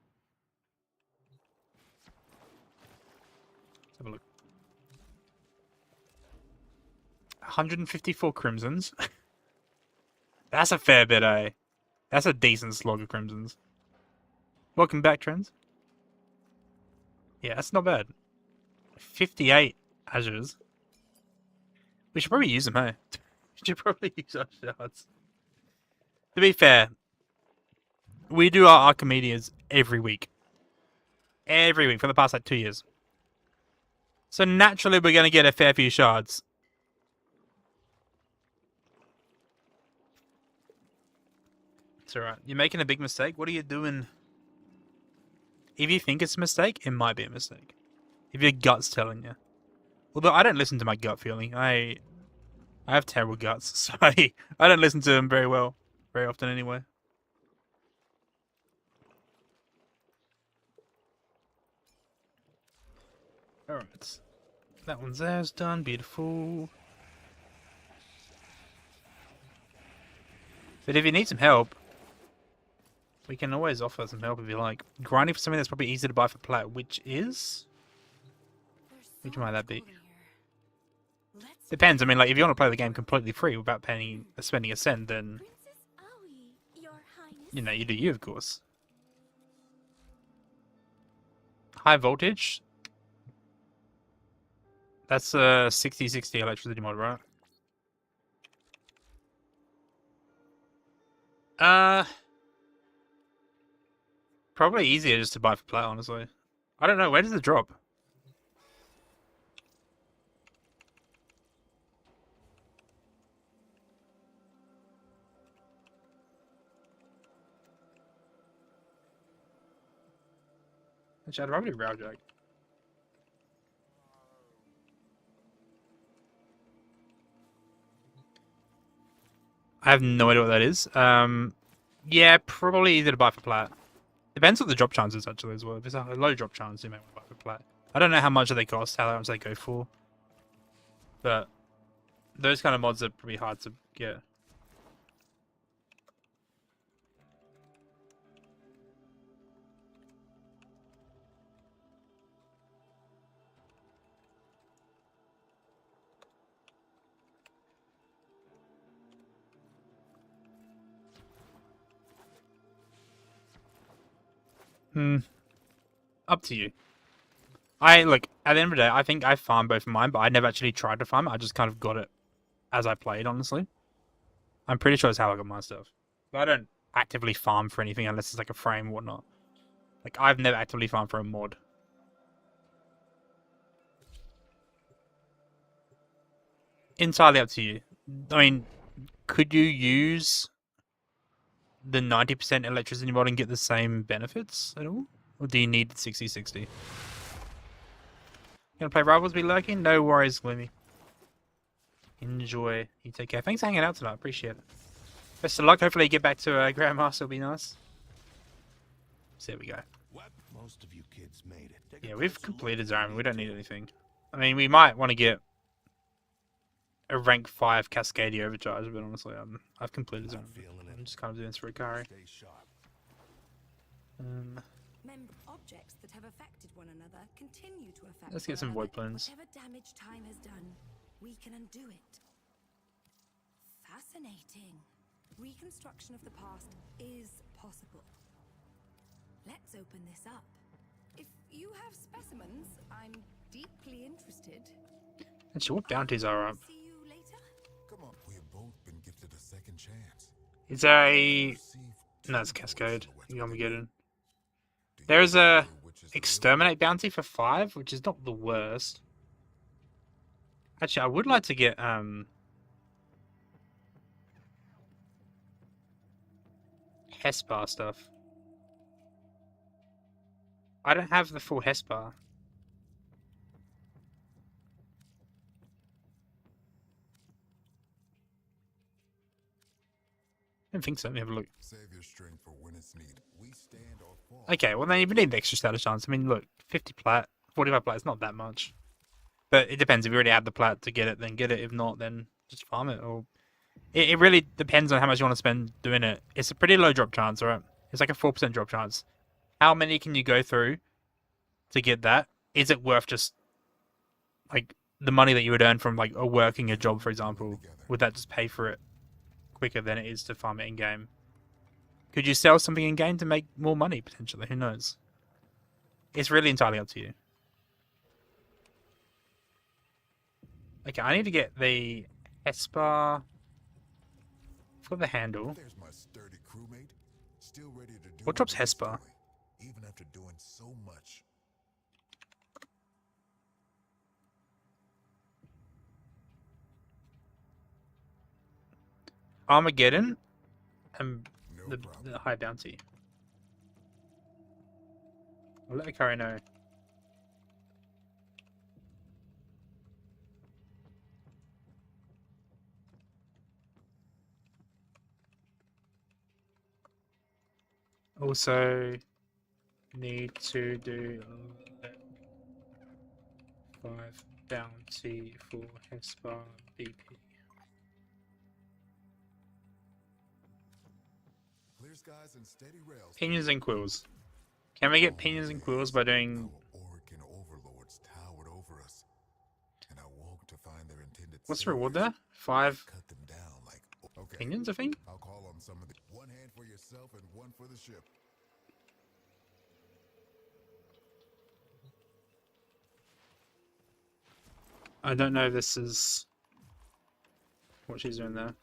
Let's have a look. 154 crimsons. That's a fair bit, eh? That's a decent slog of crimsons. Welcome back, Trends. Yeah, that's not bad. 58 azures. We should probably use them, hey? We should probably use our shards. To be fair, we do our Archimedes every week. Every week for the past like 2 years. So naturally we're going to get a fair few shards. It's alright. You're making a big mistake. What are you doing? If you think it's a mistake, it might be a mistake. If your gut's telling you. Although I don't listen to my gut feeling. I have terrible guts, so I don't listen to them very well. Very often anyway. Alright. That one's there's done. Beautiful. But if you need some help, we can always offer some help if you like. Grinding for something that's probably easy to buy for plat, which is... Which might that be? Depends. I mean, like, if you want to play the game completely free without spending a cent, then... You know, you do you, of course. High voltage? That's a 60-60 electricity mod, right? Probably easier just to buy for plat, honestly. I don't know, where does it drop? Actually, I'd rather do Railjack. I have no idea what that is. Yeah, probably easier to buy for plat. Depends what the drop chance is, actually, as well. If it's a low drop chance, you may want to buy for plat. I don't know how much they cost, how much they go for. But those kind of mods are pretty hard to get. Up to you. Look, at the end of the day, I think I farmed both of mine, but I never actually tried to farm it. I just kind of got it as I played, honestly. I'm pretty sure that's how I got my stuff. But I don't actively farm for anything unless it's like a frame or whatnot. Like, I've never actively farmed for a mod. entirely up to you. I mean, could you use the 90% electricity mod and get the same benefits at all? Or do you need the 60-60? Gonna play Rivals be lurking? No worries, Gloomy. Enjoy. You take care. Thanks for hanging out tonight. Appreciate it. Best of luck. Hopefully you get back to Grandmaster. Will be nice. So there we go. Most of you kids made it. Yeah, we've completed Zariman. We don't need anything. I mean, we might want to get a rank 5 Cascadia Overcharge, but honestly, I've completed Zariman. I'm just kind of doing this for Ikari. Stay sharp. Objects that have affected one another continue to affect Let's get some one void plans. Whatever damage time has done, we can undo it. Fascinating. Reconstruction of the past is possible. Let's open this up. If you have specimens, I'm deeply interested. Actually, what bounties are up? See you later. Come on. We have both been gifted a second chance. Is there a... No, it's Cascade. You want me to get in? There's a Exterminate bounty for 5, which is not the worst. Actually, I would like to get Hesper stuff. I don't have the full Hesper. I don't think so. Let me have a look. Save your strength for when it's needed. We stand or fall. Okay, well then you need the extra status chance. I mean, look, 50 plat, 45 plat is not that much. But it depends. If you already have the plat to get it, then get it. If not, then just farm it. Or it really depends on how much you want to spend doing it. It's a pretty low drop chance, right? It's like a 4% drop chance. How many can you go through to get that? Is it worth just like the money that you would earn from like working a job, for example? Would that just pay for it quicker than it is to farm it in game? Could you sell something in game to make more money potentially? Who knows? It's really entirely up to you. Okay, I need to get the Hesper for the handle. There's my sturdy crewmate, still ready to do What drops what he's Hesper? doing, even after doing so much. Armageddon and No the high bounty. I'll let Ikari know. Also need to do 5 bounty for Hesper BP. Clear skies and steady rails. Pinions and quills. Can we get pinions and quills by doing... Our Orcan overlords towered over us, and I woke to find their intended What's the reward saviors there? 5 cut them down like okay. pinions, I think? I'll call on some of the one hand for yourself and one for the ship. I don't know if this is what she's doing there.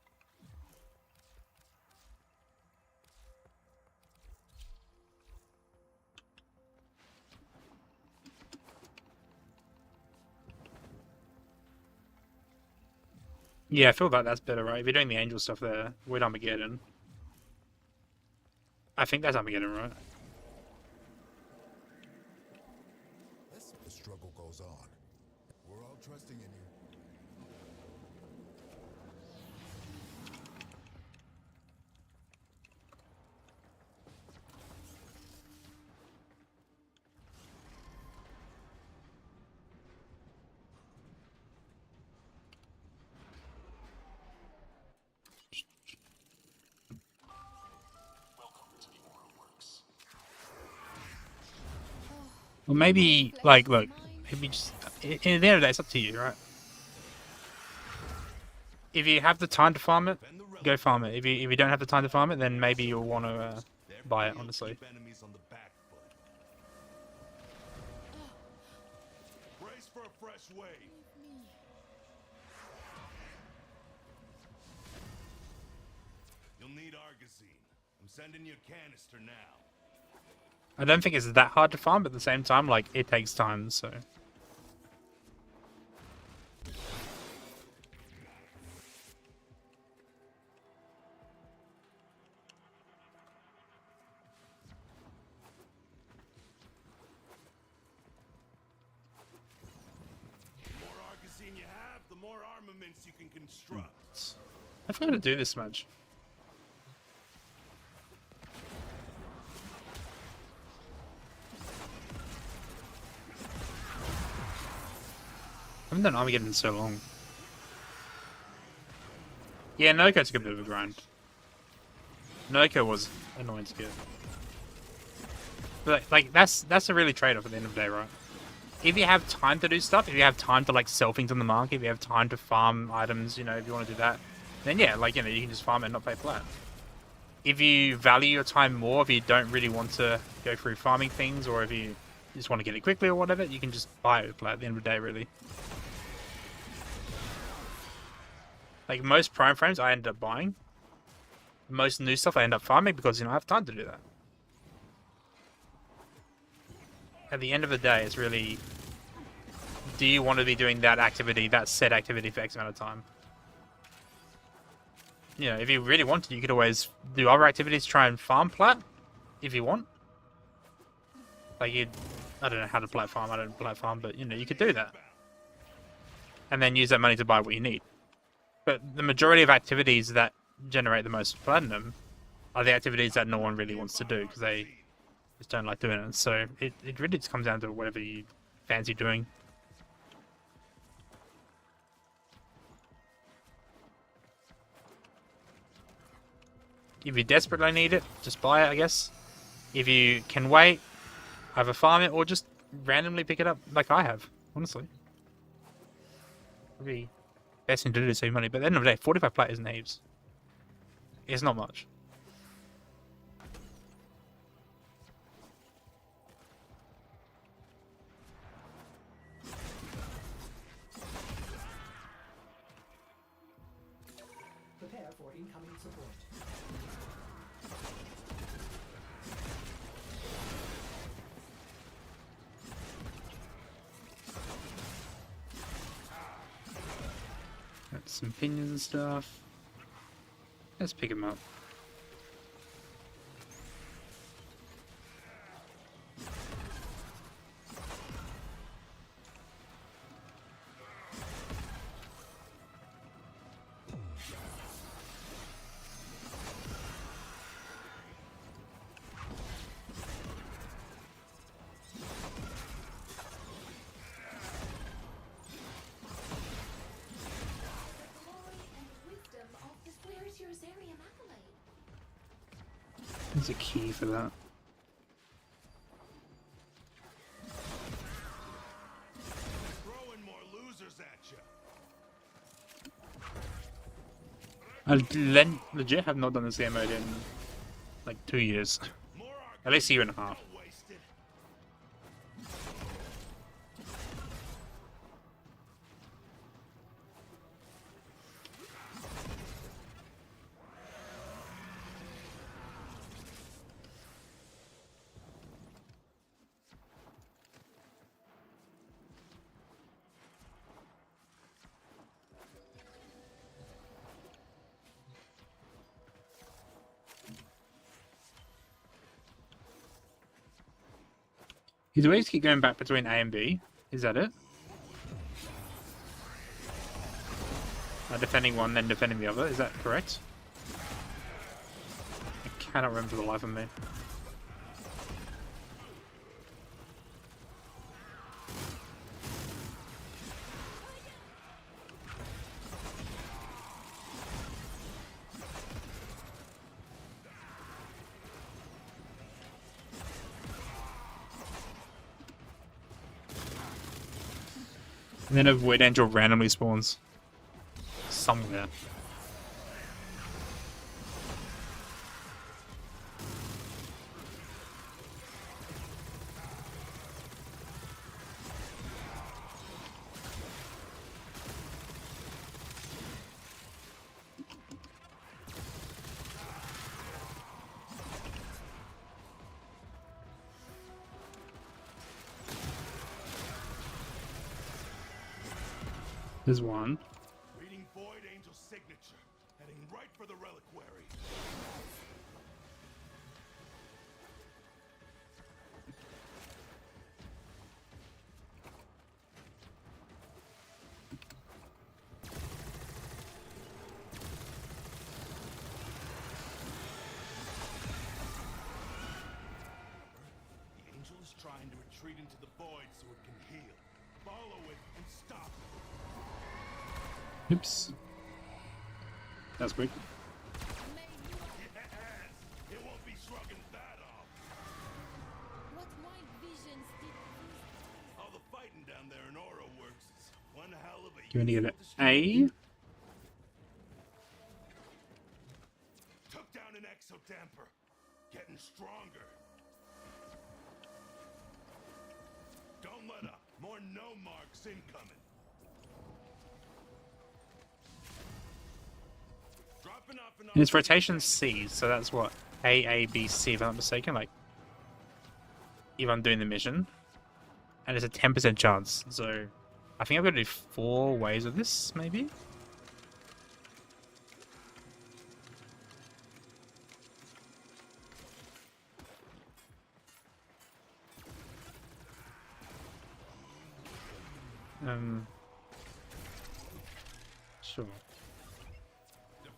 Yeah, I feel like that's better, right? If you're doing the angel stuff there with Armageddon. I think that's Armageddon, right? The struggle goes on. We're all trusting in you. Or maybe, like, look, maybe just... In the end of the day, it's up to you, right? If you have the time to farm it, go farm it. If you don't have the time to farm it, then maybe you'll want to buy it, honestly. Enemies on the back foot. Brace for a fresh wave. You'll need Argosine. I'm sending you a canister now. I don't think it's that hard to farm, but at the same time, like, it takes time, so... armaments you can construct. I forgot to do this much. I haven't done Armageddon in so long. Yeah, Noko took a bit of a grind. Noko was annoying to get. But like that's a really trade-off at the end of the day, right? If you have time to do stuff, if you have time to like sell things on the market, if you have time to farm items, you know, if you want to do that, then yeah, like, you know, you can just farm it and not pay flat. If you value your time more, if you don't really want to go through farming things, or if you just want to get it quickly or whatever, you can just buy it flat at the end of the day, really. Like most prime frames I end up buying. Most new stuff I end up farming because, you know, I have time to do that. At the end of the day, it's really, do you want to be doing that activity, that set activity for X amount of time? You know, if you really want to, you could always do other activities, try and farm plat, if you want. Like I don't know how to plat farm, I don't plat farm, but, you know, you could do that. And then use that money to buy what you need. But the majority of activities that generate the most platinum are the activities that no one really wants to do, because they just don't like doing it. So it really just comes down to whatever you fancy doing. If you desperately need it, just buy it, I guess. If you can wait, either farm it or just randomly pick it up like I have, honestly. Probably best thing to do to save money, but at the end of the day, 45 plat isn't heaps. It's not much. Prepare for incoming support. Got some pinions and stuff. Let's pick him up. There's a key for that. Throwing more losers at I legit have not done this game mode in like 2 years. you. At least a year and a half. Wasted. You always keep going back between A and B. Is that it? Defending one, then defending the other. Is that correct? I cannot remember for the life of me. And then a Void Angel randomly spawns somewhere. There's one. Reading Void Angel's signature. Heading right for the reliquary. retreat into the void so it can heal. Follow it and stop it. Oops. That's quick. Yes! It won't be shrugging that off. What my visions did. All the fighting down there in Aura Works is one hell of a You want to give it useful A? Took down an exo-damper. Getting stronger. Don't let up. More no marks incoming. Dropping off an And its rotation C, so that's what? A, B, C, if I'm not mistaken. Like, if I'm doing the mission. And it's a 10% chance, so I think I've got to do 4 ways of this, maybe? Sure.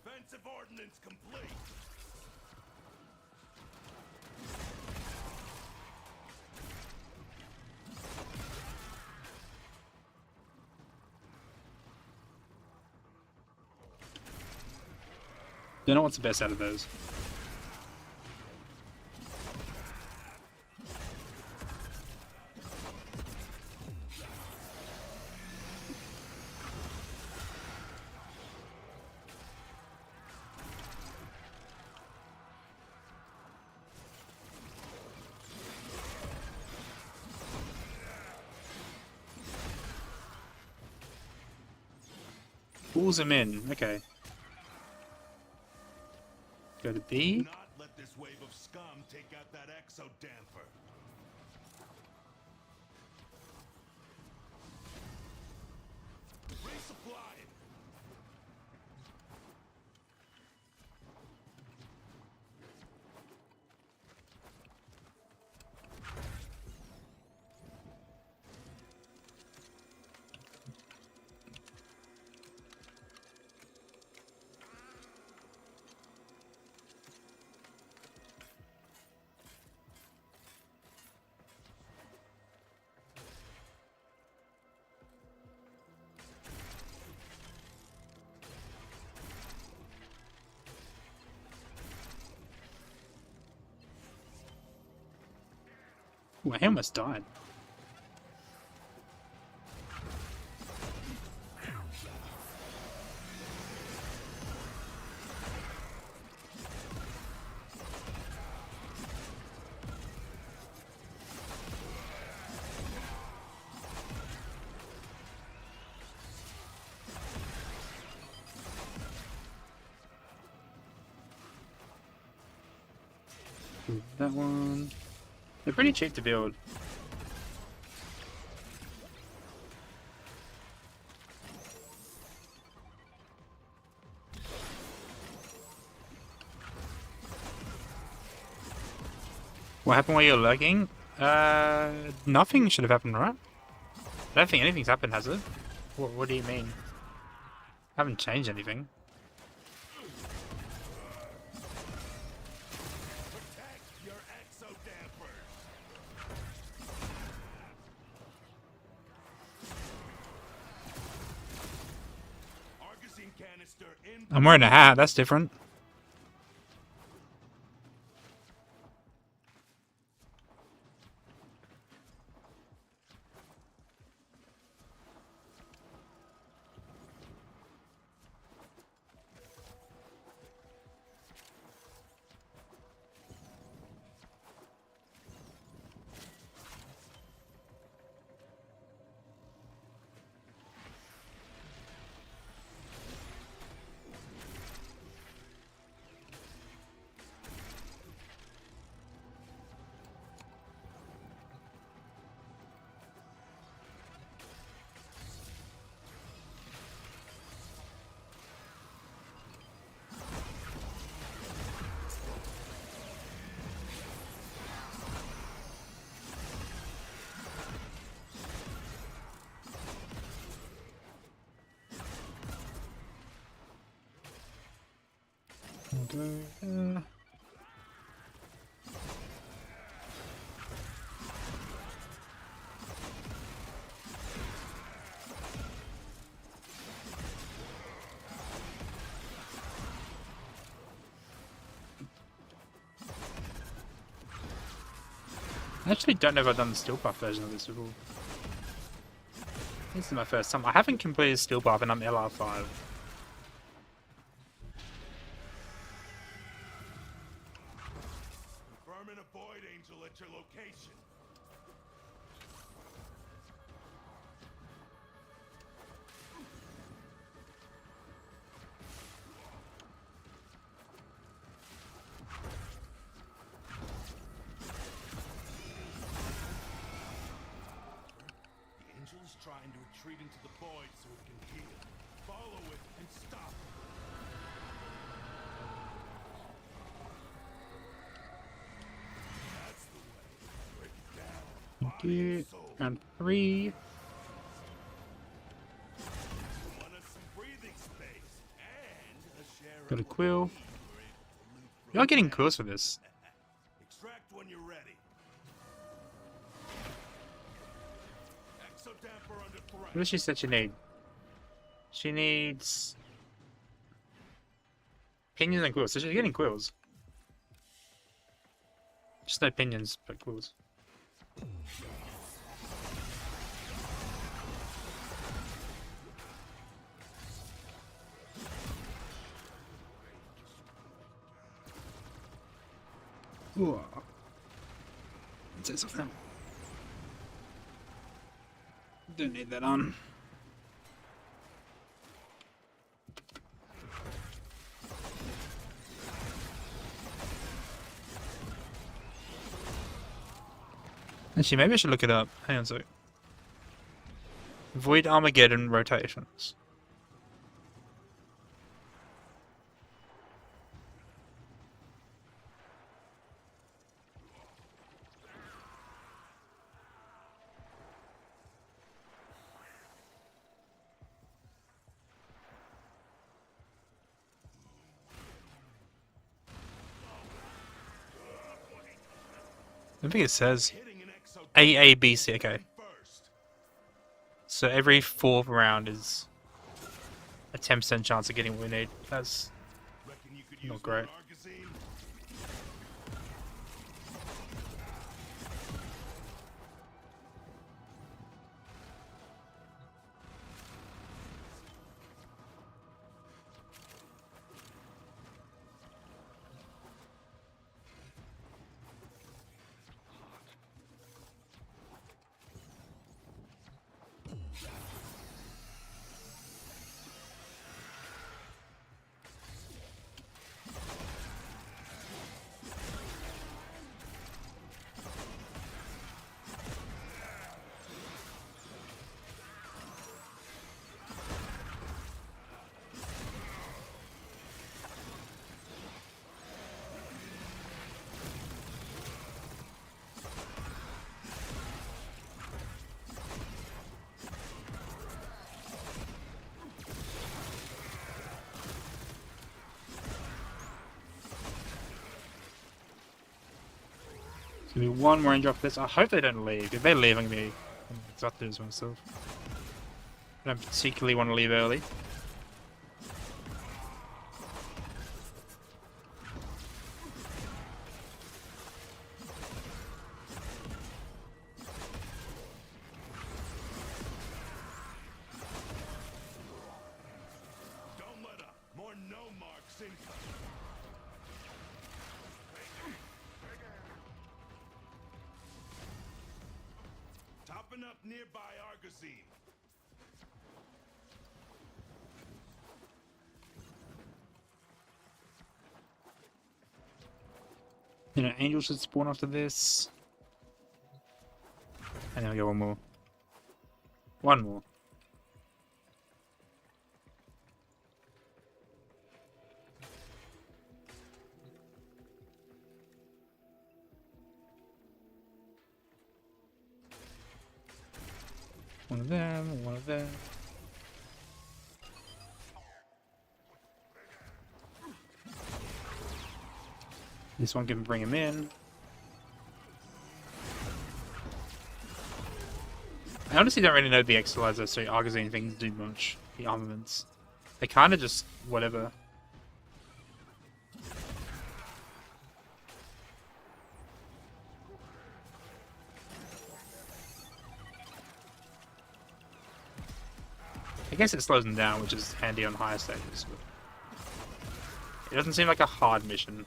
defensive ordnance complete. Don't know what's the best out of those. Pulls him in. Okay. Go to B. Not let this wave of scum take out that exo-damper. Resupplying. Ooh, I almost died. That one. They're pretty cheap to build. What happened while you're lurking? Nothing should have happened, right? I don't think anything's happened, has it? What do you mean? I haven't changed anything. Protect your exo-dampers. Argosine canister in. I'm wearing a hat, that's different. I actually don't know if I've done the Steel Path version of this before. This is my first time. I haven't completed Steel Path and I'm LR5. Confirming a Void Angel at your location. The Angel is trying to retreat into the void so it can heal. Follow it and stop it. That's the way. Break it down. Thank you. Round 3. Want us some breathing space and a share Got a of quill. what we were able to loot from You are getting them. quills for this. Extract when you're ready. Exodamper under threat. What does she said she need? She needs pinions and quills. So she's getting quills. Just no pinions, but quills. Ooh. It says something. Don't need that on. Actually, maybe I should look it up. Hang on a sec. Void Armageddon rotations. I think it says Hitting an exo AABC. Okay. first. So every 4th round is a 10% chance of getting what we need. That's Reckon you could not use great. one Argazine? Give me one more range off this. I hope they don't leave. If they leave, I'm gonna be exhausted as myself. I don't particularly want to leave early. Don't let up. More no marks incoming. Topping up nearby Argazine. You know, Angel should spawn after this. And then we go one more. One more. One of them, one of them. This one can bring him in. I honestly don't really know the Extalizer, so Argazine things do much. The armaments. They kind of just whatever. I guess it slows them down, which is handy on higher stages. But it doesn't seem like a hard mission.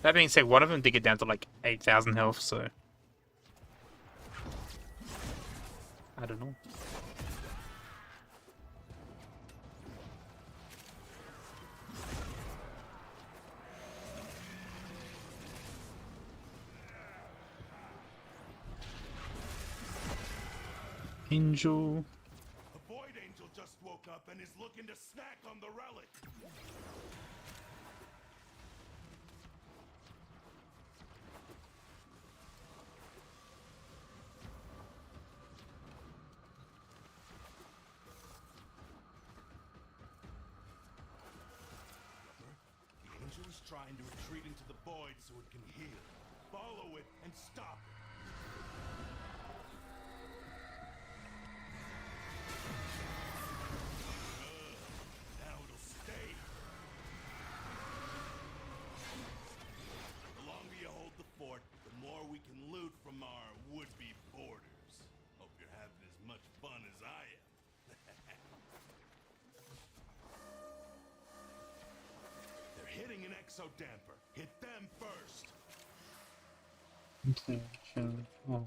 That being said, one of them did get down to like 8,000 health, so I don't know. Angel. The Void Angel just woke up and is looking to snack on the relic. The angel is trying to retreat into the void so it can heal. Follow it and stop it. Now it'll stay. The longer you hold the fort, the more we can loot from our would-be boarders. Hope you're having as much fun as I am. They're hitting an exo damper. Hit them first. Mutation. Oh.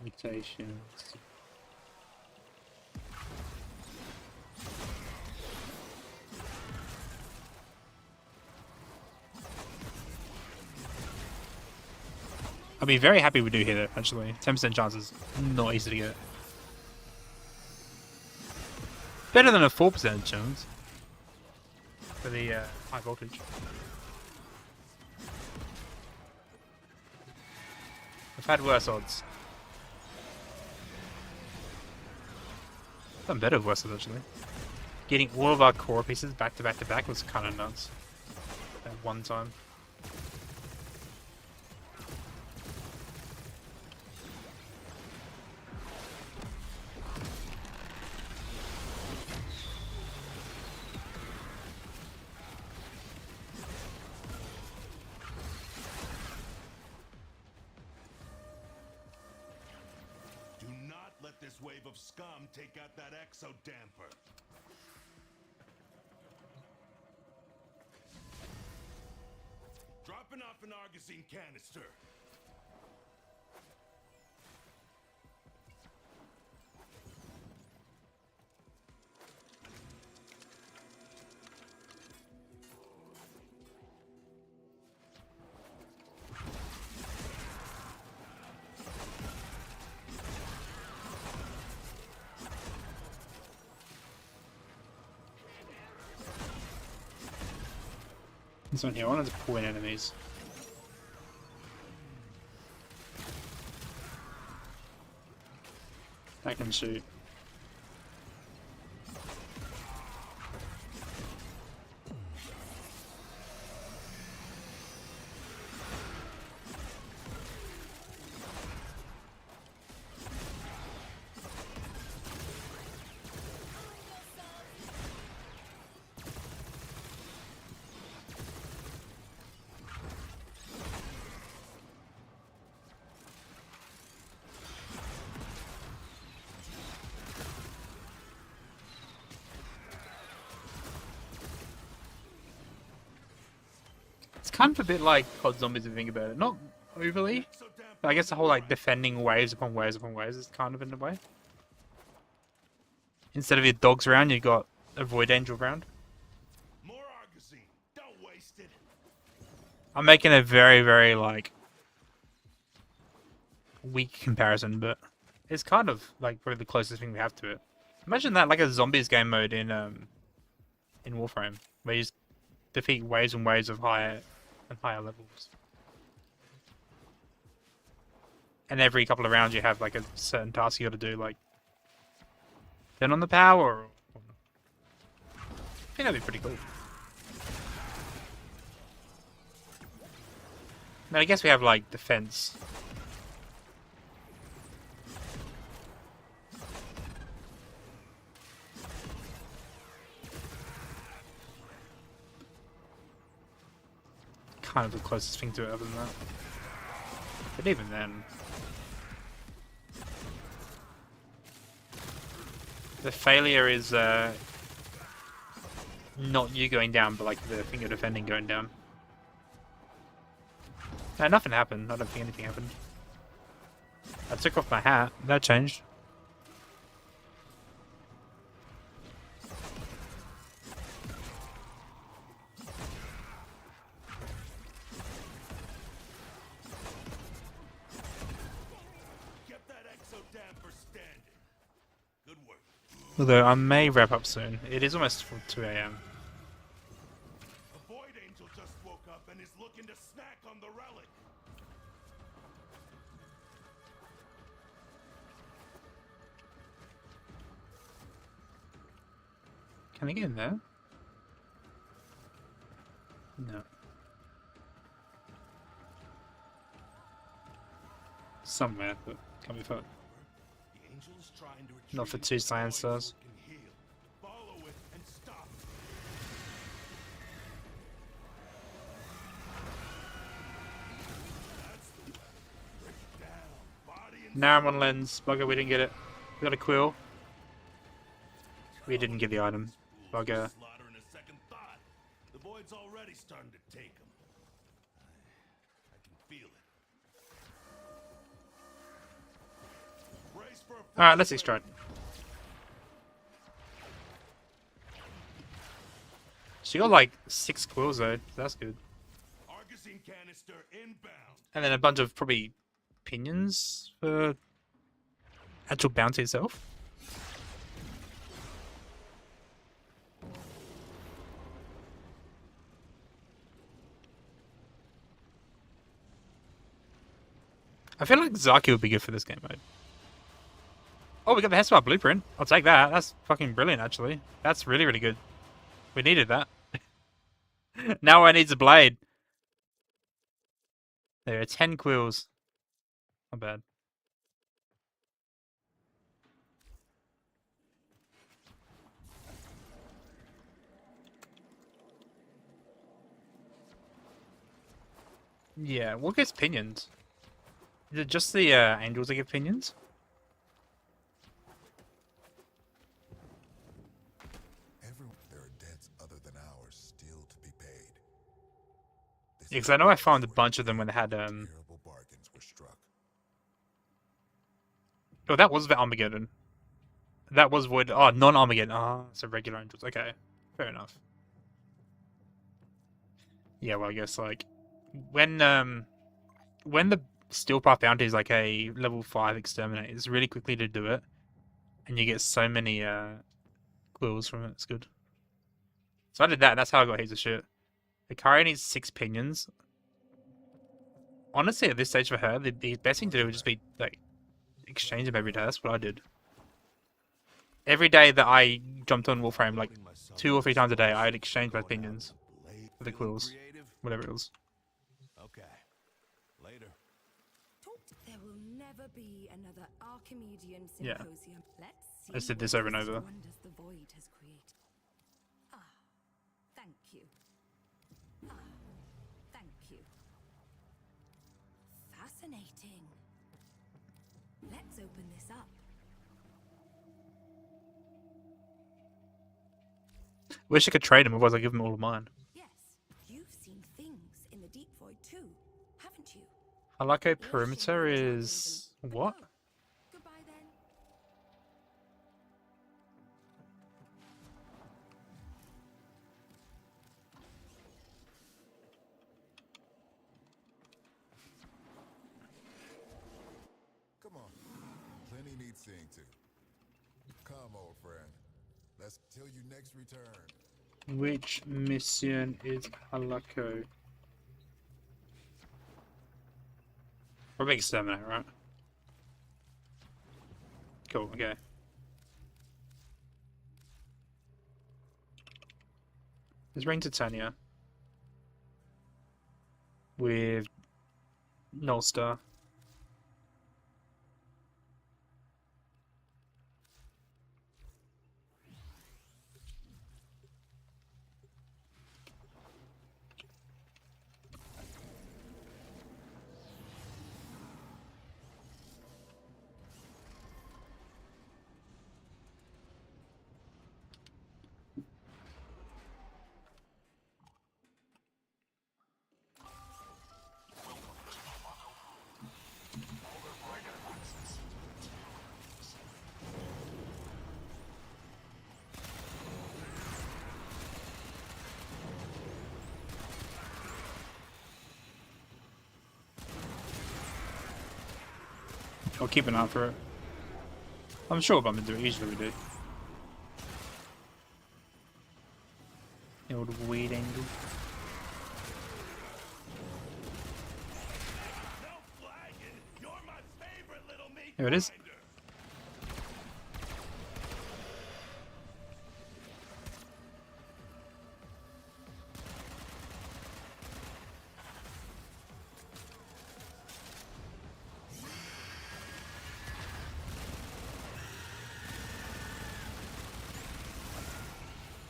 Mutations. I'll be very happy we do hit it, actually. 10% chances. Not easy to get. Better than a 4% chance. For the high voltage. I've had worse odds. I've done better with worse odds, actually. Getting all of our core pieces back to back to back was kind of nuts. At one time. Do not let this wave of scum take out that exo damper. Dropping off an Argosine canister. This one here, I wanted to pull in enemies. I can shoot. It's kind of a bit like COD Zombies if you think about it. Not overly, but I guess the whole like defending waves upon waves upon waves is kind of in a way. Instead of your dogs round, you've got a Void Angel round. More Argosine. Don't waste it. I'm making a very, very like weak comparison, but it's kind of like probably the closest thing we have to it. Imagine that like a zombies game mode in Warframe, where you just defeat waves and waves of higher and higher levels. And every couple of rounds you have like a certain task you got to do, like turn on the power. I think that'd be pretty cool. I mean, I guess we have like defense. Kind of the closest thing to it other than that. But even then... The failure is not you going down, but like the thing you're defending going down. No, nothing happened. I don't think anything happened. I took off my hat. That changed. Get that exo down for standing. Good work. Although I may wrap up soon. It is almost 2 AM. The Void Angel just woke up and is looking to snack on the relic. Can I get in there? No. Somewhere, but can't be found. The angel is trying to Not for retrieve 2 the science void stars. so it can heal. Follow it and stop it. That's the way. Break it down. Body and Now I'm on lens. Bugger, we didn't get it. We got a quill. We didn't get the item. Bugger. slaughter in a second thought. The void's already starting to take him. I can feel it. Brace for a Alright, let's extract. She got like 6 quills though, so that's good. Argosine canister inbound. And then a bunch of probably pinions for actual bounty itself. I feel like Zaki would be good for this game mode. Oh, we got the Hespar blueprint. I'll take that. That's fucking brilliant, actually. That's really, really good. We needed that. Now I need a blade. There are 10 quills. Not bad. Yeah, what gets pinions? Is it just the angels that get pinions? There are debts other than ours still to be paid. Yeah, because I know I found a bunch of them when they had Terrible bargains were struck. Oh, that was the Armageddon. That was Void. Oh, non-Armageddon. Oh, so regular angels. Okay, fair enough. Yeah, well, I guess like when the Steel Path bounty is like a level 5 exterminate, it's really quickly to do it, and you get so many quills from it. It's good. So I did that. That's how I got heaps of shit. Ikari needs 6 pinions. Honestly, at this stage for her, the best thing to do would just be like exchange them every day. That's what I did. Every day that I jumped on Warframe, like 2 or 3 times a day, I'd exchange my pinions for the quills, whatever it was. Okay. Later. There will never be another Archimedean Yeah. symposium. Let's see I just did what this over and over. wonders the void has created. Ah, thank you. Ah, thank you. Fascinating. Let's open this up. Wish I could trade them, otherwise I'd give them all of mine. Yes, you've seen things in the deep void too, haven't you? Halako perimeter is what? Oh, goodbye then. Come on. Plenty needs seeing to. Come, old friend. Let's till you next return. Which mission is Halako? Probably exterminate, right? Cool, okay. There's Ring Titania. With Nullstar. I'll keep an eye for it. I'm sure if I'm gonna do it, usually we do. The old weed angle. Here it is.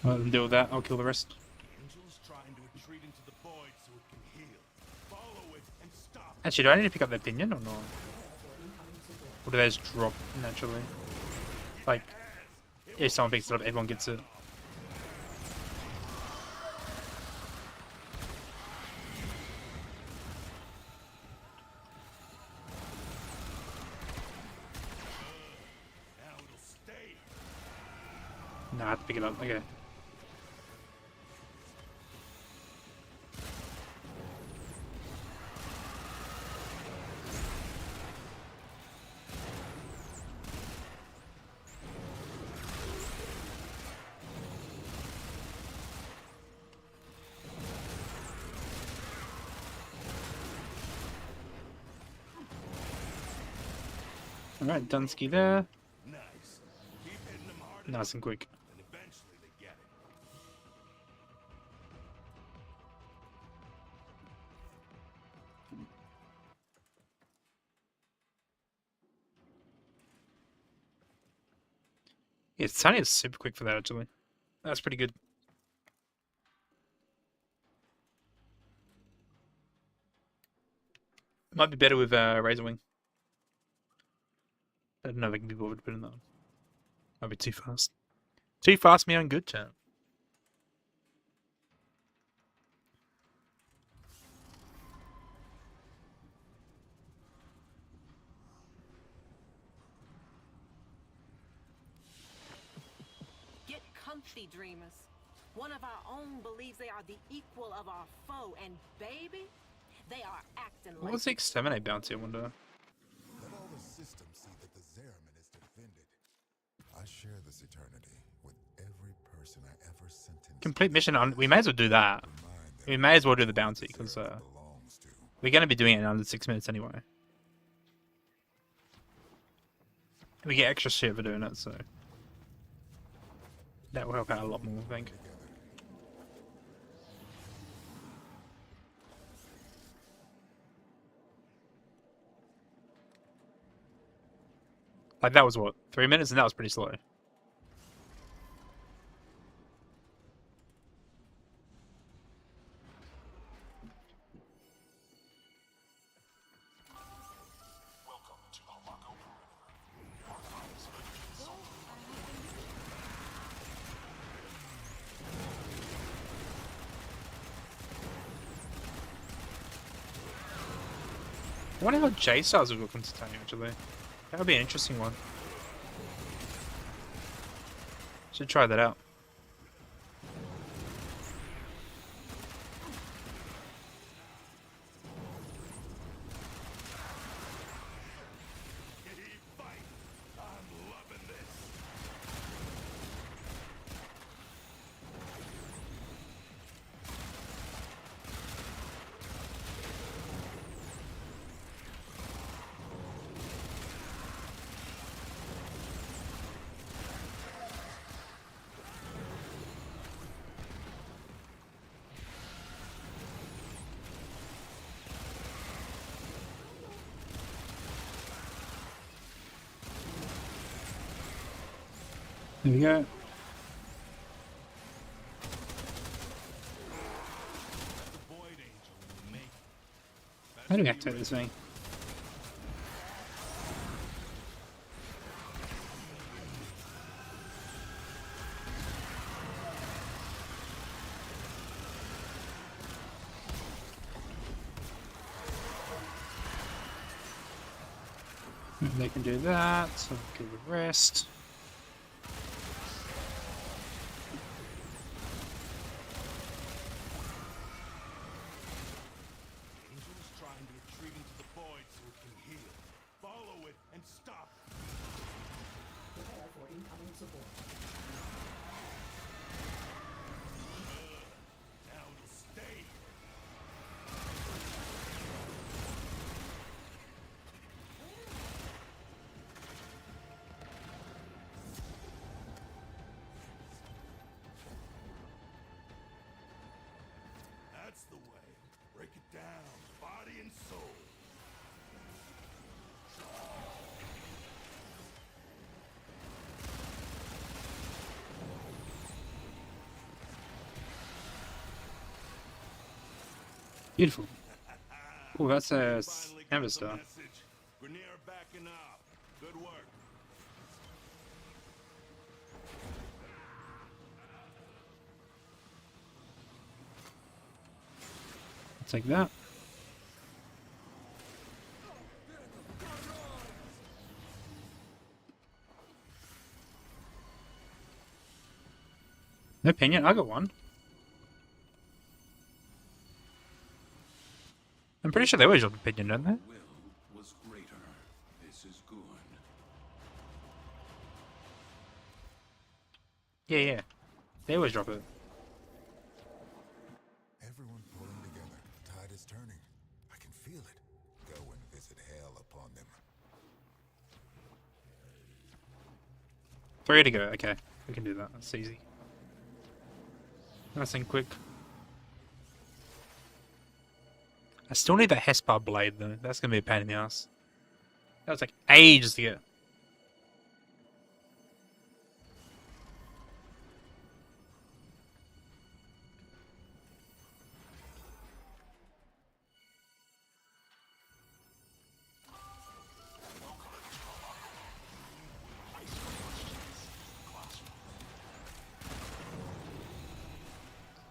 Let them deal with that. I'll kill the rest. Angel's trying to retreat into the void so it can heal. Follow it and stop. Actually, do I need to pick up their pinion or not? Or do they just drop naturally? Like, if someone picks it up, everyone gets it. Now it'll stay. Nah, I have to pick it up. Okay. Alright, Dunsky there. Nice. Keep hitting them hard Nice and quick. and eventually they get it. Yeah, Sunny is super quick for that, actually. That's pretty good. Might be better with Razor Wing. I don't know if I can be bothered putting that on. Might be too fast. Too fast, me on good chat. Get comfy, dreamers. One of our own believes they are the equal of our foe, and baby, they are acting What like was the exterminate bounty, I wonder? Let all the systems see that the Zeraman is defended. I share this eternity with every person I ever sentenced. Complete mission on. We may as well do that. We may as well do the bounty, because we're going to be doing it in under 6 minutes anyway. We get extra shit for doing it, so that will help out a lot more, I think. Like, that was what, 3 minutes, and that was pretty slow. I wonder how J-Stars would look on Titanium, actually. That would be an interesting one. Should try that out. I'm loving this. There we go. The void angel will make it. How do we activate this thing? They can do that, so give it a rest. Angel's trying to retreat into the void so it can heal. Follow it and Beautiful. Oh, that's a Finally got canvas the star. message. Grenier backing up. Good work. I'll take that. No opinion. I got one. I'm pretty sure they always drop opinion, don't they? Will was greater. This is good. Yeah, yeah. They always drop it. Everyone pulling together. Tide is turning. I can feel it. Go and visit hell upon them. 3 to go. Okay, we can do that. That's easy. Nice and quick. I still need that Hespar blade though. That's gonna be a pain in the ass. That was like ages to get.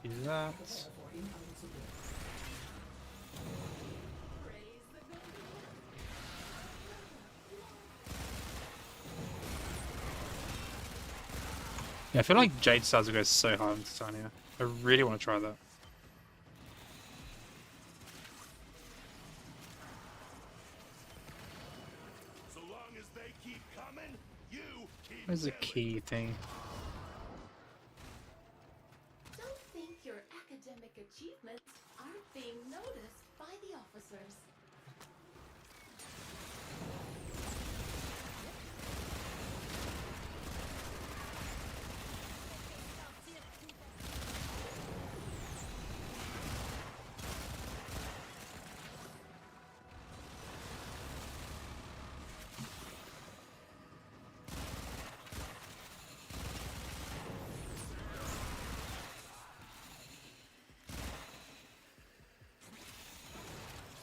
Do that. Yeah, I feel like Jade Stars will go so hard into Titania. I really want to try that. So long as they keep coming, you keep Where's the killing. key thing? Don't think your academic achievements aren't being noticed by the officers.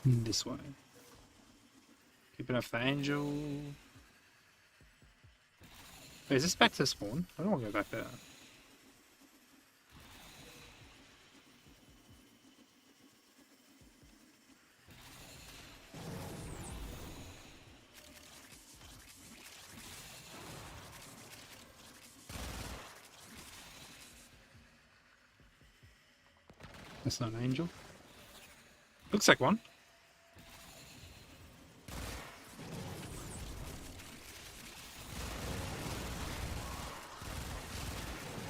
This way. Keeping off the angel. Wait, is this back to spawn? I don't want to go back there. That's not an angel. Looks like one.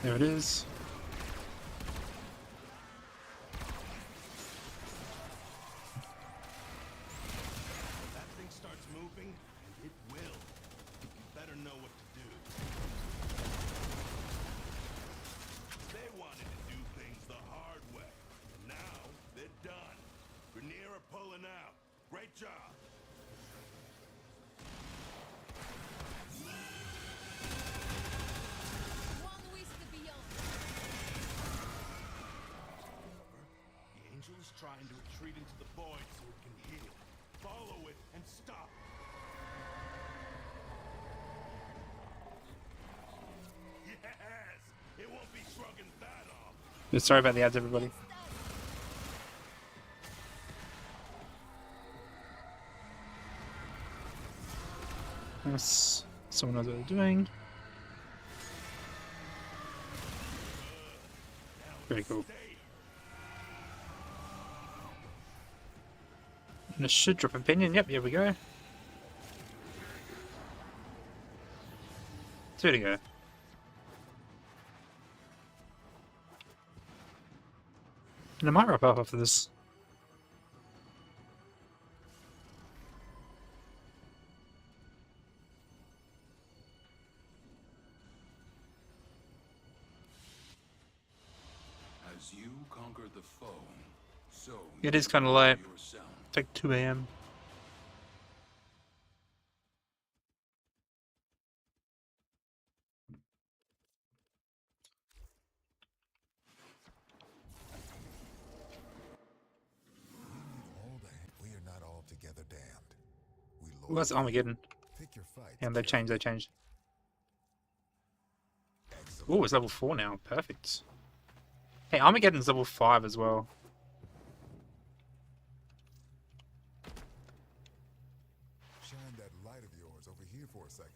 There it is. That thing starts moving, and it will. You better know what to do. They wanted to do things the hard way. Now they're done. Grenier are pulling out. Great job. The angel is trying to retreat into the void so it can heal. Follow it and stop. Yes! It won't be shrugging that off. Yeah, sorry about the ads, everybody. Yes, someone knows what they're doing. Very cool. And it should drop opinion. Yep, here we go. 2 to go. And I might wrap up after this. As you conquer the foe, so It is kind of late. yourself. It's like 2 AM. together damned. We Well, that's Armageddon. Pick your fight. Yeah, they changed. Oh, it's level 4 now. Perfect. Hey, Armageddon's level 5 as well. Shine that light of yours over here for a second.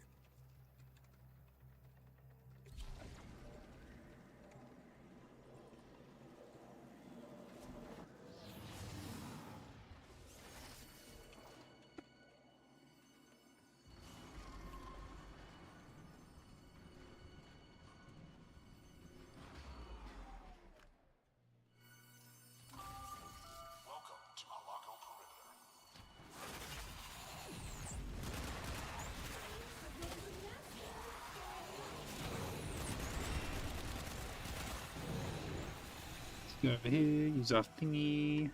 Go over here, use our thingy.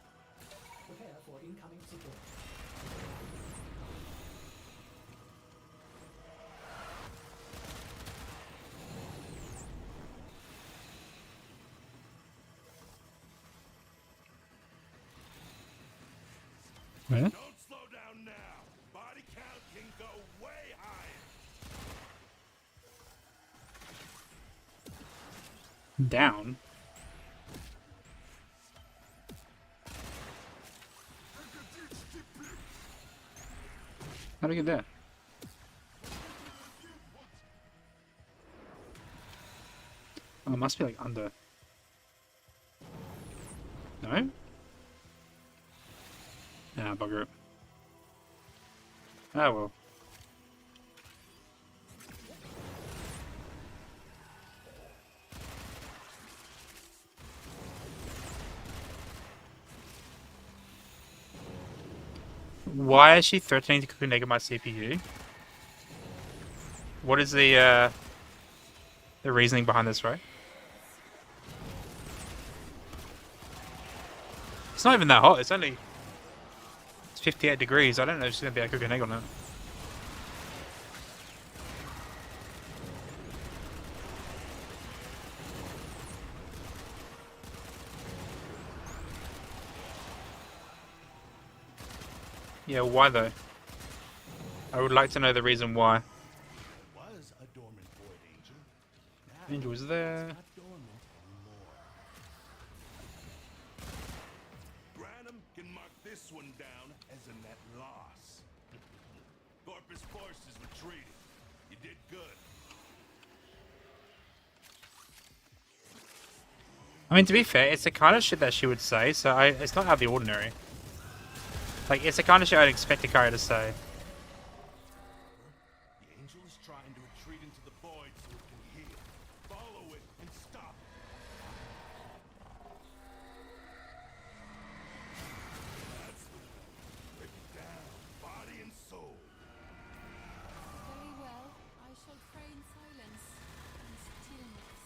Prepare for incoming support. Where? Don't slow down now. Body count can go way higher. Down. How do I get there? Oh, it must be like under. No? Nah, bugger it. Oh well. Why is she threatening to Kukunega my CPU? What is the reasoning behind this, right? It's not even that hot, it's 58 degrees. I don't know if she's gonna be able to cook an egg on it. Yeah, why though? I would like to know the reason why. Was a dormant void angel. Angel was there. Not dormant anymore. Branham can mark this one down as a net loss. Corpus forces retreated. You did good. I mean, to be fair, it's the kind of shit that she would say, so it's not out of the ordinary. Like, it's the kind of shit I'd expect Akari to say. The angel is trying to retreat into the void so it can heal. Follow it and stop it. That's the way. Break it down, body and soul. Very well. I shall pray in silence and stillness.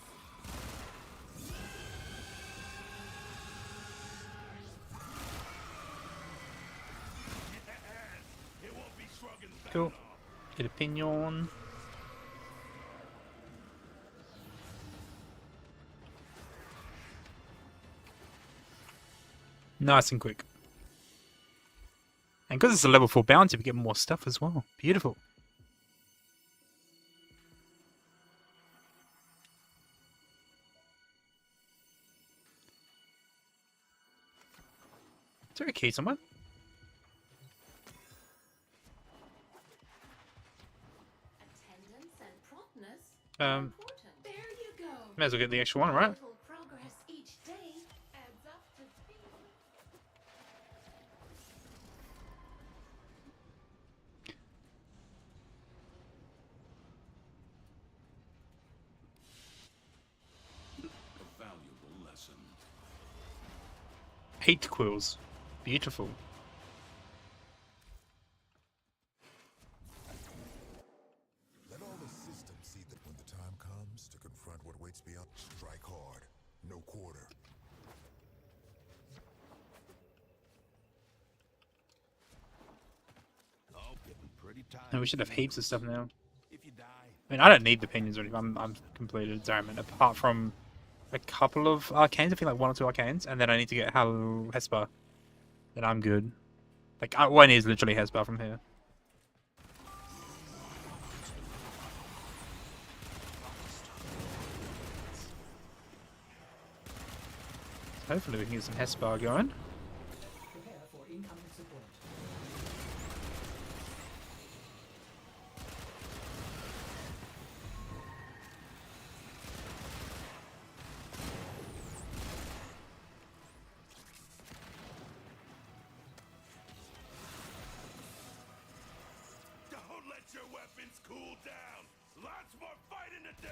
It won't be shrugging that Cool. off. Get a pinion. Nice and quick. And because it's a level 4 bounty, we get more stuff as well. Beautiful. Is there a key somewhere? Attendance and promptness Um, are important. There you go. May as well get the extra one, right? Little progress each day adds up to big. A valuable lesson. 8 quills. Beautiful. Let all the systems see that when the time comes to confront what waits beyond, strike hard, no quarter. Oh, getting pretty tired. And we should have heaps of stuff now. If you die, I mean, I don't need the pinions or anything. I'm completed Diamond, apart from a couple of arcanes. I think like 1 or 2 arcanes, and then I need to get Hesper. Then I'm good. Like, one is literally Hesper from here. Hopefully we can get some Hesper going. Prepare for incoming support. Don't let your weapons cool down. Lots more fighting to do.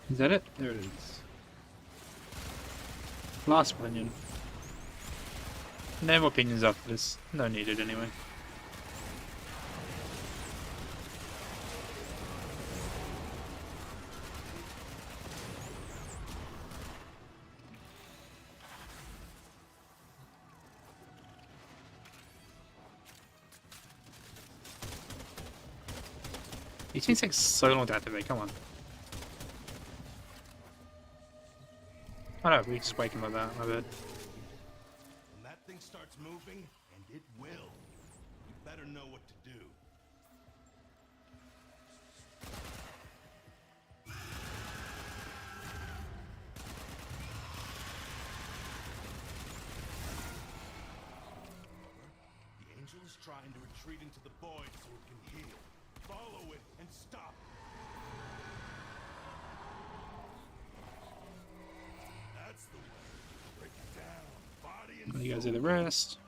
Is that it? There it is. Last opinion. No more opinions after this. No needed anyway. These things take so long to activate, come on. Oh no, we just wake him like that, my bad. When that thing starts moving, and it will, you better know what to do. The angel is trying to retreat into the void so it can heal. Follow it and stop. That's the way. Break it down. Body and You guys do the rest.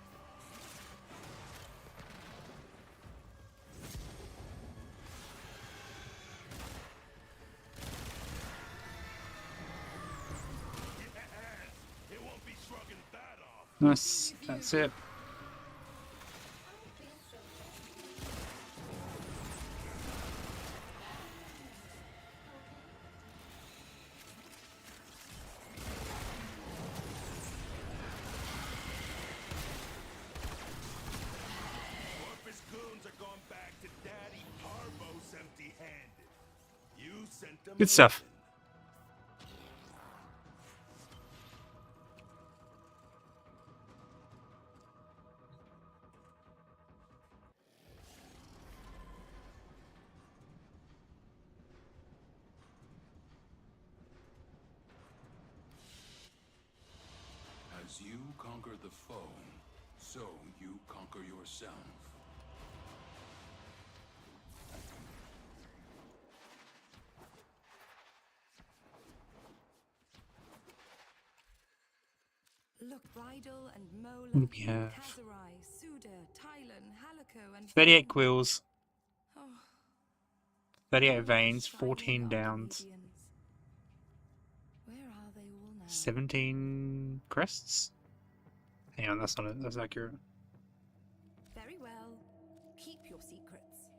Yes! It won't be shrugging that off. Nice, that's it. Orpheus goons are going back to Daddy Parvos empty-handed. You sent them. Good stuff. As you conquer the foe, so you conquer yourself. Look, Bridal and Mola, What do we have? Kazurai, Suda, Tylan, Halico, and 38 quills, Oh, 38 veins, 14 downs, where are they all now? 17 crests? Hang on, that's not it, that's accurate. Very well. Keep your secrets.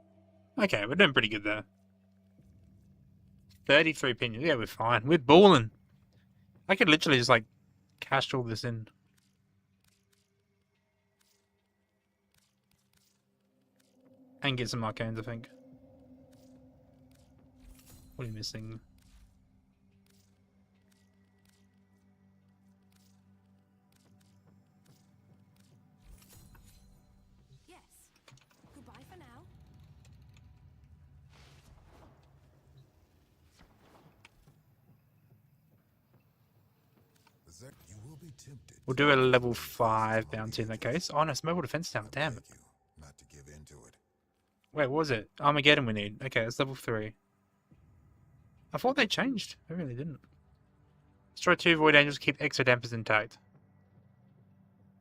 Okay, we're doing pretty good there. 33 opinions, yeah, we're fine. We're balling. I could literally just like cash all this in. And get some arcanes, I think. What are you missing? Yes. Goodbye for now. You will be tempted. We'll do a level 5 bounty in that case. Oh no, it's mobile defense down, damn it. Not to give in to it. Wait, what was it? Armageddon we need. Okay, it's level 3. I thought they changed. They really didn't. Destroy 2 void angels, keep extra dampers intact.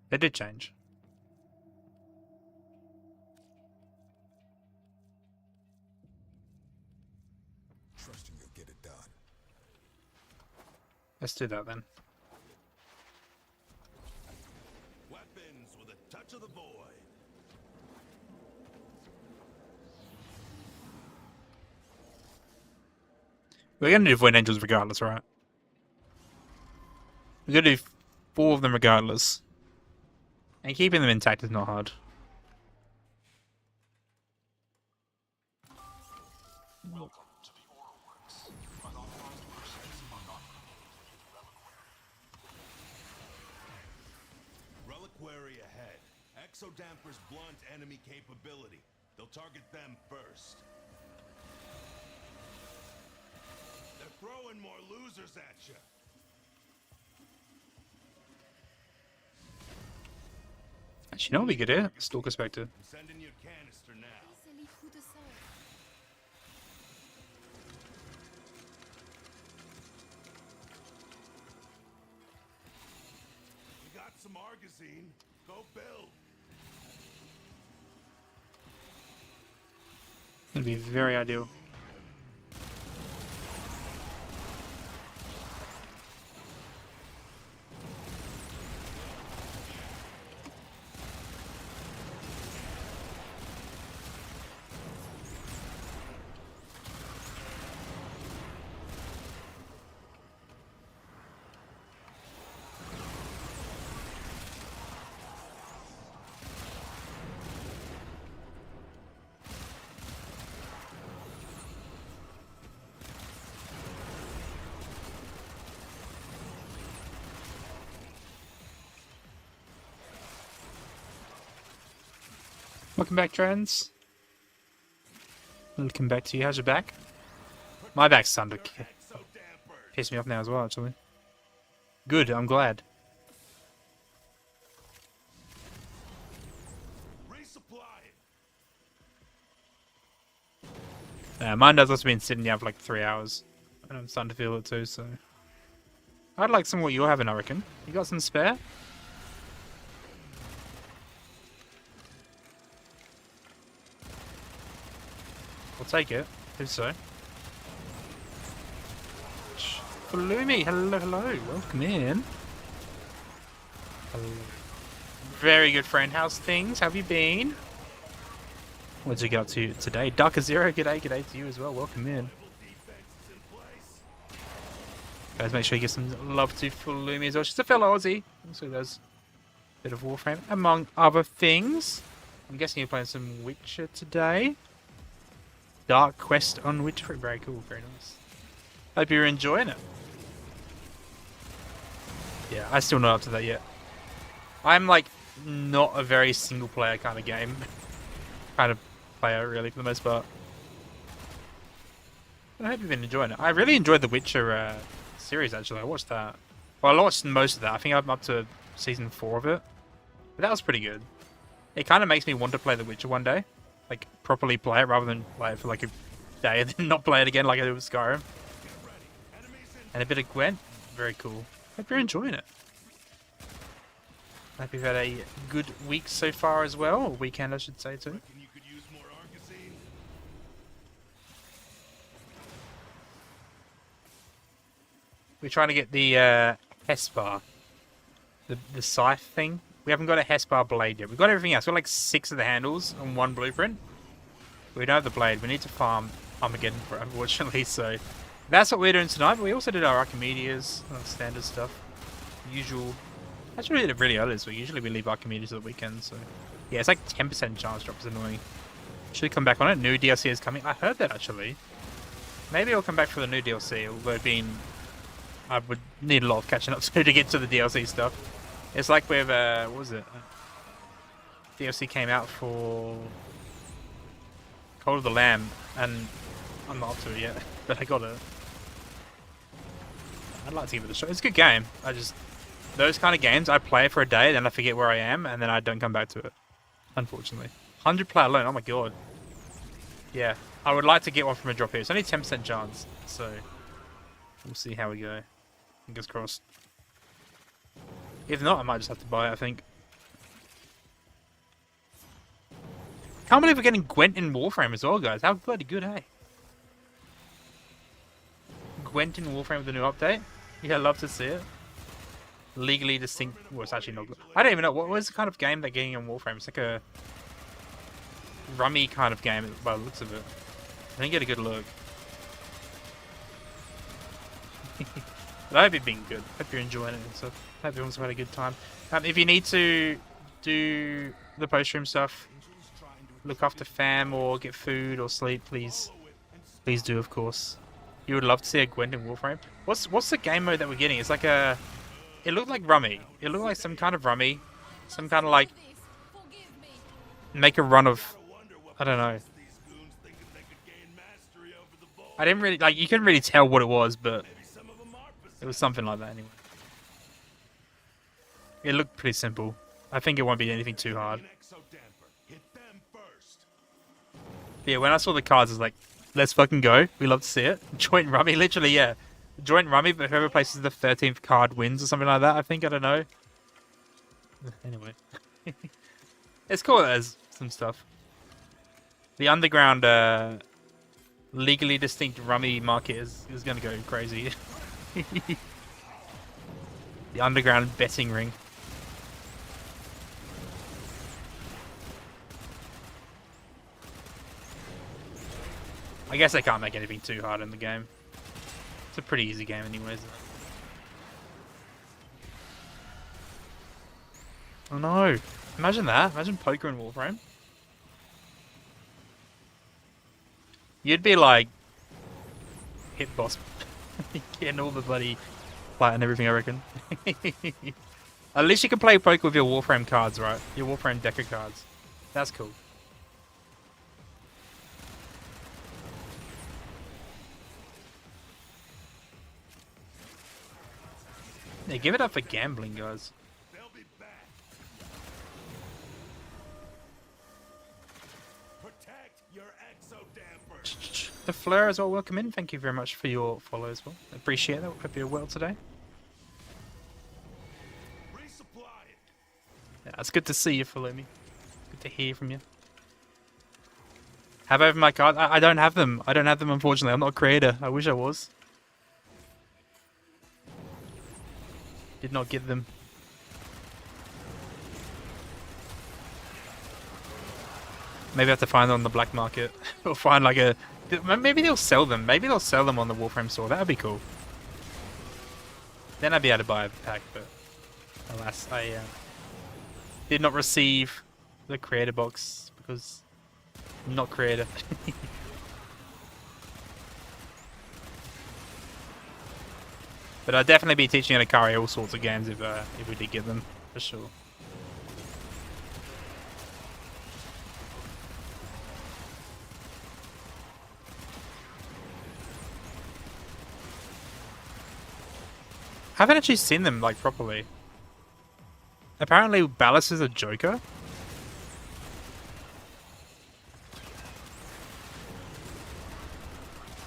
They did change. Trusting you'll get it done. Let's do that then. Weapons with a touch of the void. We're gonna do Void Angels regardless, right? We're gonna do 4 of them regardless. And keeping them intact is not hard. Reliquary ahead. Exodampers blunt enemy capability. They'll target them first. They're throwing more losers at you. Actually, you know what we could do? Stalker Spectre. I'm sending you a canister now. You got some Argazine. Go build. It'd be very ideal. Welcome back, trends. Welcome back to you. How's your back? My back's starting to piss me off now as well, actually. Good, I'm glad. Mine does also been sitting down for like 3 hours. And I'm starting to feel it too, so... I'd like some of what you're having, I reckon. You got some spare? I'll take it, if so. Bloomy, hello, hello, welcome in. Hello. Very good friend, how's things? How have you been? What did you get up to today? Darker Zero, g'day to you as well, welcome in. Guys, make sure you give some love to Floomy as well. She's a fellow Aussie. Also does a bit of Warframe, among other things. I'm guessing you're playing some Witcher today. Dark Quest on Witcher. Very cool, very nice. Hope you're enjoying it. Yeah, I'm still not up to that yet. I'm like not a very single player kind of game. Kind of player really for the most part. But I hope you've been enjoying it. I really enjoyed the Witcher series actually. I watched that. Well, I watched most of that. I think I'm up to season 4 of it. But that was pretty good. It kind of makes me want to play the Witcher one day. Like, properly play it rather than play it for like a day and then not play it again like I did with Skyrim. And a bit of Gwent. Very cool. Hope you're enjoying it. Hope you've had a good week so far as well. Or weekend, I should say, too. We're trying to get the Hesper. The scythe thing. We haven't got a Hesper blade yet. We've got everything else. We've got like 6 of the handles on 1 blueprint. We don't have the blade. We need to farm Armageddon for it, unfortunately. So that's what we're doing tonight. But we also did our Archimedes, standard stuff. Usual. Actually, we did it really early this week. Usually we leave Archimedes at the weekend. So yeah, it's like 10% chance drop is annoying. Should come back on it. New DLC is coming. I heard that actually. Maybe I'll come back for the new DLC. Although I would need a lot of catching up to get to the DLC stuff. It's like with, what was it? DLC came out for Cult of the Lamb, and I'm not up to it yet, but I got it. I'd like to give it a shot. It's a good game. Those kind of games, I play for a day, then I forget where I am, and then I don't come back to it. Unfortunately. 100 player alone, oh my god. Yeah, I would like to get one from a drop here. It's only 10% chance, so we'll see how we go. Fingers crossed. If not, I might just have to buy it, I think. Can't believe we're getting Gwent in Warframe as well, guys. How bloody good, hey? Gwent in Warframe with the new update? Yeah, love to see it. Legally distinct. Well, it's actually not. I don't even know. What was the kind of game they're getting in Warframe? It's like a rummy kind of game by the looks of it. I didn't get a good look. But I hope you've been good. Hope you're enjoying it and stuff. Hope everyone's had a good time. If you need to do the post-stream stuff, look after fam or get food or sleep, please do, of course. You would love to see a Gwent in Warframe. What's the game mode that we're getting? It's like a... It looked like Rummy. It looked like some kind of Rummy. Some kind of like... Make a run of... I don't know. I didn't really... Like, you couldn't really tell what it was, but... It was something like that anyway. It looked pretty simple. I think it won't be anything too hard. Yeah, when I saw the cards, I was like, let's fucking go. We love to see it. Joint Rummy, literally, yeah. Joint Rummy, but whoever places the 13th card wins or something like that, I think. I don't know. Anyway. It's cool that there's some stuff. The underground, legally distinct Rummy market is going to go crazy. The underground betting ring. I guess I can't make anything too hard in the game. It's a pretty easy game anyway, isn't it? Oh no! Imagine that. Imagine poker in Warframe. You'd be like... hit boss. Getting all the bloody plat and everything, I reckon. At least you can play poker with your Warframe cards, right? Your Warframe deck of cards. That's cool. Yeah, give it up for gambling, guys. The Fleur as well, welcome in. Thank you very much for your follow as well. Appreciate that. Hope you're well today. Yeah, it's good to see you follow me. Good to hear from you. Have I over my card? I don't have them. I don't have them, unfortunately. I'm not a creator. I wish I was. Did not get them. Maybe I have to find them on the black market. Or find like a... Maybe they'll sell them. Maybe they'll sell them on the Warframe store. That would be cool. Then I'd be able to buy a pack, but... Alas, I did not receive the creator box because I'm not creator. But I'd definitely be teaching Akari all sorts of games if we did get them, for sure. I haven't actually seen them like properly. Apparently Ballas is a Joker.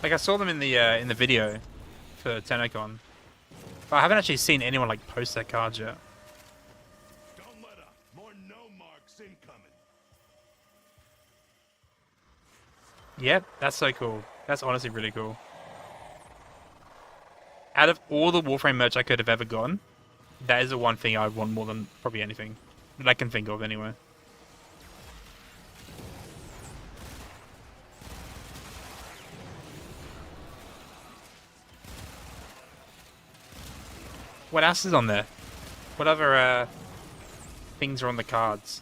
Like I saw them in the video for TennoCon. But I haven't actually seen anyone like post their cards yet. Don't let up. More no marks incoming. Yep, that's so cool. That's honestly really cool. Out of all the Warframe merch I could have ever gotten, that is the one thing I would want more than probably anything that I can think of anyway. What else is on there? What other things are on the cards?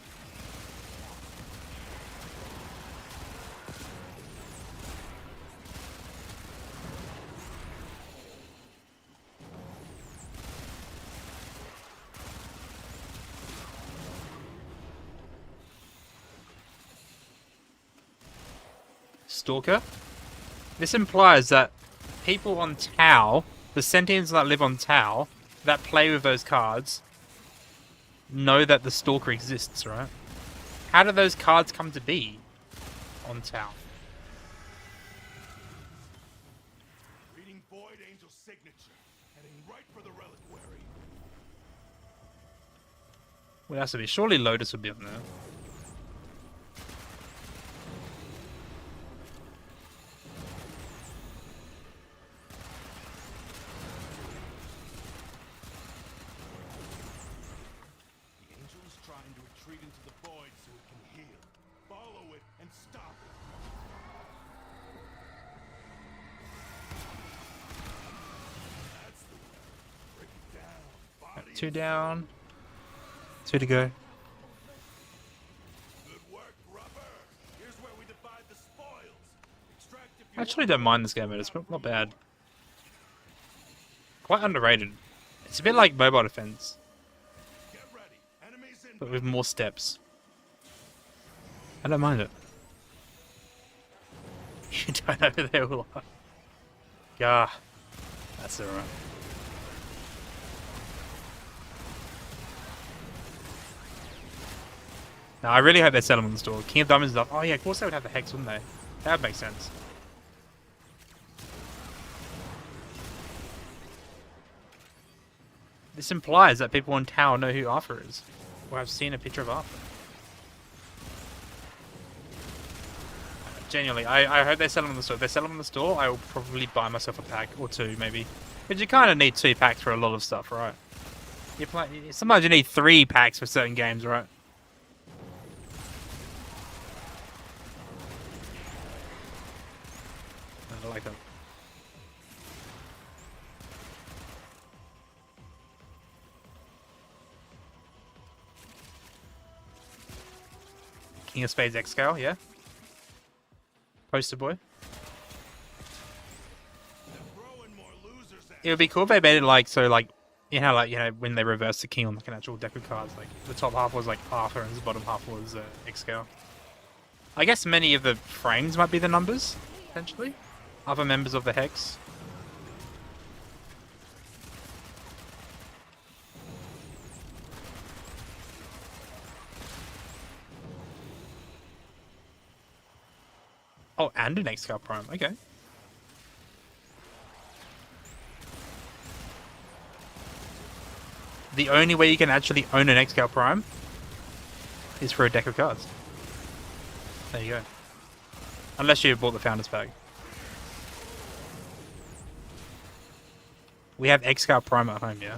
Stalker? This implies that people on Tau, the sentients that live on Tau, that play with those cards, know that the Stalker exists, right? How do those cards come to be on Tau? Reading Void Angel's signature, heading right for the reliquary. What else would be? Surely Lotus would be on there. 2 down. 2 to go. I actually don't mind this game, it's not bad. Quite underrated. It's a bit like Mobile Defense, but with more steps. I don't mind it. You don't over there, will I? Yeah, that's alright. Now I really hope they sell them on the store. King of Diamonds is up. Oh yeah, of course they would have the Hex, wouldn't they? That would make sense. This implies that people in Tower know who Arthur is, or have seen a picture of Arthur. Genuinely, I hope they sell them on the store. If they sell them on the store, I will probably buy myself a pack or 2, maybe. Because you kind of need 2 packs for a lot of stuff, right? Sometimes you need 3 packs for certain games, right? I like that. King of Spades X Scale, yeah. Poster boy. It would be cool if they made it like so, like you know, when they reverse the king on like an actual deck of cards, like the top half was like Arthur and the bottom half was X Scale. I guess many of the frames might be the numbers, potentially. Other members of the Hex. Oh, and an X-Scale Prime. Okay. The only way you can actually own an X-Scale Prime is for a deck of cards. There you go. Unless you bought the Founders Pack. We have X-Scale Prime at home, yeah?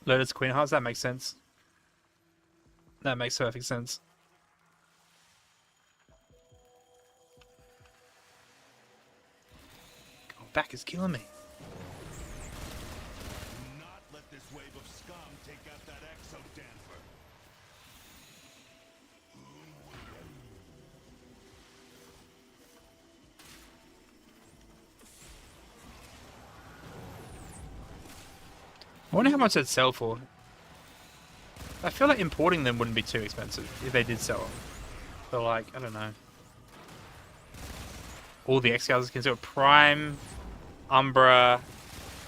Lotus Queen Hearts, that makes sense. That makes perfect sense. Going back is killing me. Do not let this wave of scum take out that exo-damper. I wonder how much they'd sell for. I feel like importing them wouldn't be too expensive if they did sell them. But like, I don't know. All the X-Scales can do it. Prime, Umbra,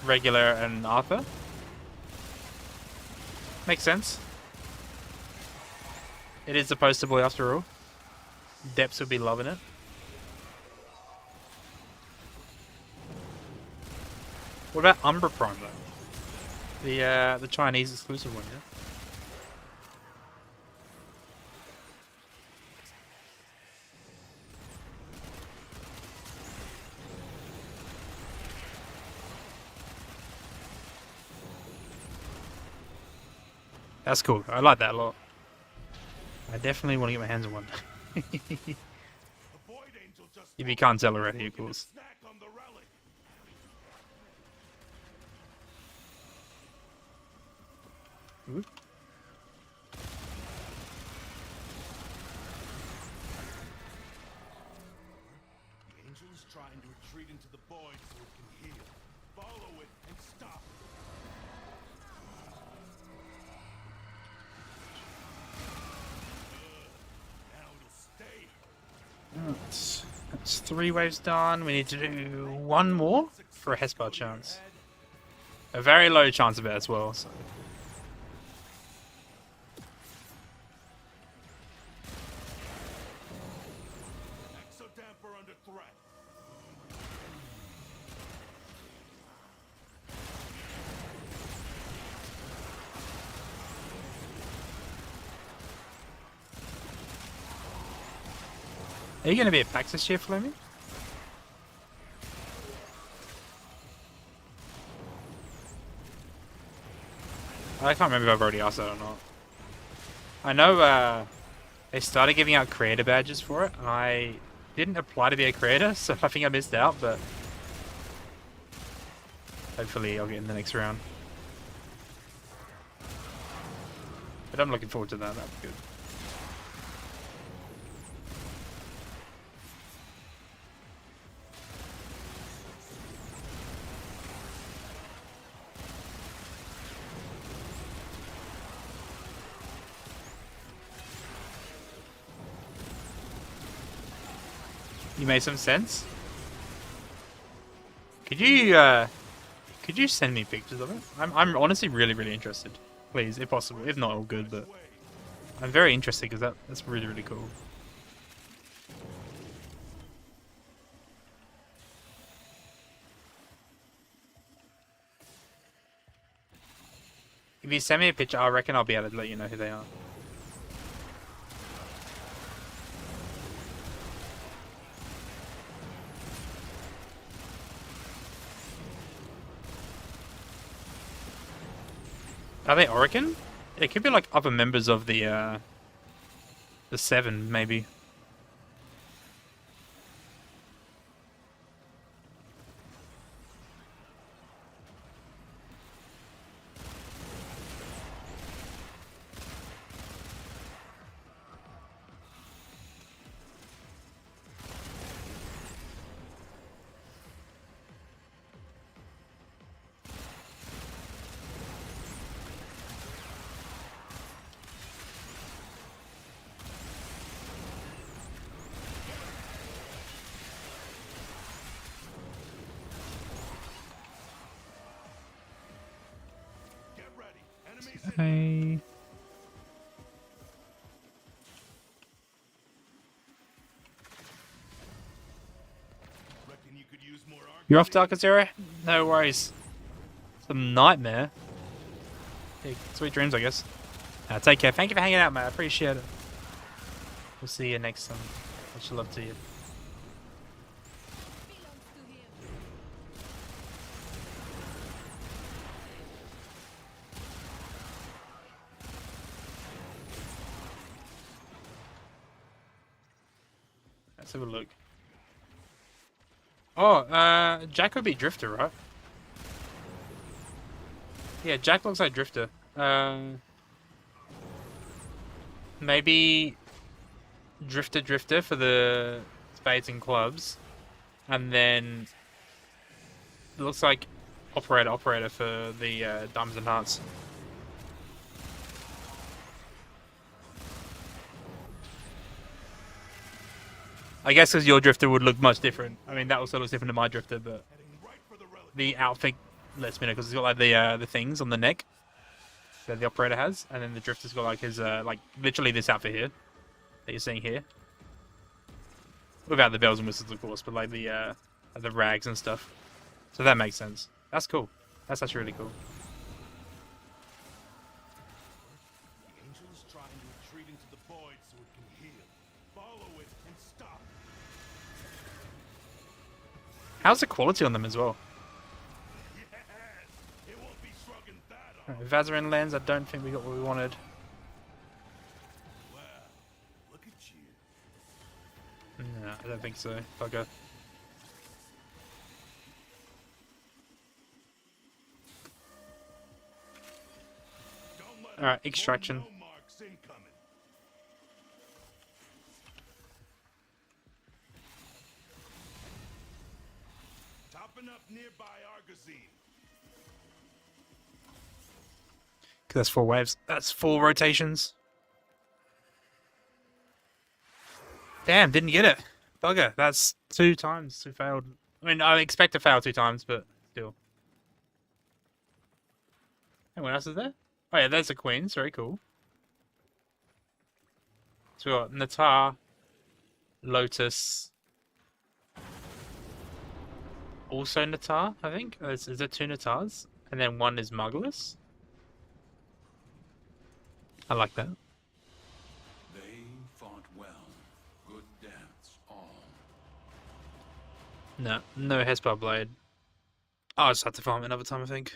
Regular, and Arthur. Makes sense. It is the poster boy after all. Depths would be loving it. What about Umbra Prime though? The Chinese exclusive one, yeah? That's cool. I like that a lot. I definitely want to get my hands on one. If you can't tell already, of course. Ooh. The angel is trying to retreat into the void so it can heal. Follow it and stop it. Now it'll stay. That's 3 waves done. We need to do 1 more for a Hesper chance. A very low chance of it as well. So. Are you going to be at PAX this year, Fleming? I can't remember if I've already asked that or not. I know They started giving out creator badges for it, and I didn't apply to be a creator, so I think I missed out, but hopefully I'll get in the next round. But I'm looking forward to that, that'd be good. You made some sense? Could you send me pictures of it? I'm honestly really interested. Please, if possible. If not, all good, but I'm very interested because that's really cool. If you send me a picture, I reckon I'll be able to let you know who they are. Are they Oregon? It could be like other members of the Seven, maybe. Hey. You're off, Darker Zero? No worries. It's a nightmare. Hey, sweet dreams, I guess. Take care. Thank you for hanging out, mate. I appreciate it. We'll see you next time. Much love to you. Let's have a look. Oh, Jack would be Drifter, right? Yeah, Jack looks like Drifter. Maybe Drifter for the spades and clubs, and then it looks like Operator for the diamonds and hearts. I guess because your Drifter would look much different. I mean, that also looks different to my Drifter, but the outfit lets me know because it's got like the things on the neck that the Operator has, and then the Drifter's got like his like literally this outfit here that you're seeing here, without the bells and whistles, of course, but like the rags and stuff. So that makes sense. That's cool. That's actually really cool. The angel is trying to retreat into the void so it can heal. Follow it and stop. How's the quality on them as well? Right, Vazarin lands. I don't think we got what we wanted. Wow, look at you. No, I don't think so. Bugger. Alright, extraction. Topping up nearby Argosine. That's 4 waves. That's 4 rotations. Damn, didn't get it. Bugger. That's 2 times we failed. I mean, I expect to fail 2 times, but still. Hey, what else is there? Oh yeah, there's the queens. Very cool. So we got Natar, Lotus. Also Natar, I think. Is there 2 Natars? And then 1 is Muggless. I like that. They fought well. Good dance, all. No Hesper Blade. I'll just have to farm it another time, I think.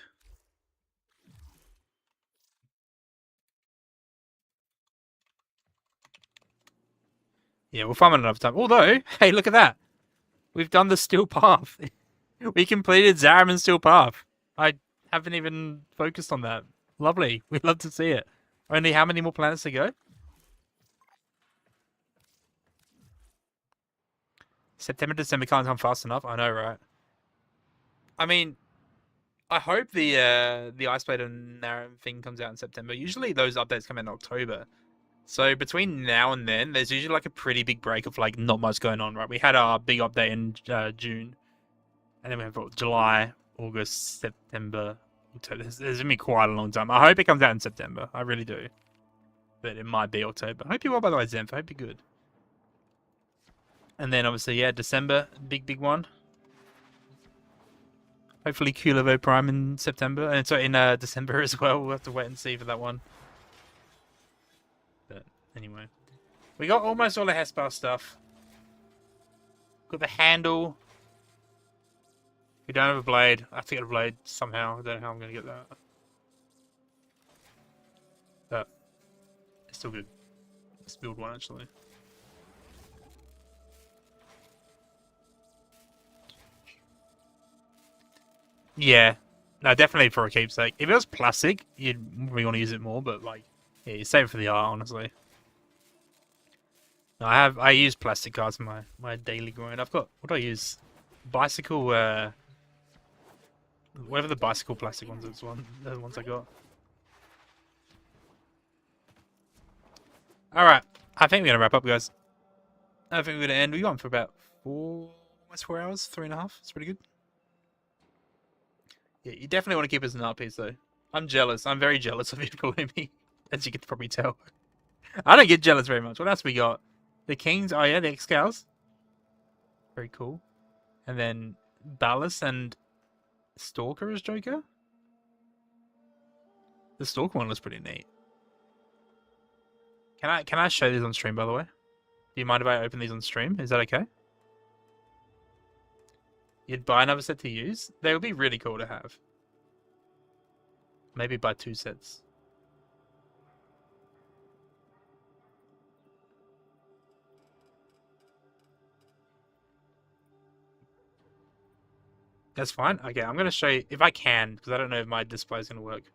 Yeah, we'll farm it another time. Although, hey, look at that. We've done the Steel Path. We completed Zariman's Steel Path. I haven't even focused on that. Lovely. We'd love to see it. Only how many more planets to go? September, December can't come fast enough. I know, right? I mean, I hope the Iceblade and Narrow thing comes out in September. Usually those updates come in October. So between now and then, there's usually like a pretty big break of like not much going on, right? We had our big update in June. And then we have what, July, August, September, October. There's going to be quite a long time. I hope it comes out in September. I really do. But it might be October. I hope you're well, by the way, Zenf. I hope you're good. And then obviously, yeah, December, big one. Hopefully Kulivo Prime in September. And so in December as well. We'll have to wait and see for that one. But anyway. We got almost all the Hesper stuff. Got the handle. We don't have a blade. I have to get a blade somehow. I don't know how I'm going to get that. But it's still good. Let's build one actually. Yeah. No, definitely for a keepsake. If it was plastic, you'd probably want to use it more, but like, yeah, you save it for the art, honestly. No, I use plastic cards for my daily grind. I've got, what do I use? Bicycle, whatever the bicycle plastic ones is, the ones I got. Alright, I think we're going to wrap up, guys. I think we're going to end. We've gone for about almost 4 hours, 3.5. It's pretty good. Yeah, you definitely want to keep us an art piece, though. I'm jealous. I'm very jealous of you, believe me. As you can probably tell. I don't get jealous very much. What else we got? The Kings. Oh, yeah, the X-Scales. Very cool. And then Ballast and Stalker as Joker? The Stalker one looks pretty neat. Can I show these on stream, by the way? Do you mind if I open these on stream? Is that okay? You'd buy another set to use? They would be really cool to have. Maybe buy 2 sets. That's fine. Okay, I'm going to show you, if I can, because I don't know if my display is going to work.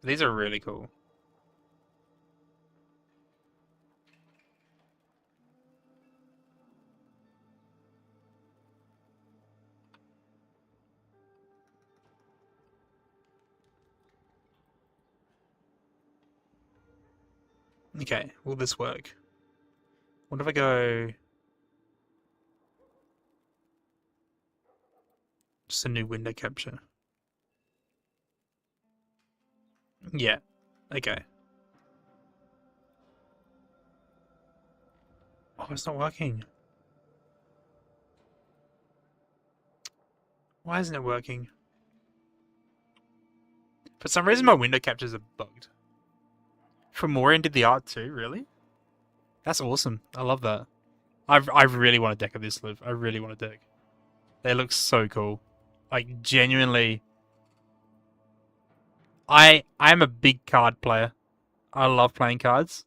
These are really cool. Okay, will this work? What if I go... Just a new window capture. Yeah. Okay. Oh, it's not working. Why isn't it working? For some reason my window captures are bugged. Fomorian did the art too, really? That's awesome. I love that. I really want a deck of this, Liv. I really want a deck. They look so cool. Like, genuinely... I'm a big card player. I love playing cards.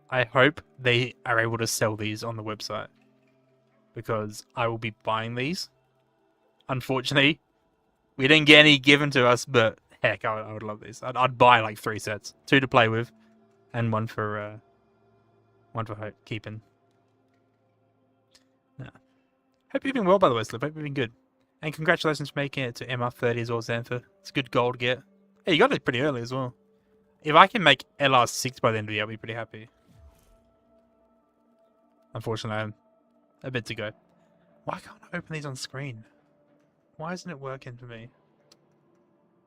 I hope they are able to sell these on the website. Because I will be buying these. Unfortunately, we didn't get any given to us, but heck, I would love these. I'd buy like 3 sets. 2 to play with, and one for keeping. Yeah. Hope you've been well, by the way, Slip. Hope you've been good. And congratulations for making it to MR30 as well, Xantha. It's a good goal to get. Hey, you got it pretty early as well. If I can make LR6 by the end of the year, I'll be pretty happy. Unfortunately, I'm a bit to go. Why can't I open these on screen? Why isn't it working for me?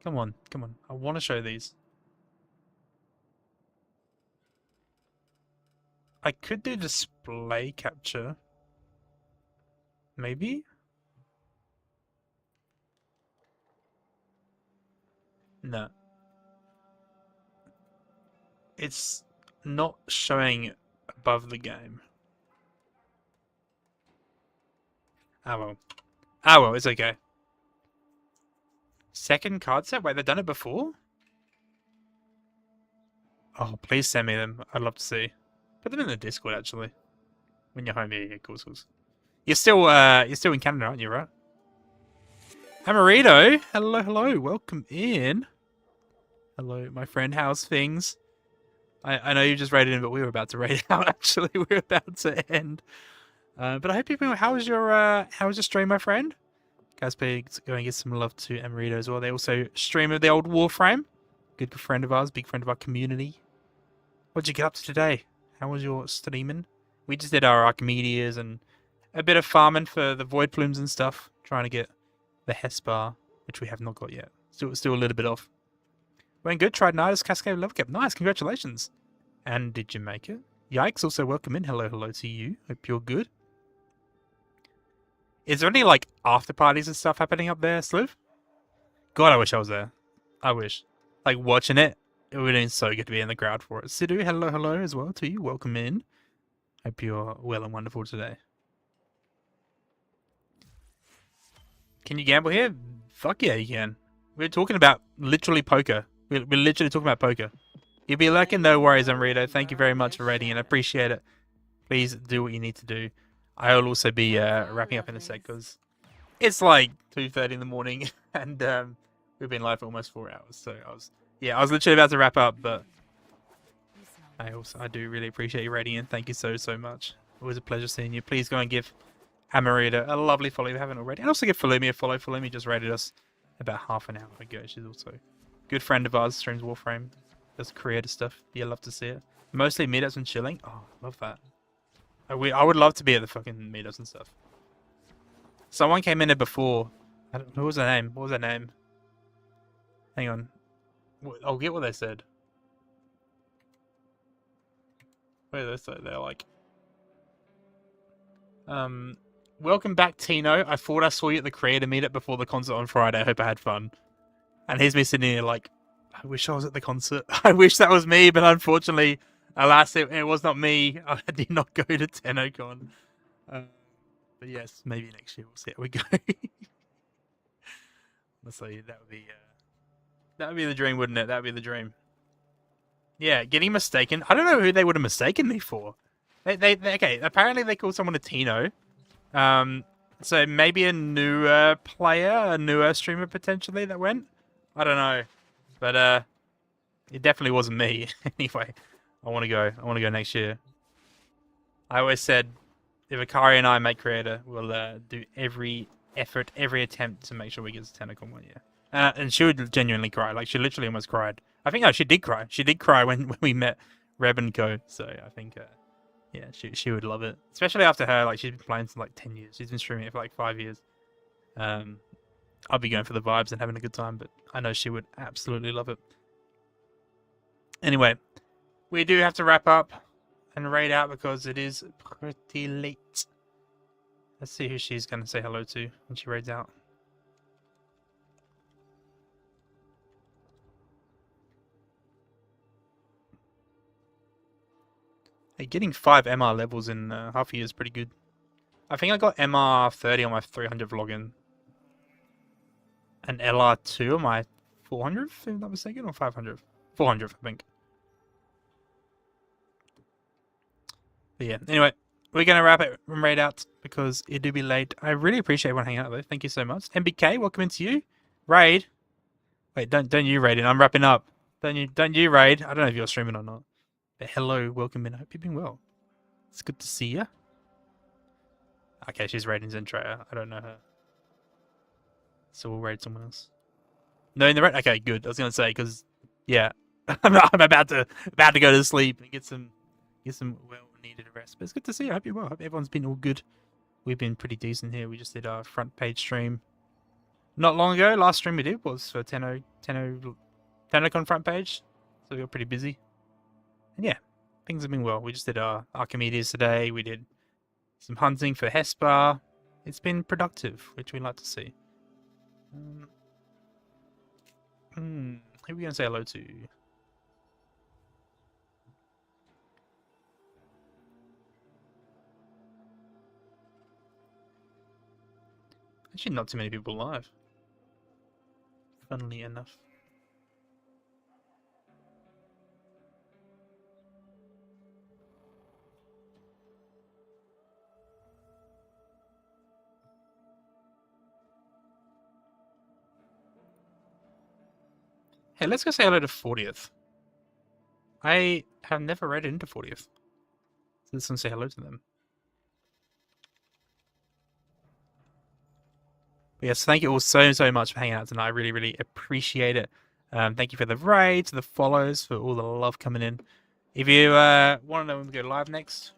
Come on, come on. I want to show these. I could do display capture. Maybe? No. It's not showing above the game. Ah well. Ah well, it's okay. Second card set? Wait, they've done it before? Oh, please send me them. I'd love to see. Put them in the Discord actually. When you're home, yeah, cool. You're still in Canada, aren't you, right? Amarito, hello, welcome in. Hello, my friend. How's things? I know you just raided in, but we were about to raid out. Actually, we were about to end. But I hope you're doing. How was your stream, my friend? Guys, please go and get some love to Amarito as well. They also stream of the old Warframe. Good friend of ours, big friend of our community. What'd you get up to today? How was your streaming? We just did our Archimedes and a bit of farming for the Void Plumes and stuff. Trying to get the Hesper, which we have not got yet. Still a little bit off. Went good. Tried Nidus Cascade Level Cap. Nice. Congratulations. And did you make it? Yikes. Also welcome in. Hello to you. Hope you're good. Is there any like after parties and stuff happening up there, Sliv? God, I wish I was there. I wish. Like watching it. It would have been so good to be in the crowd for it. Sidhu, hello as well to you. Welcome in. Hope you're well and wonderful today. Can you gamble here? Fuck yeah, you can. We're talking about literally poker. We're literally talking about poker. You'll be lurking, no worries, Amrito. Thank you very much for rating and I appreciate it. Please do what you need to do. I'll also be wrapping up in a sec because it's like 2:30 in the morning and we've been live for almost 4 hours. So I was literally about to wrap up, but I do really appreciate you rating in. Thank you so much. Always a pleasure seeing you. Please go and give Amarita a lovely follow if you haven't already. And also give Falumi a follow. Falumi just rated us about half an hour ago. She's also a good friend of ours, streams Warframe, does creative stuff. Yeah, love to see it. Mostly meetups and chilling. Oh, love that. I would love to be at the fucking meetups and stuff. Someone came in here before. What was their name? What was their name? Hang on. I'll get what they said. What did they say? They're like, welcome back, Tino. I thought I saw you at the creator meetup before the concert on Friday. I hope I had fun. And here's me sitting here like, I wish I was at the concert. I wish that was me, but unfortunately, alas, it was not me. I did not go to TennoCon. But yes, maybe next year we'll see how we go. Honestly, that would be the dream, wouldn't it? That would be the dream. Yeah, getting mistaken. I don't know who they would have mistaken me for. They okay. Apparently, they called someone a Tino. So maybe a newer player, a newer streamer potentially that went. I don't know, but it definitely wasn't me. Anyway, I want to go. I want to go next year. I always said, if Akari and I make creator, we'll do every effort, every attempt to make sure we get to TennoCon 1 year. And she would genuinely cry. Like she literally almost cried. I think she did cry. She did cry when we met Reb and Co. So I think. Yeah, she would love it. Especially after her, like, she's been playing for, like, 10 years. She's been streaming it for, like, 5 years. I'll be going for the vibes and having a good time, but I know she would absolutely love it. Anyway, we do have to wrap up and raid out because it is pretty late. Let's see who she's going to say hello to when she raids out. Hey, getting 5 MR levels in half a year is pretty good. I think I got MR 30 on my 300 login. And LR2 on my 400th, if I'm not mistaken, or 500th? 400th, I think. But yeah, anyway, we're going to wrap it and raid out because it do be late. I really appreciate everyone hanging out though. Thank you so much. MBK, welcome into you. Raid. Wait, don't you raid in. I'm wrapping up. Don't you raid. I don't know if you're streaming or not. But hello, welcome in. I hope you've been well. It's good to see you. Okay, she's raiding Zentreya. I don't know her. So we'll raid someone else. No, in the raid. Okay, good. I was gonna say because yeah, I'm about to go to sleep and get some well-needed rest. But it's good to see you. I hope you're well. I hope everyone's been all good. We've been pretty decent here. We just did our front page stream not long ago. Last stream we did was for TennoCon front page, so we got pretty busy. And yeah, things have been well. We just did our Archimedes today. We did some hunting for Hesper. It's been productive, which we like to see. Who are we going to say hello to? Actually, not too many people live. Funnily enough. Hey, let's go say hello to 40th. I have never read into 40th. So let's go say hello to them. But yes, thank you all so much for hanging out tonight. I really appreciate it. Thank you for the raids, the follows, for all the love coming in. If you want to know when we go live next,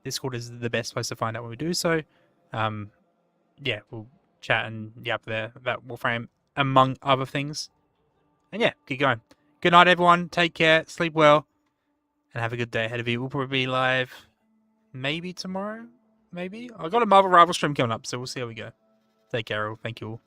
Discord is the best place to find out when we do so. Yeah, we'll chat and yap there about Warframe, among other things. And yeah, keep going. Good night, everyone. Take care. Sleep well. And have a good day ahead of you. We'll probably be live maybe tomorrow. Maybe. I've got a Marvel Rival stream coming up, so we'll see how we go. Take care, all. Thank you all.